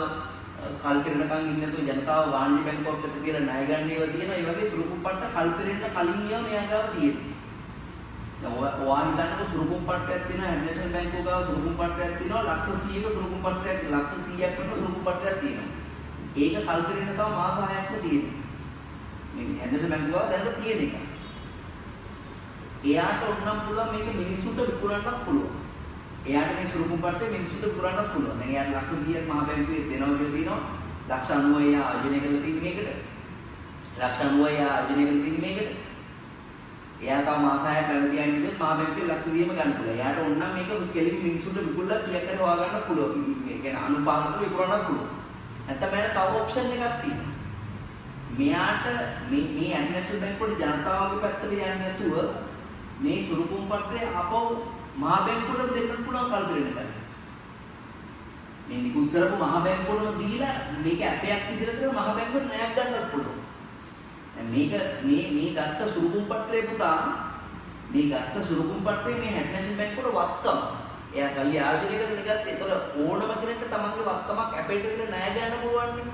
කල්පිරණකම් ඉන්නේ නැතුව ජනතාව වාණිජ බැංකුවක් අතට තියලා ණය ගන්න ඒවා තියෙනවා. ඒ වගේ සුරුකුම්පට්ට කල්පිරෙන්න කලින් ඒවා මෙයා ගාව තියෙනවා. දැන් ඔයා හිතන්නකො සුරුකුම්පට්ටයක් තියෙනවා හැටනැෂනල් බැංකුව ගාව සුරුකුම්පට්ටයක් තියෙනවා ලක්ෂ 100ක සුරුකුම්පට්ටයක් ලක්ෂ 100ක් වෙන සුරුකුම්පට්ටයක් තියෙනවා. ඒක කල්පිරෙන්න තව මාස 6ක්ම තියෙනවා. මේ හැටනැෂනල් බැංකුව ගාව දැනට තියෙන එක. එයාට ඕනනම් පුළුවන් මේක මිනිස්සුන්ට විකුණන්නත් පුළුවන්. එයාට මේ සුරුකුම්පට්ටේ මිනිස්සුන්ට විකුණන්නත් පුළුවන්. දැන් එයාට ලක්ෂ 100ක් මහ බැංකුවේ දෙනවා කියලා තියෙනවා. ලක්ෂ 90 එයා ආයෝජනය කරලා තියෙන මේකට. ලක්ෂ 90 එයා ආයෝජනය කරලා තියෙන මේකට. එයා තව මාස 6ක් ගන්න තියන්නේ ඉතින් මහ බැංකුවේ ලක්ෂ 100ම ගන්න පුළුවන්. එයාට ඕනනම් මේක කෙලින් මිනිස්සුන්ට විකුණලා පියක් කරේ හොයාගන්නත් පුළුවන්. මේ කියන්නේ අනුපාතතර විකුණන්නත් පුළුවන්. නැත්නම් එයාට තව ඔප්ෂන් එකක් තියෙනවා. මෙයාට මේ ඇන්ටර්නැෂනල් බැංකුවේ ජනතාවගේ පැත්තට යන්නේ නැතුව මේ සුරුකුම්පට්ටේ ආපහු මහ බැංකුවට දෙන්න පුළුවන් කල්පිරෙන්න කරලා. මේ නිකුත් කරපු මහ බැංකුවටම දීලා මේක ඇපයක් විදිහට කරලා මහ බැංකුවට ණයක් ගන්නත් පුළුවන්. දැන් මේක මේ ගත්ත සුරුකුම්පට්ටේ පුතා මේ ගත්ත සුරුකුම්පට්ටේ මේ හැටනැෂනල් බැංකුවට වත්කම. එයා සල්ලි ආයෝජනය කරගෙන ගත්තේ. ඒතර ඕනම කෙනෙක්ට තමන්ගේ වත්කමක් ඇපෙට කියලා ණය ගන්න පුළුවන් නේ.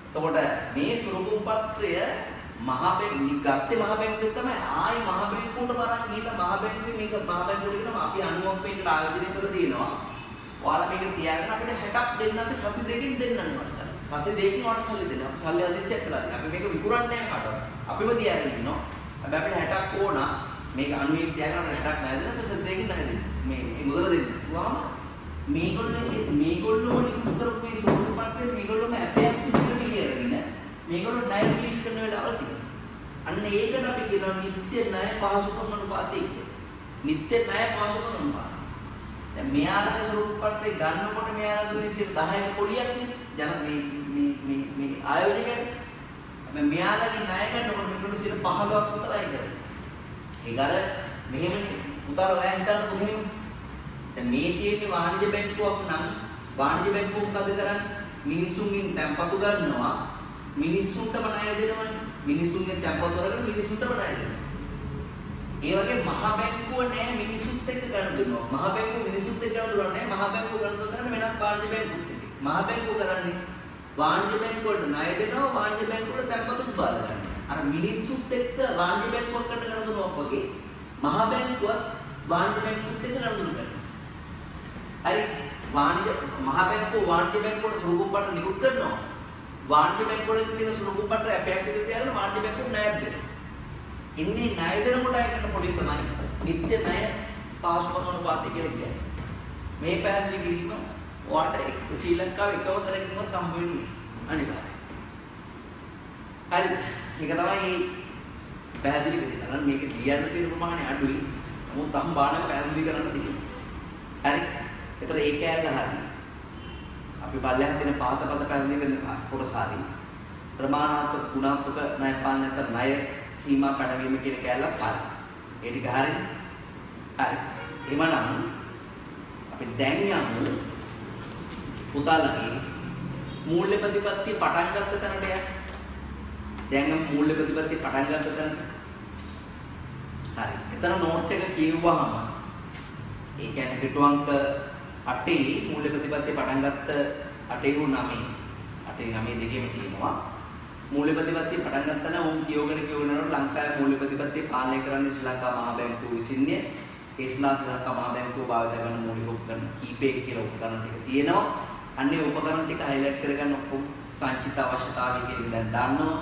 එතකොට මේ සුරුකුම්පට්ටය ගත්තේ මහ බැංකුවේ තමයි ආයි මහ බැංකුවට බරන් ගිහිල්ලා මහ බැංකුවේ මේක මහ බැංකුවට කියනවා අපි 90ක් මේකට ආයෝජනය කරලා තියෙනවා. ඔයාලා මේක තියාගෙන අපිට 60ක් දෙන්න අපි සති දෙකකින් දෙන්නන්න වටසල්. සති දෙකකින් වටසල් දෙන්න. අපි සල්ලි අදිස්සියක් කරලා තියෙනවා. අපි මේක විකුණන්නේ නැහැ කාටවත්. අපිම තියාගෙන ඉන්නවා. හැබැයි අපිට 60ක් ඕන. මේක 90ක් තියාගෙන අපිට 60ක් ණය දෙන්න. අපි සති දෙකකින් ණය දෙන්න. මේ මුදල දෙන්න. වහම මේගොල්ලෝ නිකුත් කරපු මේ සුරුකුම්පට්ටේ මේගොල්ලෝම ඇපයක් විදිහට ලියගෙන මේගොල්ලෝ ණය රිලීස් කරන වෙලාවල් තියෙනවා. අන්න ඒකට අපි කියනවා නිත්‍ය ණය පහසුකම් අනුපාතය කියලා. නිත්‍ය ණය පහසුකම් අනුපාතය. දැන් මෙයාලගේ සුරුකුම්පට්ටේ ගන්නකොට මෙයාලා දුන්නේ 10ක පොලියක්නේ. මේ ආයෝජකයන්. හැබැයි මෙයාලගේ ණය ගන්නකොට මේගොල්ලෝ 15ක් විතරයි කරන්නේ. ඒක අර මෙහෙමනේ පුතාලා ඔයා හිතන්නකො මෙහෙම. දැන් මේ තියෙන්නේ වාණිජ බැංකුවක් නම් වාණිජ බැංකුව මොකද කරන්නේ? මිනිස්සුන්ගෙන් තැන්පතු ගන්නවා. මිනිස්සුන්ටම ණය දෙනවනේ. මිනිස්සුන්ගෙන් තැන්පතු කරගෙන මිනිස්සුන්ටම ණය දෙනවා. ඒ වගේ මහ බැංකුව නෑ මිනිස්සුත් එක්ක ගන්න දෙනවා. මහ බැංකුව මිනිස්සුත් එක්ක ගන්න දුරන්නේ මහ බැංකුව ගන්න දුරන්නේ වෙනත් වාණිජ බැංකුත් එක්ක. මහ බැංකුව කරන්නේ වාණිජ බැංකුවට ණය දෙනවා වාණිජ බැංකුවට තැන්පතුත් බාර ගන්නවා. අර මිනිස්සුත් එක්ක වාණිජ බැංකුවක් කරන ගනුදෙනුවක් වගේ මහා බැංකුවත් වාණිජ බැංකුවත් එක්ක ගනුදෙනු කරනවා. හරි මහා බැංකුව වාණිජ බැංකුවට සුළුකුම්බට නිකුත් කරනවා. වාණිජ බැංකුවල තියෙන සුළුකුම්බට රැපයක් විතර තියාගෙන වාණිජ බැංකුවට ණයක් දෙනවා. ඉන්නේ ණය දෙනකොට අයකට පොඩි තමයි නිත්‍ය ණය පාසුකම් අනුපාතය කියලා කියන්නේ. මේ පැහැදිලි කිරීම ඔයාලට ශ්‍රී ලංකාවේ එකම තරකින්වත් හම්බ වෙන්නේ අනිවාර්යයෙන්. හරිද? ඒක තමයි පැහැදිලි වෙන්නේ. අන්න මේක ලියන්න තියෙන ප්‍රමාණය අඩුයි. නමුත් තම බාණක පැහැදිලි කරන්න තියෙනවා. හරි? ඒතර ඒක ඇගහරි. අපි බලයන් තියෙන පාත පද පැහැදිලි වෙන කොටස හරි. ප්‍රමාණාත්මක ගුණාත්මක ණය පාලනය නැත්නම් ණය සීමා පැනවීම කියන කැලලත් හරි. ඒ ටික හරිනේ. හරි. එhmenan අපි දැන් යමු පුතාලගේ මූල්‍ය ප්‍රතිපත්තිය පටන් ගත්ත තැනට යන්න. දැන් මූල්‍ය ප්‍රතිපත්තිය පටන් ගත්ත තැනට. හරි. එතන නෝට් එක කියවුවාම ඒ කියන්නේ පිටු අංක 8 මූල්‍ය ප්‍රතිපත්තිය පටන් ගත්ත 8 9 දෙකේම තියෙනවා. මූල්‍ය ප්‍රතිපත්තිය පටන් ගත්තා නම් උන් කියවගෙන යනකොට ලංකාවේ මූල්‍ය ප්‍රතිපත්තිය පාලනය කරන්නේ ශ්‍රී ලංකා මහා බැංකුව විසින්නේ. ඒ ශ්‍රී ලංකා මහා බැංකුව භාවිත කරන මූලික උපකරණ කීපයක් කියලා උපකරණ ටික තියෙනවා. අන්නේ උපකරණ ටික හයිලයිට් කරගන්න ඔක්කොම සංචිත අවශ්‍යතාවය කියන එක දැන් දන්නවා.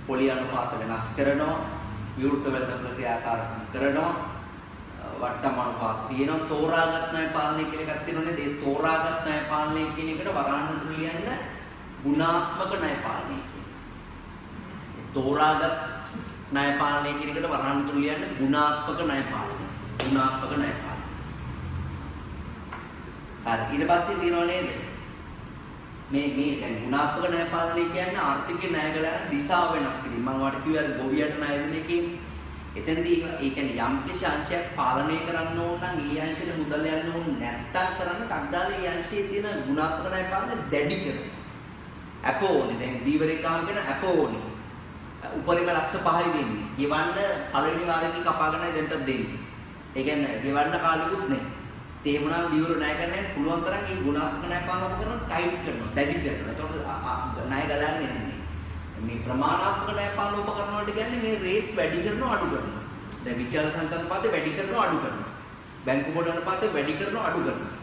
පොලි අනුපාත වෙනස් කරනවා. විවෘත වෙළඳ ක්‍රියාකාරකම් කරනවා. වට්ටම් අනුපාත තියෙනවා. තෝරාගත් ණය පාලනය කියලා එකක් තියෙනවා නේද? ඒ තෝරාගත් ණය පාලනය කියන එකට වරහන් ඇතුළේ ලියන්න ගුණාත්මක ණය පාලනය කියන. තෝරාගත් ණය පාලනය කියන එකට වරහන් ඇතුළේ ලියන්න ගුණාත්මක ණය පාලනය. ගුණාත්මක ණය පාලනය. හරි ඊට පස්සේ තියෙනව නේද? මේ දැන් ගුණාත්මක ණය පාලනය කියන්නේ ආර්ථික ණය ගලන දිශාව වෙනස් කිරීම. මම වාට කිව්වා ගොවියට ණය දෙන එකේ එතෙන්දී ඒ කියන්නේ යම් කිසි අංශයක් පාලනය කරන්න ඕන නම් ඒ අංශෙට මුදල් යන්න ඕන නැත්තම් කරන්න ටක්ඩාලේ ඒ අංශයේ තියෙන ගුණාත්මක ණය පාලනය දැඩි කරනවා. අපෝනේ දැන් දීවරේකාම කියන අපෝනේ. උපරිම ලක්ෂ 5යි දෙන්නේ. ගෙවන්න පළවෙනි වාරේ කපාගෙනයි දෙන්නත් දෙන්නේ. ඒ කියන්නේ ගෙවන්න කාලෙකුත් නැහැ. ඒ වුණාම දීවර ණය ගන්න පුළුවන් තරම් මේ ගුණාත්මක ණය පාලන උපකරණ ටයිට් කරනවා, දැඩි කරනවා. එතකොට ණය ගලන්නේ නැහැ. මේ ප්‍රමාණාත්මක ණය පාලන උපකරණ වලට කියන්නේ මේ රේට්ස් වැඩි කරනවා, අඩු කරනවා. දැන් විචාර සංතනපාතේ වැඩි කරනවා, අඩු කරනවා. බැංකු පොඩ අනුපාතේ වැඩි කරනවා, අඩු කරනවා.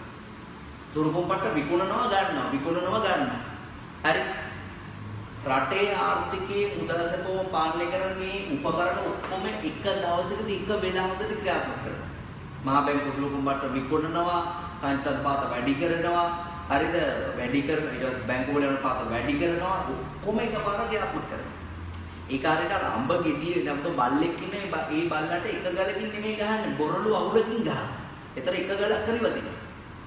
සුරුකොම්පට්ට විකුණනවා, ගන්නවා. හරි. රටේ ආර්ථිකයේ මුදල් සැපම පාලනය කරන මේ උපකරණ ඔක්කොම එක දවසකදී එක වෙලාවකදී ක්‍රියාත්මක කරනවා. මහා බැංකුව සුළුකුම්බට විකුණනවා, සංචිතපාත වැඩි කරනවා. හරිද? වැඩි කරන ඊට පස්සේ බැංකුව වල අනුපාත වැඩි කරනවා. ඔක්කොම එකපාරට ක්‍රියාත්මක කරනවා. ඒ කාර්යයට අර අඹ ගෙඩිය දැම්මොත් බල්ලෙක් ඉන්නේ ඒ බල්ලට එක ගලකින් නෙමෙයි ගහන්නේ, බොරළු අවුලකින් ගහනවා. ඒතර එක ගලක් හරි වදිනවා.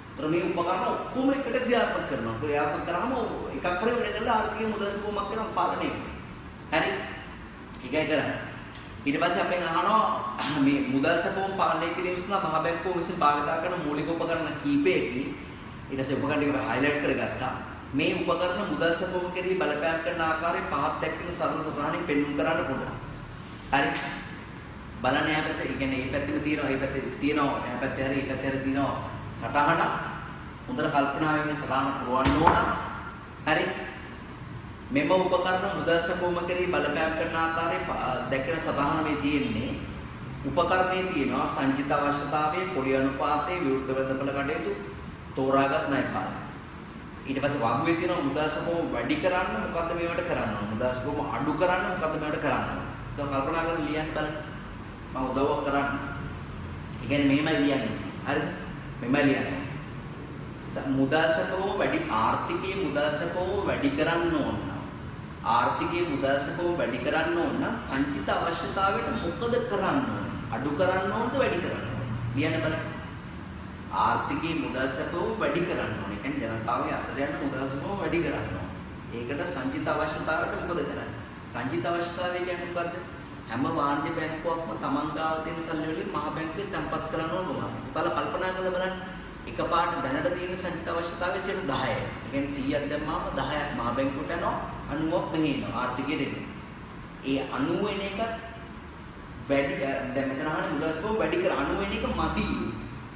ඒතර මේ උපකරණ ඔක්කොම එකට ක්‍රියාත්මක කරනවා. ක්‍රියාත්මක කරාම එකක් හරි වැඩ කරලා ආර්ථික මුදල් සැපමක් කරන පාලනය වෙනවා. හරි? ඒකයි කරන්නේ. ඊට පස්සේ අපෙන් අහනවා මේ මුදල් සැපම පාලනය කිරීම සඳහා මහා බැංකුව විසින් භාවිත කරන මූලික උපකරණ කීපයකින් ඊට පස්සේ උපකරණ ටික හයිලයිට් කරගත්තා. මේ උපකරණ මුදල් සැපම කෙරෙහි බලපෑම් කරන ආකාරය පහත් දැක්වෙන සරල සටහනකින් පෙන්වන්න කරන්න පුළුවන්. හරි. බලන්න එහා පැත්තේ, ඒ කියන්නේ මේ පැත්තෙම තියෙනවා, මේ පැත්තේ තියෙනවා, එහා පැත්තේ හරි, මේ පැත්තේ හරි තියෙනවා සටහන. හොඳට කල්පනා වෙන්න සටහන පුරවන්න ඕන. හරි. මෙම උපකරණ මුදල් සැපම කෙරෙහි බලපෑම් කරන ආකාරය දැක්වෙන සටහන මේ තියෙන්නේ. උපකරණයේ තියෙනවා සංචිත අවශ්‍යතාවයේ පොලි අනුපාතයේ විවෘත වෙළඳපොළ කටයුතු තෝරාගත් ණය පාලනය. ඊට පස්සේ වගුවේ තියෙනවා මුදල් සැපම වැඩි කරන්න මොකද්ද මේවට කරන්න ඕන? මුදල් සැපම අඩු කරන්න මොකද්ද මේවට කරන්න ඕන? ඒක කල්පනා කරලා ලියන්න බලන්න. මම උදව්වක් කරන්න. ඒ කියන්නේ මෙහෙමයි ලියන්නේ. හරිද? මෙහෙමයි ලියන්නේ. මුදල් සැපම වැඩි ආර්ථිකයේ මුදල් සැපම වැඩි කරන්න ඕන. ආර්ථිකයේ මුදල් සැපම වැඩි කරන්න ඕන නම් සංචිත අවශ්‍යතාවයට මොකද කරන්න ඕන? අඩු කරන්න ඕනද වැඩි කරන්න ඕන? ලියන්න බලන්න. ආර්ථිකයේ මුදල් සැපම වැඩි කරන්න ඕන. ඒ කියන්නේ ජනතාවගේ අතර යන මුදල් සැපම වැඩි කරන්න ඕන. ඒකට සංචිත අවශ්‍යතාවයට මොකද කරන්නේ? සංචිත අවශ්‍යතාවය කියන්නේ මොකද්ද? හැම වාණිජ බැංකුවක්ම තමන් ගාව තියෙන සල්ලි වලින් මහ බැංකුවේ තැන්පත් කරන්න ඕන. ඔයාලා කල්පනා කරලා බලන්න. එකපාරට දැනට තියෙන සංචිත අවශ්‍යතාවය 10%. ඒ කියන්නේ 100ක් දැම්මාම 10ක් මහ බැංකුවට යනවා, 90ක් මෙහි එනවා ආර්ථිකයට එනවා. ඒ 90 එන එක වැඩි දැන් මෙතන අහන්නේ මුදල් සැපම වැඩි කර 90 එන එක මදි.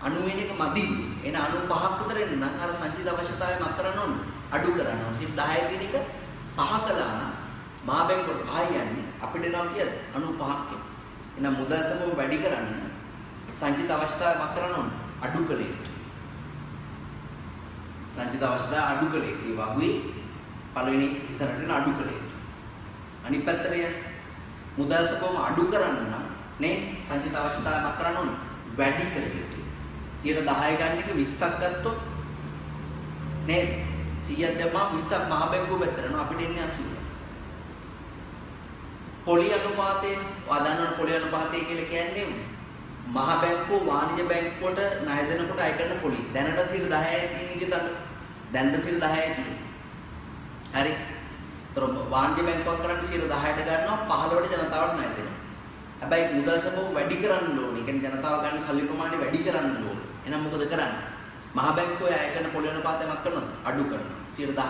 90 වෙන එක මදි. එන 95ක් විතර එන්න නම් අර සංචිත අවශ්‍යතාවය මත කරන්න ඕන. අඩු කරන්න ඕන. 10 තියෙන එක පහ කළා නම් මහා බැංකුවට 5 යන්නේ අපිට එනවා කියද 95ක්. එහෙනම් මුදල් සපුව වැඩි කරන්න සංචිත අවස්ථාව මක් කරන්න ඕන? අඩු කළ යුතුයි. සංචිත අවස්ථාව අඩු කළ යුතුයි. වගුවේ පළවෙනි ඉස්සරහට අඩු කළ යුතුයි. අනිත් පැත්තට යන්න මුදල් සපුවම අඩු කරන්න නම් නේ සංචිත අවස්ථාව මක් කරන්න ඕන? වැඩි කළ යුතුයි. 10 ගන්න එක 20ක් ගත්තොත් නේද? 100ක් දැම්මම 20ක් මහ බැංකුව පැත්තට යනවා අපිට එන්නේ 80. පොලි අනුපාතය වදනන පොලි අනුපාතය කියලා කියන්නේ මහ බැංකුව වාණිජ බැංකුවට ණය දෙනකොට අය කරන පොලි. දැනට 10% තියෙන එක දැනට 10% තියෙන. හරි. ඒතර වාණිජ බැංකුවක් කරන්නේ 10%ට ගන්නවා 15ට ජනතාවට ණය දෙනවා. හැබැයි මුදල් සපුව වැඩි කරන්න ඕනේ. ඒ කියන්නේ ජනතාව ගන්න සල්ලි ප්‍රමාණය වැඩි කරන්න ඕනේ. එහෙනම් මොකද කරන්නේ? මහ බැංකුවේ අය කරන පොලි අනුපාතය මක් කරනවද? අඩු කරනවා. 10%ක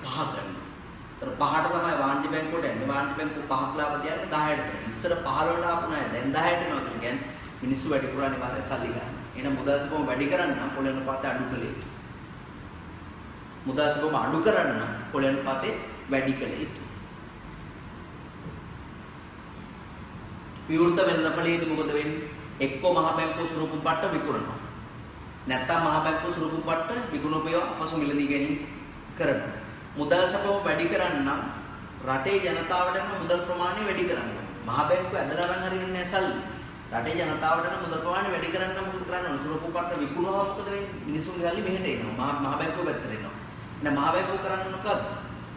5 කරනවා. ඒතර 5ට තමයි වාණිජ බැංකුවට එන්නේ. වාණිජ බැංකුව 5ක් ලාභ තියන්නේ 10ට දෙනවා. ඉස්සර 15ට ආපු ණය දැන් 10ට එනවා කියන්නේ මිනිස්සු වැඩිපුර අනිවාර්ය සල්ලි ගන්න. එහෙනම් මුදල් සපුවම වැඩි කරන්න නම් පොලි අනුපාතය අඩු කළ යුතුයි. මුදල් සපුවම අඩු කරන්න නම් පොලි අනුපාතය වැඩි කළ යුතුයි. විවෘත වෙළඳපොලේදී මොකද වෙන්නේ? එක්කෝ මහ බැංකුව සුරුපුම් පට්ට විකුණනවා. නැත්නම් මහ බැංකුව සුරුපුම් පට්ට විකුණුපේව අපසු මිලදී ගැනීම කරනවා. මුදල් සපුවම වැඩි කරන්න නම් රටේ ජනතාවට යන මුදල් ප්‍රමාණය වැඩි කරන්න. මහ බැංකුව ඇදලා නම් හරියන්නේ නැහැ සල්ලි. රටේ ජනතාවට යන මුදල් ප්‍රමාණය වැඩි කරන්න නම් මොකද කරන්න ඕන? සුරුපුම් පට්ට විකුණුවා මොකද වෙන්නේ? මිනිසුන්ගේ සල්ලි මෙහෙට එනවා. මහ බැංකුව පැත්තට එනවා. එහෙනම් මහ බැංකුව කරන්නේ මොකද්ද?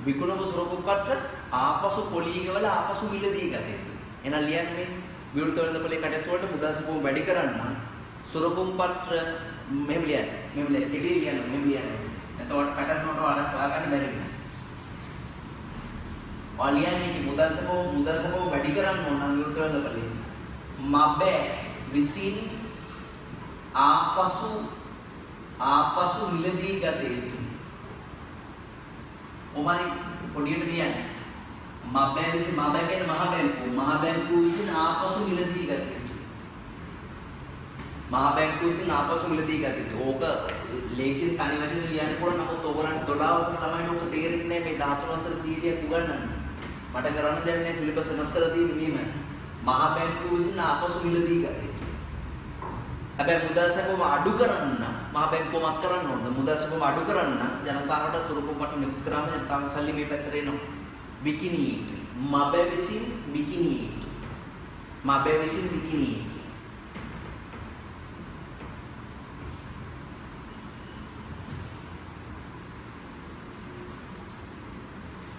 විකුණුව සුරුපුම් පට්ට ආපසු පොලිය ගෙවල ආපසු මිලදී ගත යුතුයි. එහෙනම් ලියන්නේ විවෘත වෙළඳපොලේ කටයුතු වලට මුදල් සපුවම වැඩි කරන්න සුරුපුම් පත්‍ර මෙහෙම ලියන්න. කෙටි ලියන්න මෙහෙම ලියන්න. එතකොට පැටර්න් වලට වඩා හොයාගන්න බැරි වෙනවා. ඔය ලියන්නේ මුදල් සපුවම වැඩි කරන්න ඕන නම් විවෘත වෙළඳපොලේ මබ්බේ විසින් ආපසු මිලදී ගත යුතුයි. ඔමයි පොඩියට ලියන්න. මබ්බේ විසින් මබ්බේ කියන්නේ මහ බැංකුව විසින් ආපසු මිලදී ගත යුතුයි. මහ බැංකුව විසින් ආපසු මිලදී ගත යුතුයි. ඕක ලේසියෙන් තනි වචන ලියන්න පුළුවන්. නමුත් ඕගලන්ට 12 වසර ළමයින්ට ඕක තේරෙන්නේ නැහැ. මේ 13 වසර දීදියක් උගන්වන්න. මට කරන්න දෙයක් නැහැ. සිලබස් වෙනස් කරලා තියෙන්නේ මෙහෙම. මහ බැංකුව විසින් ආපසු මිලදී ගත යුතුයි. හැබැයි මුදල් සපුවම අඩු කරන්න මහ බැංකුව මක් කරන්න ඕනද? මුදල් සපුවම අඩු කරන්න ජනතාවට සුරුපුම් පට නිකුත් කරාම ජනතාවගේ සල්ලි මේ පැත්තට එනවා. විකිණිය යුතුයි. මබ්බේ විසින් විකිණිය යුතුයි. මබ්බේ විසින් විකිණිය යුතුයි.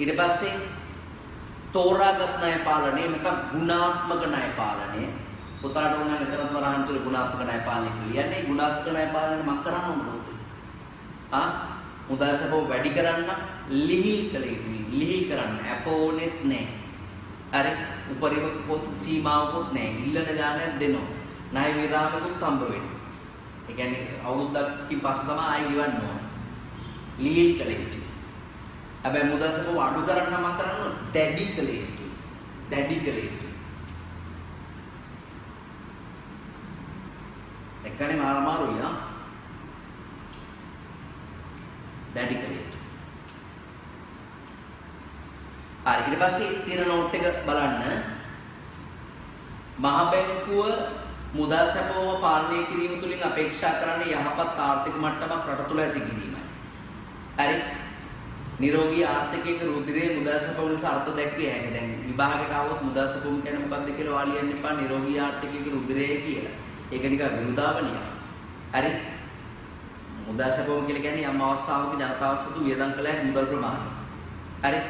ඊට පස්සේ තෝරාගත් ණය පාලනය නැත්නම් ගුණාත්මක ණය පාලනය. පුතාට ඕන නම් එතරම් වරහන් තුල ගුණාත්මක ණය පාලනය කියන්නේ ගුණාත්මක ණය පාලනය මක් කරන්න ඕනද? මුදල් සපුව වැඩි කරන්න ලිහිල් කළ යුතුයි. ලිහිල් කරන්න අපෝනෙත් නැහැ. හරි. උපරිම පොත් සීමාවකුත් නැහැ. ඉල්ලන ගානක් දෙනවා. ණය විරාමකුත් හම්බ වෙනවා. ඒ කියන්නේ අවුරුද්දකින් පස්සේ තමයි ආයෙ ගෙවන්න ඕන. ලිහිල් කළ යුතුයි. හැබැයි මුදල් සපුව අඩු කරන්න මම කරන්න දැඩි කළ යුතුයි. දැඩි කළ යුතුයි. එක්කනේ මාරුයි ආ. දැඩි කළ යුතුයි. හරි ඊට පස්සේ තියෙන නෝට් එක බලන්න. මහ බැංකුව මුදල් සැපවම පාලනය කිරීම තුළින් අපේක්ෂා කරන්නේ යහපත් ආර්ථික මට්ටමක් රට තුළ ඇති කිරීමයි. හරි. නිරෝගී ආර්ථිකයක රුධිරයේ මුදල් සැපව නිසා අර්ථ දැක්විය හැකියි. දැන් විභාගයට આવොත් මුදල් සැපවම කියන්නේ මොකක්ද කියලා ඔයාලා ලියන්න එපා. නිරෝගී ආර්ථිකයක රුධිරය කියලා. ඒක නිකන් විරුද්ධාවලියක්. හරි. මුදල් සැපවම කියලා කියන්නේ යම් අවස්ථාවක ජනතාව සතු වියදම් කළ හැකි මුදල් ප්‍රමාණය. හරි.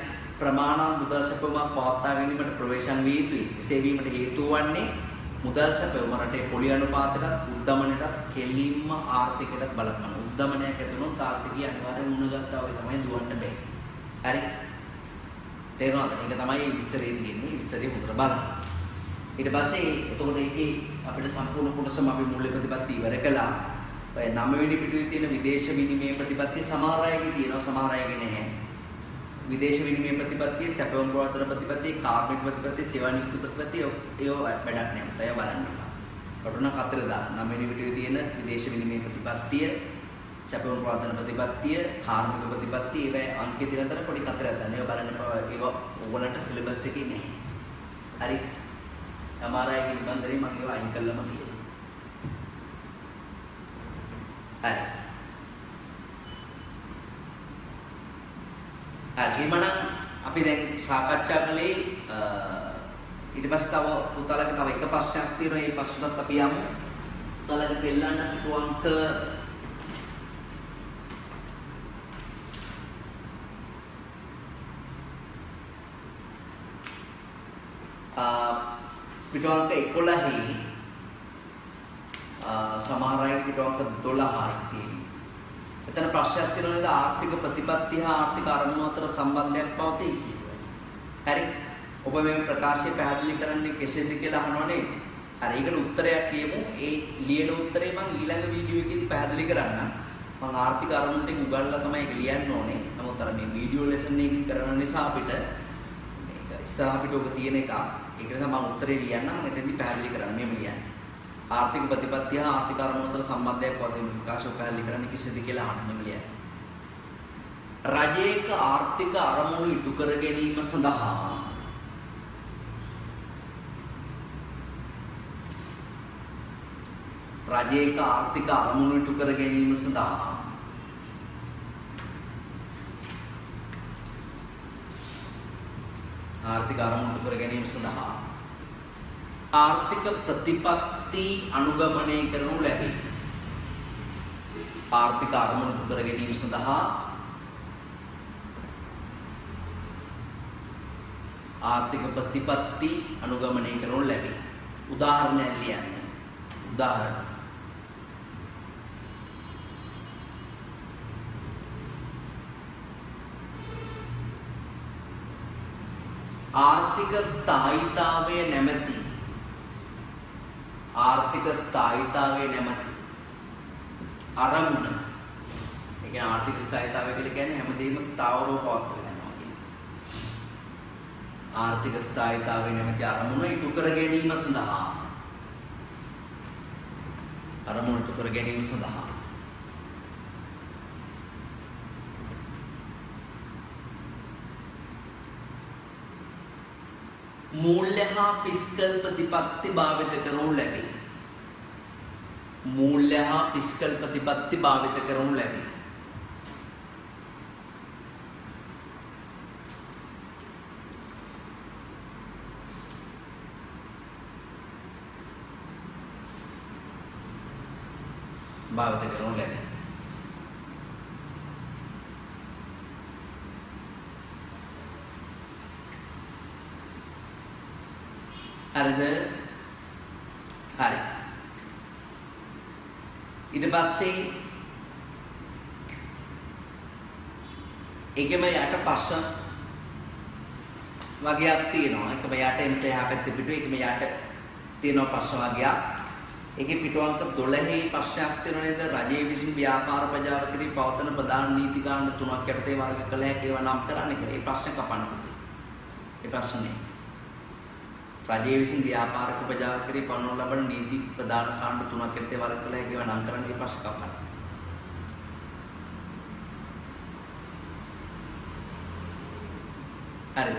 ප්‍රමාණ මුදල් සැපවමක් පවත්වා ගැනීමට ප්‍රවේශම් විය යුතුයි. එසේ වීමට හේතු වන්නේ මුදල් සැපවම රටේ පොලි අනුපාතයටත් උද්දමනයටත් කෙලින්ම ආර්ථිකයටත් බලපාන. උද්දමනයක් ඇති වුණොත් ආර්ථිකය අනිවාර්යෙන් මුණගත්තා වගේ තමයි දුවන්න බෑ. හරි. තේරුණාද? ඒක තමයි විස්තරේ තියෙන්නේ. විස්තරේ හොඳට බලන්න. ඊට පස්සේ එතකොට ඒකේ අපිට සම්පූර්ණ කොටසම අපි මූල්‍ය ප්‍රතිපත්ති ඉවර කළා. ඔය 9 වෙනි පිටුවේ තියෙන විදේශ විනිමය ප්‍රතිපත්තිය සමහර අයගේ තියෙනවා සමහර අයගේ නැහැ. විදේශ විනිමය ප්‍රතිපත්තිය, සැපවුම් ප්‍රවර්තන ප්‍රතිපත්තිය, කාර්මික ප්‍රතිපත්තිය, සේවා නියුක්ති ප්‍රතිපත්තිය ඒව වැඩක් නැහැ. මතය බලන්න. කොටන 4 දා 9 වෙනි පිටුවේ තියෙන විදේශ විනිමය ප්‍රතිපත්තිය, සැපවුම් ප්‍රවර්තන ප්‍රතිපත්තිය, කාර්මික ප්‍රතිපත්තිය ඒවා අංකේ තියෙන අතර පොඩි 4ක් ගන්න. ඒවා බලන්න එපා. ඒවා ඕගලන්ට සිලබස් එකේ නැහැ. හරි. සමහර අයගේ නිබන්ධනේ මම ඒවා අයින් කළාම තියෙනවා. හරි. හරිමනම් අපි දැන් සාකච්ඡා කළේ ඊට පස්සේ තව පුතාලගේ තව එක ප්‍රශ්නයක් තියෙනවා. ඒ ප්‍රශ්නත් අපි යමු. පුතාලගේ පෙළන්න පිටු අංක පිටු අංක 11 සමහර අය පිටු අංක 12යි තියෙනවා. එතන ප්‍රශ්නයක් තියෙනවා නේද? ආර්ථික ප්‍රතිපත්ති හා ආර්ථික අරමුණු අතර සම්බන්ධයක් පවතී කියලා. හරි. ඔබ මේ ප්‍රකාශය පැහැදිලි කරන්නේ කෙසේද කියලා අහනවා නේද? හරි. ඒකට උත්තරයක් කියමු. ඒ ලියන උත්තරේ මම ඊළඟ වීඩියෝ එකේදී පැහැදිලි කරන්නම්. මම ආර්ථික අරමුණු ටික උගන්වලා තමයි ඒක ලියන්න ඕනේ. නමුත් අර මේ වීඩියෝ ලෙසන් එකකින් කරන නිසා අපිට මේක ඉස්සරහ අපිට ඔක තියෙන එක. ඒක නිසා මම උත්තරේ ලියන්නම්. මෙතෙන්දී පැහැදිලි කරන්න මෙහෙම ලියන්න. ආර්ථික ප්‍රතිපත්තිය හා ආර්ථික අරමුණු අතර සම්බන්ධයක් පවතින ප්‍රකාශය පැහැදිලි කරන්නේ කෙසේද කියලා අහන්න මෙලියන්න. රජයක ආර්ථික අරමුණු ඉටු කර ගැනීම සඳහා රජයක ආර්ථික අරමුණු ඉටු කර ගැනීම සඳහා ආර්ථික අරමුණු ඉටු කර ගැනීම සඳහා ආර්ථික ප්‍රතිපත්ති අනුගමනය කරනු ලැබේ. ආර්ථික අරමුණු ඉටු කර ගැනීම සඳහා ආර්ථික ප්‍රතිපත්ති අනුගමනය කරනු ලැබේ. උදාහරණයක් ලියන්න. උදාහරණ ආර්ථික ස්ථායීතාවය නැමැති අරමුණ. ඒ කියන්නේ ආර්ථික ස්ථායීතාවය කියලා කියන්නේ හැමදේම ස්ථාවරව පවත්වාගෙන යනවා කියන එක. ආර්ථික ස්ථායීතාවය නැමැති අරමුණ ඉටු කර ගැනීම සඳහා මූල්‍ය හා පිස්කල් ප්‍රතිපත්ති භාවිත කරනු ලැබේ. මූල්‍ය හා පිස්කල් ප්‍රතිපත්ති භාවිත කරනු ලැබේ. භාවිත කරනු ලැබේ. හරිද? හරි. ඊට පස්සේ ඒකම යට ප්‍රශ්න වගේක් තියෙනවා. ඒකම යට එමෙත එහා පැත්තේ පිටුවේ ඒකම යට තියෙනවා ප්‍රශ්න වගේක්. ඒකේ පිටු අංක 12 ප්‍රශ්නයක් තියෙනවා නේද? රජයේ විසින් ව්‍යාපාර ප්‍රජාව කෙරෙහි පවතන ප්‍රධාන නීති කාණ්ඩ 3ක් යටතේ වර්ග කළ හැකි ඒවා නම් කරන්න කියලා. ඒ ප්‍රශ්න කපන්න පුතේ. ඒ ප්‍රශ්නේ රජයේ විසින් ව්‍යාපාරික ප්‍රජාව කෙරෙහි පනවනු ලබන නීති ප්‍රධාන කාණ්ඩ 3ක් යටතේ වර්ග කළ හැකි ඒවා නම් කරන්න. ඒ ප්‍රශ්න කපන්න. හරිද?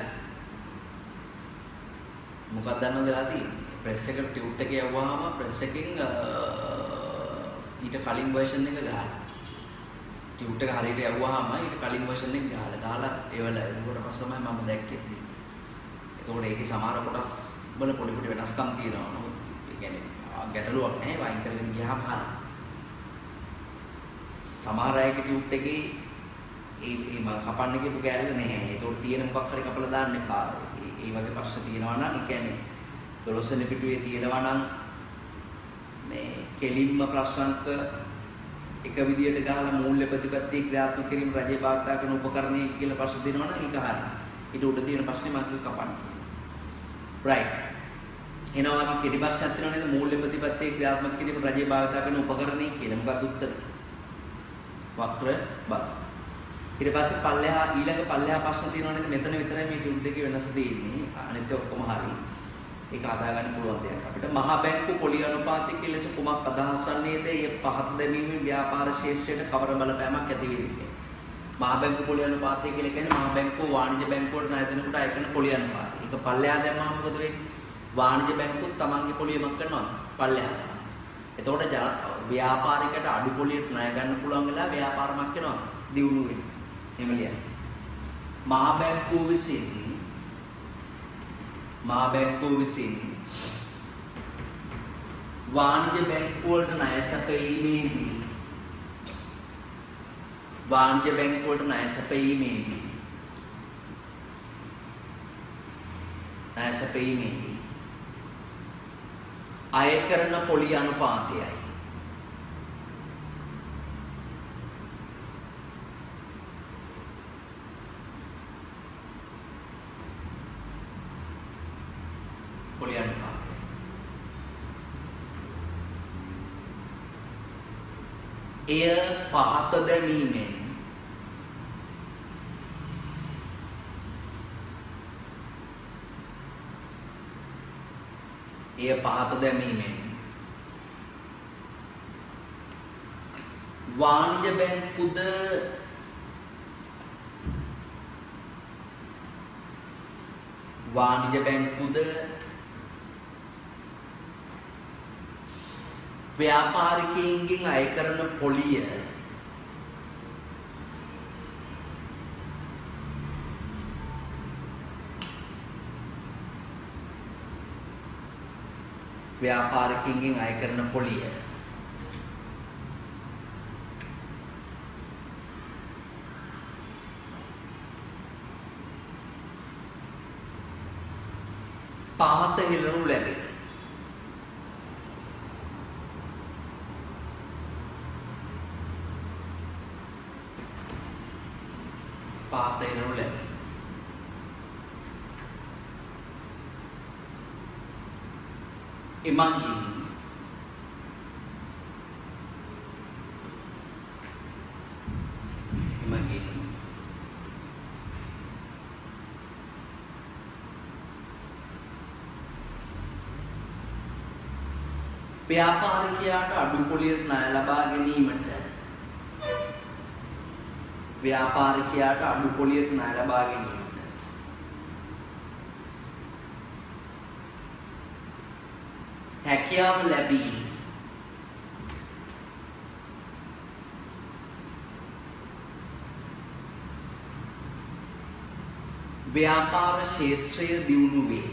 මොකක්ද දන්නවද වෙලා තියෙන්නේ? ප්‍රෙස් එකට ටියුට් එක යවුවාම ප්‍රෙස් එකෙන් ඊට කලින් version එක ගහලා ටියුට් එක හරියට යවුවාම ඊට කලින් version එක ගහලා ඒවල එනකොට පස්සමයි මම දැක්කේ තියෙන්නේ. ඒකෝට ඒකේ සමහර කොටස් වල පොඩි පොඩි වෙනස්කම් තියෙනවා. නමුත් ඒ කියන්නේ ගැටලුවක් නැහැ. වයින් කරගෙන ගියාම හරියි. සමහර අයගේ ටියුට් එකේ ඒ මම කපන්න කියපු කෑල්ල නැහැ. ඒතකොට තියෙන මොකක් හරි කපලා දාන්න එපා. ඒ වගේ ප්‍රශ්න තියෙනවා නම් ඒ කියන්නේ 12 වෙනි පිටුවේ තියෙනවා නම් මේ කෙලින්ම ප්‍රශ්නාංක එක විදියට ගහලා මූල්‍ය ප්‍රතිපත්ති ක්‍රියාත්මක කිරීම රජයේ භාවිතා කරන උපකරණය කියලා ප්‍රශ්න දෙනවා නම් ඒක හරියි. ඊට උඩ තියෙන ප්‍රශ්නේ මම කපන්න. right. එනවා වගේ කෙටි ප්‍රශ්නයක් තියෙනවා නේද? මූල්‍ය ප්‍රතිපත්ති ක්‍රියාත්මක කිරීම රජයේ භාවිතා කරන උපකරණය කියලා. මොකක්ද උත්තරේ? වක්‍ර බල. ඊට පස්සේ පල්ලෙහා ඊළඟ පල්ලෙහා ප්‍රශ්න තියෙනවා නේද? මෙතන විතරයි මේ ටියුට් දෙකේ වෙනස තියෙන්නේ. අනිත් ඔක්කොම හරියි. ඒක හදා ගන්න පුළුවන් දෙයක් අපිට. මහා බැංකු පොලි අනුපාතික ලෙස කුමක් අදහස් වන්නේද? ඒ පහත් දැමීමෙන් ව්‍යාපාර ශේෂ්ත්‍රයට කවර බලපෑමක් ඇති වේද? මහා බැංකු පොලි අනුපාතය කියලා කියන්නේ මහා බැංකුව වාණිජ්‍ය බැංකුවට ණය දෙනකොට අය කරන පොලි අනුපාතය. ඒක පල්ලෙහා දැම්මම මොකද වෙන්නේ? වාණිජ්‍ය බැංකුවත් තමන්ගේ පොලියමක් කරනවා පල්ලෙහා. එතකොට ව්‍යාපාරිකයට අඩු පොලියට ණය ගන්න පුළුවන් වෙලා ව්‍යාපාරමක් වෙනවා දියුණු වෙනවා. එහෙම ලියන්න. මහා බැංකුව විසින් වාණිජ්‍ය බැංකුව වලට ණය සැපයීමේදී අය කරන පොලි අනුපාතයයි පොලි අනුපාතය එය පහත දැමීමෙන් වාණිජ්‍ය බැංකුද ව්‍යාපාරිකයින්ගෙන් අය කරන පොලිය පහත හෙළනු ලැබේ. එමගින් ව්‍යාපාරිකයාට අඩු පොලියට ණය ලබා ගැනීමට හැකියාව ලැබී ව්‍යාපාර ශේෂ්ත්‍රය දියුණු වේ.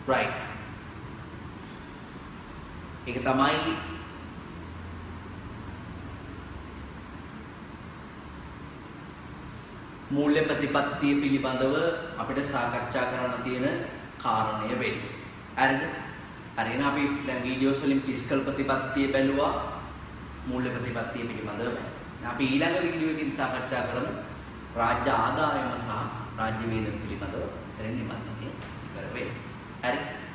right. ඒක තමයි මූල්‍ය ප්‍රතිපත්තිය පිළිබඳව අපිට සාකච්ඡා කරන්න තියෙන කාරණය වෙන්නේ. හරිද? හරිනම් අපි දැන් වීඩියෝස් වලින් ෆිස්කල් ප්‍රතිපත්තිය බැලුවා මූල්‍ය ප්‍රතිපත්තිය පිළිබඳව. අපි ඊළඟ වීඩියෝ එකකින් සාකච්ඡා කරමු රාජ්‍ය ආදායම සහ රාජ්‍ය වේතන පිළිබඳව. එතනින් නිමන්ත්‍රණය ඉවර වෙයි. හරි